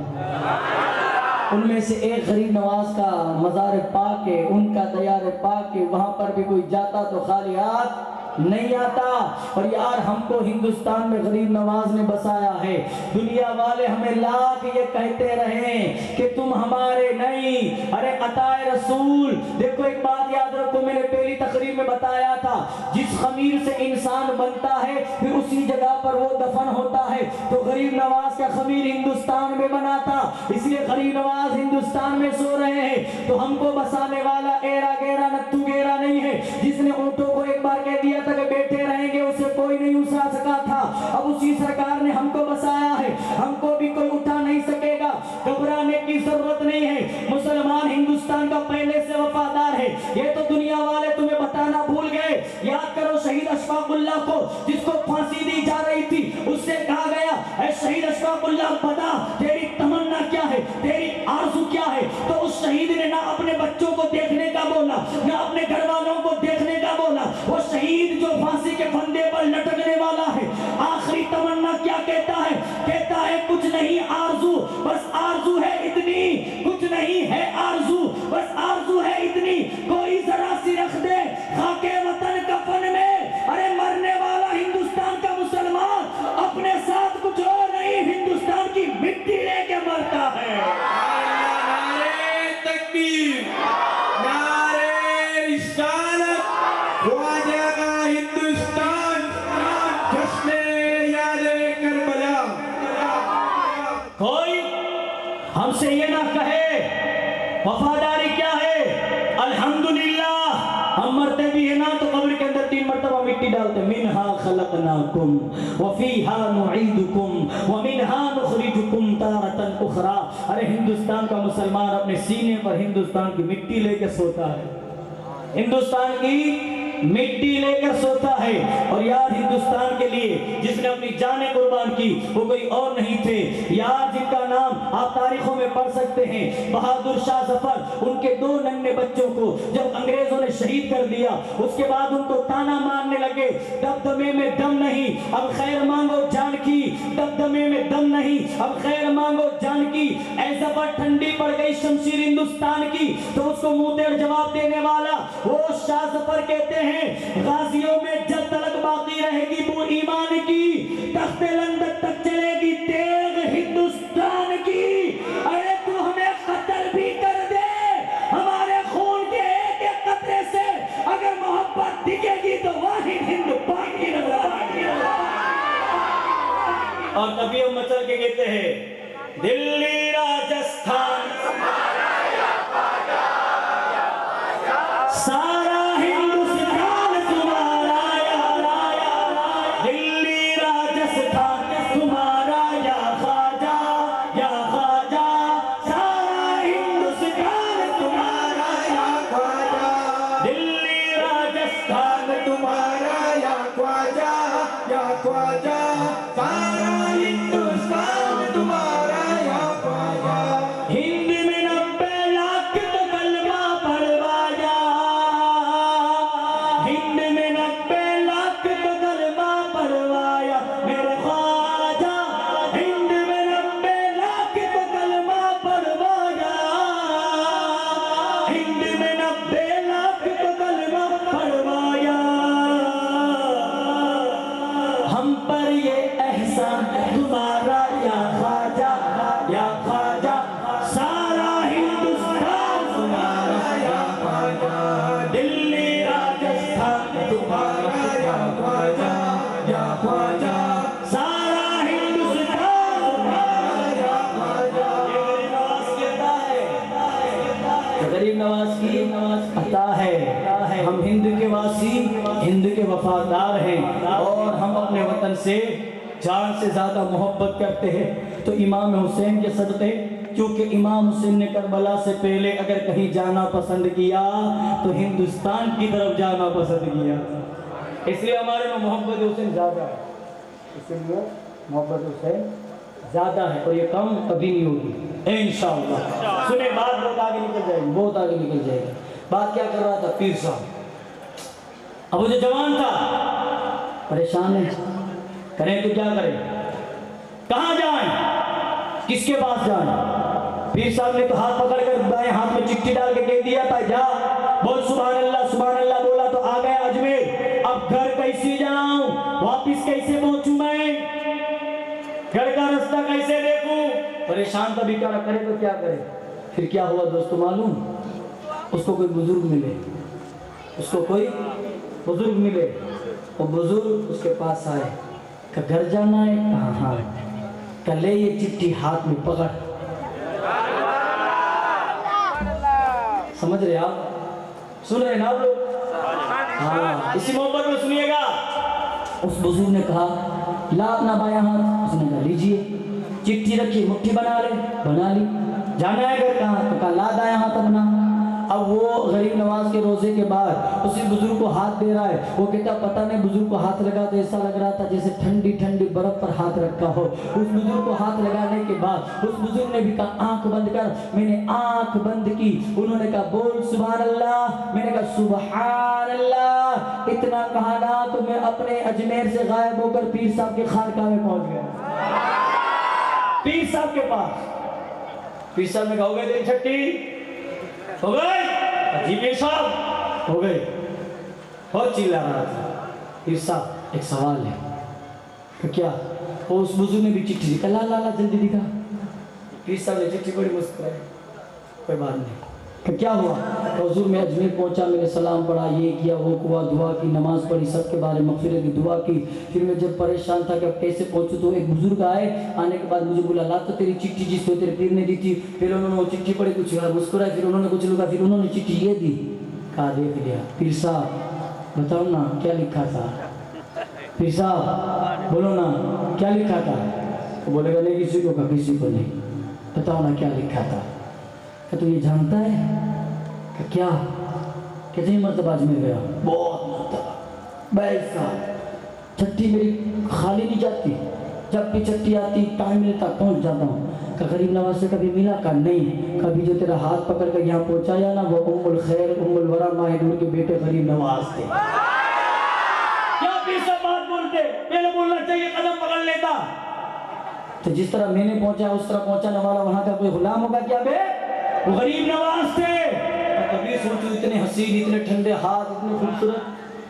ان میں سے ایک غریب نواز کا مزار پاک ہے، ان کا دیار پاک ہے. وہاں پر بھی کوئی جاتا تو خالی ہاتھ نہیں آتا۔ اور یار ہم کو ہندوستان میں غریب نواز نے بسایا ہے، دنیا والے ہمیں لاکھ یہ کہتے رہیں کہ تم ہمارے نہیں، ارے عطا رسول۔ دیکھو ایک بات یاد رکھو، میں نے پہلی تقریر میں بتایا تھا، جس خمیر سے انسان بنتا ہے پھر اسی جگہ پر وہ دفن ہوتا ہے، تو غریب نواز کا خمیر ہندوستان میں بنا تھا، اس لیے غریب نواز ہندوستان میں سو رہے ہیں۔ تو ہم کو بسانے والا ایرا گیرا نتو گیرا نہیں ہے، جس نے اونٹوں کو ایک بار کہہ دیا تھا کہ بیٹھے رہیں گے، اسے کوئی نہیں اٹھا سکا تھا، اب اسی سرکار نے ہم کو بسایا ہے، ہم کو بھی کوئی اٹھا نہیں سکے گا، گھبرانے کی ضرورت نہیں ہے۔ مسلمان ہندوستان کا پہلے سے وفادار ہے، یہ تو دنیا والے تمہیں بتانا بھول گئے۔ یاد کرو شہید اشفاق اللہ کو، جس کو پھانسی دی جا رہی تھی، اس سے کہا گیا اے شہید اشفاق اللہ بتا تیری تمنا کیا ہے، تیری آرزو کیا ہے؟ تو اس شہید نے نہ اپنے بچوں کو دیکھنے کا بولا، نہ اپنے گھر والوں کو دیکھنے کا بولا۔ وہ شہید جو پھانسی کے پھندے پر لٹکنے والا ہے، آخری تمنا کیا کہتا ہے؟ کہتا ہے کچھ نہیں آرزو، بس آرزو ہے اتنی، کچھ نہیں ہے آرزو، بس آرزو ہے اتنی، کوئی ذرا سی رکھ دے خاک وطن کفن میں۔ ارے مرنے والا ہندوستان کا مسلمان اپنے ساتھ کچھ اور نہیں، ہندوستان کی مٹی لے کے مرتا ہے۔ نعرے تکبیر، نعرے رسالت، خواجہ کا ہندوستان، جشن یاد کربلا۔ کوئی ہم سے یہ نہ کہے وفاداری کیا ہے، الحمدللہ ہم مرتے بھی ہیں نا تو قبر کے اندر 3 مرتبہ مٹی ڈالتے ہیں، منہا خلقناکم وفیہا نعیدکم ومنہا نخرجکم تارۃ اخری۔ ارے ہندوستان کا مسلمان اپنے سینے پر ہندوستان کی مٹی لے کے سوتا ہے، ہندوستان کی مٹی لے کر سوتا ہے۔ اور یار ہندوستان کے لیے جس نے اپنی جانیں قربان کی وہ کوئی اور نہیں تھے، یار جن کا نام آپ تاریخوں میں پڑھ سکتے ہیں، بہادر شاہ ظفر۔ ان کے 2 ننھے بچوں کو جب انگریزوں نے شہید کر دیا، اس کے بعد ان کو تانا مارنے لگے، دمدمے میں دم نہیں اب خیر مانگو جان کی، دمدمے میں دم نہیں اب خیر مانگو جان کی۔ اے ظفر ٹھنڈی پڑ گئی شمشیر ہندوستان کی، تو اس کو منہ تیڑ جواب دینے والا وہ شاہ ظفر کہتے ہیں غازیوں میں جب تلک باقی رہے گی بو ایمان کی، تخت لندن تک چلے گی تیغ ہندوستان کی۔ ارے تو ہمیں قتل بھی کر دے، ہمارے خون کے ایک ایک قطرے سے اگر محبت دکھے گی تو واحد ہند پاکی نظر آئے گی۔ اور کبھی ہم مچل کے کہتے ہیں دلی راجستھان سارا ہندوستان تمہارا یا دلی راجستھان تمہارا یا خواجہ یا خواجہ، سارا ہندوستان تمہارا یا خواجہ، دلی راجستھان تمہارا یا خواجہ یا خواجہ، سارا ہندوستان تمہارا یا خواجہ۔ ہند میں 90 لاکھ تو کلمہ پڑھوایا، ہند میں 90 لاکھ تو کلمہ پڑھوایا میرے خواجہ، ہند میں 90 لاکھ تو کلمہ پڑھوایا، ہند میں 90 لاکھ تو کلمہ پڑھوایا۔ ہم پر یہ احسان تمہارا یا خواجہ یا خواجہ، سارا ہندوستان تمہارا یا خواجہ، دلی راجستھان تمہارا یا خواجہ یا خواجہ، سارا ہندوستان تمہارا یا خواجہ۔ یہ غریب نواز کی عطا ہے، غریب نواز کی عطا ہے۔ ہم ہند کے واسی، ہند کے وفادار ہیں، اور ہم اپنے وطن سے جان سے زیادہ محبت کرتے ہیں۔ تو امام حسین کے صدقے، کیونکہ امام حسین نے کربلا سے پہلے اگر کہیں جانا پسند کیا تو ہندوستان کی طرف جانا پسند کیا، اس لیے ہمارے میں محبت حسین زیادہ ہے، اس لیے محبت حسین زیادہ ہے، اور یہ کم کبھی نہیں ہوگی انشاءاللہ۔ سنیں بات بہت آگے نکل جائے گی، بہت آگے نکل جائے گی۔ بات کیا کر رہا تھا پیر صاحب، اب وہ جو جوان تھا پریشان ہے، کریں تو کیا کریں، کہاں جائیں، کس کے پاس جائیں؟ پیر صاحب نے تو ہاتھ پکڑ کر دائیں ہاتھ میں چٹھی ڈال کے کہہ دیا تھا جا بول سبحان اللہ بولا تو آ گیا اجمیر۔ اب گھر کہیں گھر کا رستہ کیسے دیکھوں؟ پریشان تھا بیچارہ، کرے تو کیا کرے؟ پھر کیا ہوا دوستو معلوم؟ اس کو کوئی بزرگ ملے، اس کو کوئی بزرگ ملے، وہ بزرگ اس کے پاس آئے کہ گھر جانا ہے؟ کہاں؟ ہاں۔ کہ لے یہ چٹھی ہاتھ میں پکڑ۔ سمجھ رہے آپ؟ سن رہے ہیں آپ لوگ؟ ہاں، اسی محبت میں سنیے گا۔ اس بزرگ نے کہا لا اپنا بایاں ہاتھ، اس نے کہا لیجئے، چٹھی رکھی، مٹھی بنا لے، بنا لی۔ جانا ہے گھر کہاں؟ تو کہا لا دایاں ہاتھ اپنا۔ اب وہ غریب نواز کے روزے کے بعد اسی بزرگ کو ہاتھ دے رہا ہے، وہ کہتا پتہ نہیں بزرگ کو ہاتھ لگا تو ایسا لگ رہا تھا جیسے ٹھنڈی ٹھنڈی برف پر ہاتھ رکھا ہو۔ اس بزرگ کو ہاتھ لگانے کے بعد اس بزرگ نے بھی کہا آنکھ بند کر، میں نے آنکھ بند کی، انہوں نے کہا بول سبحان اللہ، میں نے کہا سبحان اللہ، اتنا کہا نا تو میں اپنے اجمیر سے غائب ہو کر پیر صاحب کے خانقاہ میں پہنچ گیا، پیر صاحب کے پاس۔ پیر صاحب نے کہا ہو گئے تیری چھٹی؟ ہو گئی؟ جی پیر صاحب ہو گئی۔ بہت چلا رہا تھا۔ پیر صاحب ایک سوال ہے کہ کیا؟ وہ اس بزرگ نے بھی چٹھی دکھا، لا لا لا جلدی دکھا۔ پیر صاحب نے چٹھی بڑی مسکرائے، کوئی بات نہیں۔ کہ کیا ہوا؟ حضور میں اجمیر پہنچا، میں نے سلام پڑھا، یہ کیا وہ کیا، دعا کی، نماز پڑھی، سب کے بارے مغفرت کی دعا کی۔ پھر میں جب پریشان تھا کہ اب کیسے پہنچوں تو ایک بزرگ آئے، آنے کے بعد مجھے بولا لا تو تیری چٹھی جس کو تیرے پیر نے دی تھی۔ پھر انہوں نے وہ چٹھی پڑھی، کچھ مسکرائے، پھر انہوں نے کچھ لکھا، پھر انہوں نے چٹھی یہ دی۔ کہا دیکھ لیا پیر صاحب بتاؤ نا کیا لکھا تھا؟ پیر صاحب بولو نا کیا لکھا تھا؟ تو بولے گا نہیں کسی کو، کہا کسی کو نہیں، بتاؤ نا کیا لکھا تھا؟ کہ تو یہ جانتا ہے کہ کیا؟ کتنی مرتبہ اجمیر گیا؟ بہت مرتبہ۔ بھائی صاحب چھٹی میری خالی نہیں جاتی، جب بھی چھٹی آتی ٹائم ملتا پہنچ جاتا ہوں۔ کہ غریب نواز سے کبھی ملا؟ کہ نہیں، کبھی جو تیرا ہاتھ پکڑ کر یہاں پہنچایا نا وہ ام الخیر ام الورا ماہ نور کے بیٹے غریب نواز تھے۔ کیا پیر صاحب بات بولتے؟ پہلے بولنا چاہیے، قدم پکڑ لیتا۔ تو جس طرح میں نے پہنچا اس طرح پہنچانے والا وہاں کا کوئی غلام ہوگا کیا بے؟ وہ غریب نواز تھے۔ کبھی سوچو اتنے حسین، اتنے ٹھنڈے ہاتھ، اتنے خوبصورت،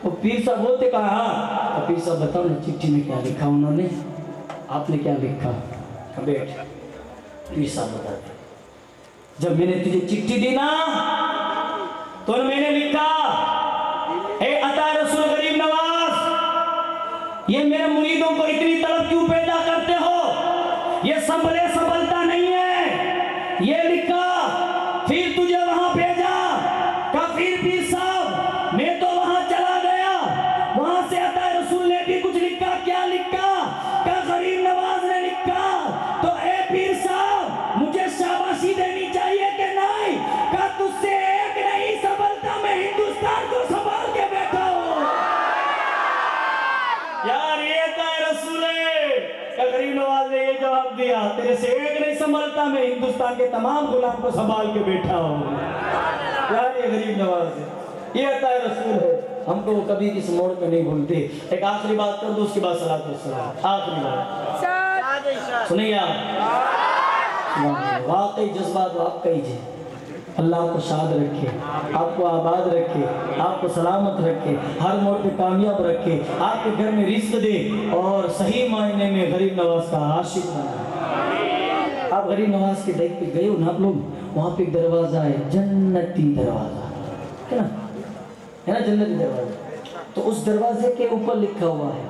وہ پیر صاحب ہوتے کہا ہاں۔ پیر صاحب بتاؤ نا چٹھی میں کیا لکھا انہوں نے؟ آپ نے کیا لکھا؟ بیٹھ۔ پیر صاحب بتاتے جب میں نے تجھے چٹھی دی نا تو میں نے لکھا اے عطا رسول غریب نواز، یہ میرے مریدوں کو اتنی طلب کیوں پیدا کرتے ہو؟ یہ سنبھلے سنبھلتا نہیں ہے، یہ لکھا۔ پھر تجھے وہاں بھیجا، کہا پھر پیر صاحب میں تو وہاں چلا گیا، وہاں سے عطا رسول نے بھی کچھ لکھا۔ کیا لکھا؟ کہا غریب نواز نے لکھا۔ تو اے پیر صاحب مجھے شاباشی دینی چاہیے کہ نہیں؟ کہا تجھ سے ایک نہیں سنبھلتا، میں ہندوستان کو سنبھال کے بیٹھا ہوں۔ یار یہ عطا رسول ہے کہ غریب نواز نے یہ جواب دیا، تیرے سے ایک نہیں سنبھلتا، میں ہندوستان کے تمام غلام کو سنبھال کے بیٹھا ہوں۔ یار یہ غریب نواز ہے، یہ عطا رسول ہے، ہم کو وہ کبھی اس موڑ پہ نہیں بھولتے۔ ایک آخری بات کر دو اس کے بعد صلاۃ والسلام۔ آخری بات سنیں گے آپ؟ واقعی جذبات آپ کا ہی جی، اللہ آپ کو شاد رکھے، آپ کو آباد رکھے، آپ کو سلامت رکھے، ہر موڑ پہ کامیاب رکھے، آپ کے گھر میں رزق دے اور صحیح معنی میں غریب نواز کا عاشق بنا۔ آپ غریب نواز کے دیکھ پہ گئے ہو نا آپ لوگ، وہاں پہ ایک دروازہ ہے، جنتی دروازہ ہے نا جنتی دروازہ، تو اس دروازے کے اوپر لکھا ہوا ہے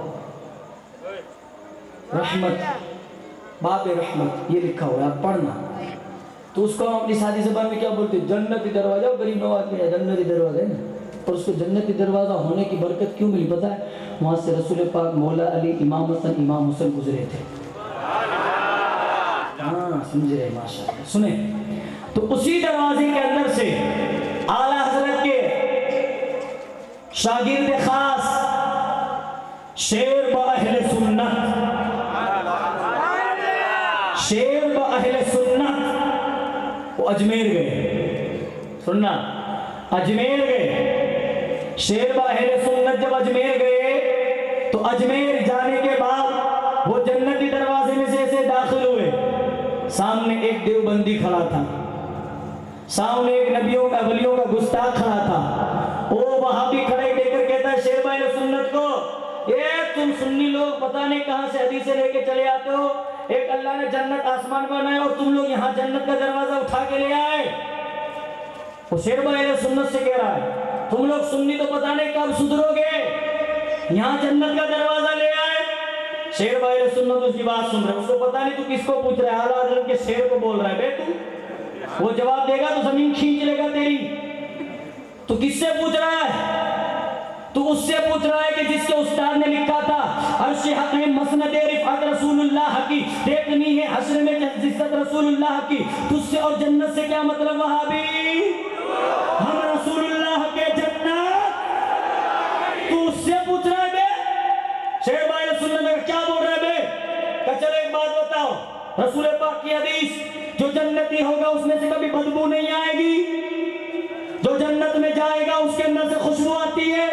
رحمت، باب رحمت، یہ لکھا ہوا ہے، آپ پڑھنا۔ تو اس کو ہم اپنی سادی زبان میں کیا بولتے ہیں؟ جنتی دروازہ۔ غریب نواز میں جنتی دروازہ ہے نا، اور اس کو جنتی دروازہ ہونے کی برکت کیوں ملی پتہ ہے؟ وہاں سے رسول پاک مولا علی، امام حسن، امام حسن گزرے تھے۔ ہاں سمجھ رہے ماشاءاللہ۔ سنیں تو اسی دروازے کے اندر سے اعلیٰ حضرت کے شاگرد خاص شیر با اہل سنت، شیر با اہل سنت، وہ اجمیر گئے، سننا اجمیر گئے، شیر با اہل سنت جب اجمیر گئے تو اجمیر جانے کے بعد وہ جنتی دروازے میں سے ایسے داخل ہوئے، سامنے ایک دیوبندی کھڑا تھا، سامنے ایک نبیوں کا ولیوں کا گستاخ کھڑا تھا، وہ وہاں بھی کھڑے دے کر کہتا ہے شیر با اہل سنت کو، اے تم سنی لوگ پتہ نہیں کہاں سے حدیثیں لے کے چلے آتے ہو، اللہ نے جنت آسمان بنایا اور تم لوگ یہاں جنت کا دروازہ اٹھا کے لے آئے. وہ شیر بھائی اہل سنت سے کہہ رہا ہے تم لوگ سنی تو پتہ نہیں کب سدھرو گے, یہاں جنت کا دروازہ لے آئے. شیر بھائی اہل سنت اس کی بات سن رہے, اس کو پتہ نہیں تو کس کو پوچھ رہا ہے, اعلیٰ حضرت کے شیر کو بول رہا ہے. بے تو وہ جواب دے گا تو زمین کھینچ لے گا تیری. تو کس سے پوچھ رہا ہے؟ تو اس سے پوچھ رہا ہے کہ جس کے استاد نے لکھا تھا عرش حق ہے مسند رفعت رسول اللہ کی, دیکھنی ہے حشر میں عزت رسول اللہ کی. تجھ سے اور جنت سے کیا مطلب وہابی؟ ہم رسول اللہ کے جنت. تو اس سے پوچھ رہا ہے بے شیر بھائی سننے میں کیا بول رہا ہے بے؟ کہ چلو ایک بات بتاؤ, رسول پاک کی حدیث جو جنتی ہوگا اس میں سے کبھی بدبو نہیں آئے گی, جو جنت میں جائے گا اس کے اندر سے خوشبو آتی ہے.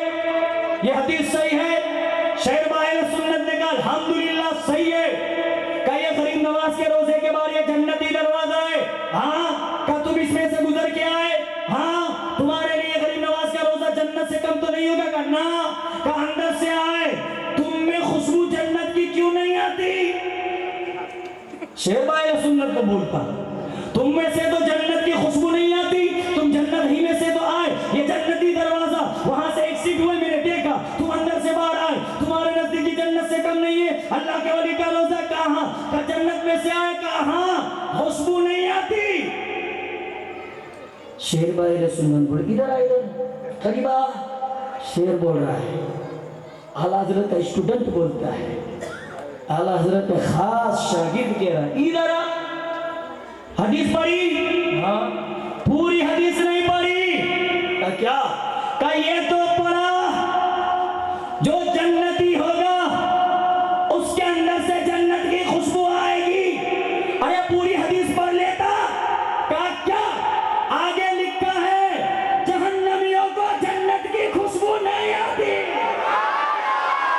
یہ حدیث صحیح ہے. شیر بھائی سنت نے کہا الحمدللہ صحیح ہے. کہ یہ غریب نواز کے روزے کے بعد یہ جنتی دروازہ ہے. ہاں کہ تم اس میں سے گزر کے آئے, ہاں تمہارے لیے غریب نواز کا روزہ جنت سے کم تو نہیں ہوگا. کرنا کہ اندر سے آئے, تم میں خوشبو جنت کی کیوں نہیں آتی؟ شیر بھائی سنت کو بولتا تم میں سے تو جنت کی خوشبو نہیں آتی, تم جنت ہی میں سے تو آئے. یہ جنتی دروازہ وہاں سے ایک سیٹ ہوئے, میں نے دیکھا تم اندر سے باہر آئے, تمہارے نزدیکی جنت سے کم نہیں ہے. اللہ کے ولی کا روزہ کہاں کہ جنت میں سے آئے, کہاں خوشبو نہیں آتی. شیر بھائی سنت بول ادھر آئے, ادھر قریبا. شیر بول رہا ہے, اعلیٰ حضرت کا اسٹوڈنٹ بولتا ہے, اعلیٰ حضرت کا خاص شاگرد کہہ رہا ہے ادھر آ. حدیث پڑھی؟ ہاں. پوری حدیث نہیں پڑھی. کیا کہ یہ تو پڑھا جو جنتی ہوگا اس کے اندر سے جنت کی خوشبو آئے گی. ارے پوری حدیث پڑھ لیتا. کہا کیا آگے لکھا ہے جہنمیوں کو جنت کی خوشبو نہیں آتی.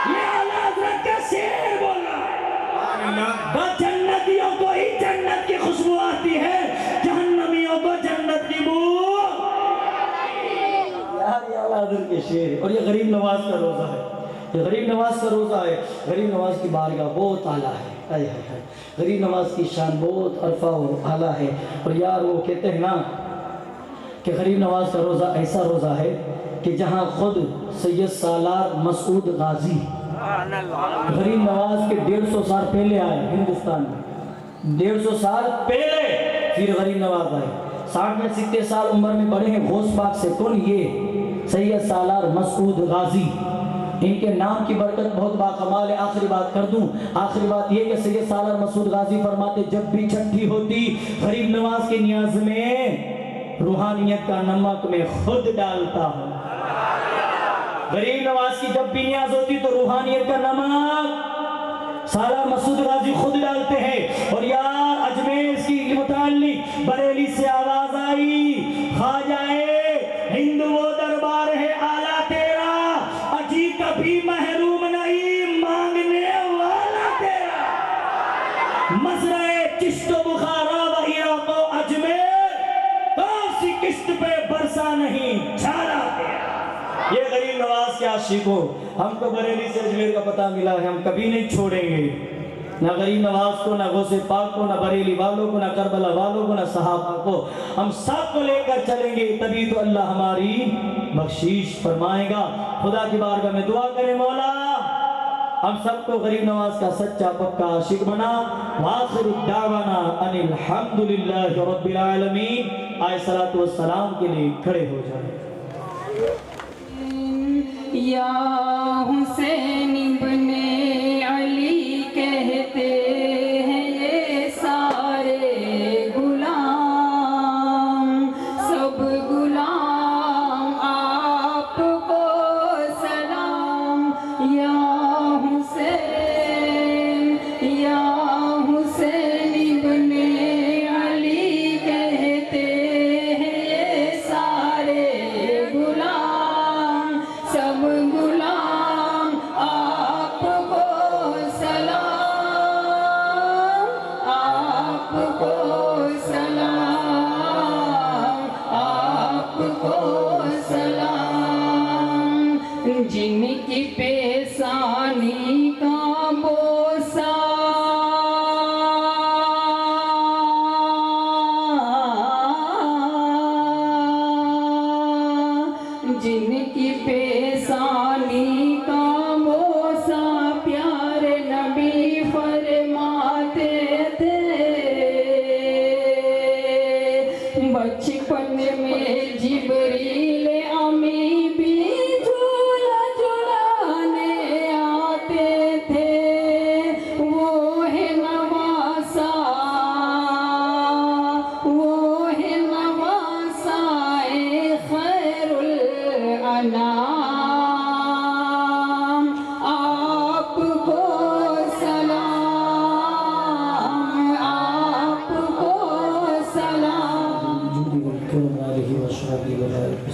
یہ اعلیٰ حضرت کا شعر بولا ہے, جنتیوں کو ہی جنت کی خوشبو آتی ہے, جہنمیوں کو جنت کی بو. یار یہ اعلیٰ حضرت کے شعر. اور یہ غریب نواز کا روزہ ہے, یہ غریب نواز کا روزہ ہے. غریب نواز کی بارگاہ بہت اعلیٰ ہے. غریب نواز کی شان بہت عرفہ و اعلیٰ ہے. اور یار وہ کہتے ہیں نا کہ غریب نواز کا روزہ ایسا روزہ ہے کہ جہاں خود سید سالار مسعود غازی غریب نواز کے 150 سال پہلے آئے ہندوستان میں, 150 سال پہلے پھر غریب نواز آئے. 60 میں 70 سال عمر میں بڑے ہیں غوث پاک سے. کون یہ سید سالار مسعود غازی. ان کے نام کی برکت بہت باکمال ہے. آخری بات کر دوں, آخری بات یہ کہ سید سالار مسعود غازی فرماتے جب بھی چھٹی ہوتی غریب نواز کے نیاز میں روحانیت کا نمک میں خود ڈالتا ہوں. غریب نواز کی جب بھی نیاز ہوتی تو روحانیت کا نمک سالار مسعود غازی خود ڈالتے ہیں. اور یار اجمیر کی متعلق بریلی سے آواز آئی, خواجہ ہند وہ دربار ہے اعلیٰ تیرا, اجی کبھی محروم نہیں مانگنے والا تیرا. مزرعے چشت و بخارا و عراق و اجمیر, کون سی قسط پہ برسا نہیں چھالا تیرا. یہ غریب نواز کے عاشقوں, ہم کو بریلی سے اجمیر کا پتہ ملا ہے, ہم کبھی نہیں چھوڑیں گے نہ غریب نواز کو, نہ غوث پاک کو, نہ بریلی والوں کو, نہ کربلا والوں کو, نہ صحابہ کو. ہم سب کو لے کر چلیں گے, تبھی تو اللہ ہماری بخشش فرمائے گا. خدا کی بارگاہ میں دعا کریں مولا ہم سب کو غریب نواز کا سچا پکا عاشق بنا. وآخر دعوانا ان الحمدللہ رب العالمین. آئے صلاۃ والسلام کے لیے کھڑے ہو جائیں. یا حسین ابن علی کہتے ہیں یہ سارے غلام, سب غلام آپ کو سلام. یا حسین, یا حسین ابن علی کہتے ہیں یہ سارے غلام, سب غلام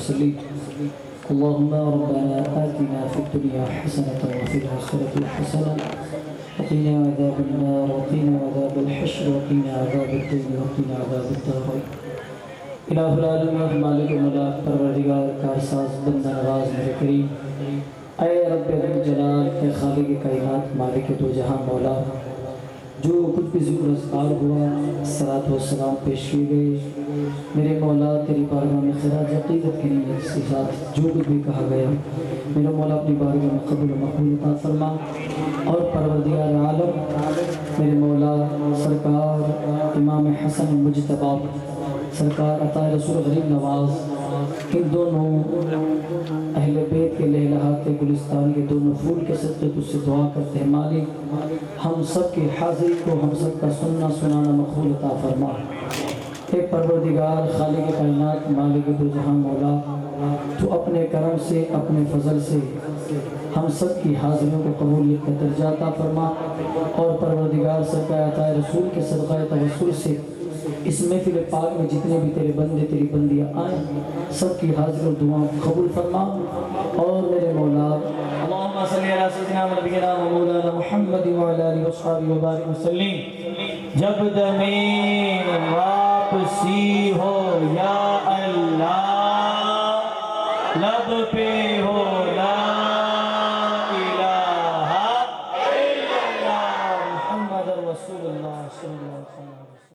وسلم اللهم ربنا آتنا في الدنيا حسنة وفي الآخرة حسنة وقنا عذاب النار وقنا عذاب الحشر وقنا عذاب الدين وقنا عذاب الدار الہ العالمین مالک ملک پروردگار کارساز بندہ نواز میرے کریم اے رب الجلال اے خالق کائنات مالک دو جہاں مولا جو کچھ بھی ذکر اذکار ہوا صلاۃ و سلام پیش کیے گئے میرے مولا تیری بارگاہ میں خراج عقیدت کی نیت کے ساتھ جو کچھ بھی کہا گیا میرے مولا اپنی بارگاہ میں قبول و مقبول عطا فرما اور پروردگار عالم میرے مولا سرکار امام حسن مجتبی سرکار عطا رسول غریب نواز ان دونوں اہل بیت کے لہلہات گلستان کے دونوں پھول کے صدقے تجھ سے دعا کرتے ہیں مالک ہم سب کی حاضری کو ہم سب کا سننا سنانا مقبول عطا فرما اے پروردگار خالق کائنات مالک دو جہاں مولا تو اپنے کرم سے اپنے فضل سے ہم سب کی حاضریوں کو قبولیت کا درجہ عطا فرما اور پروردگار سرکار عطا رسول کے صدقہ توسل سے اس محفل پاک میں جتنے بھی تیرے بندے تیری بندیاں آئیں سب کی حاضر و دعا قبول فرما اور میرے مولا اللہم صلی علی سیدنا و نبینا و مولانا محمد وعلی آلہ وصحبہ وبارک وسلم جب دم واپسی ہو یا اللہ لب پہ ہو لا الہ الا اللہ محمد رسول اللہ صلی اللہ علیہ وسلم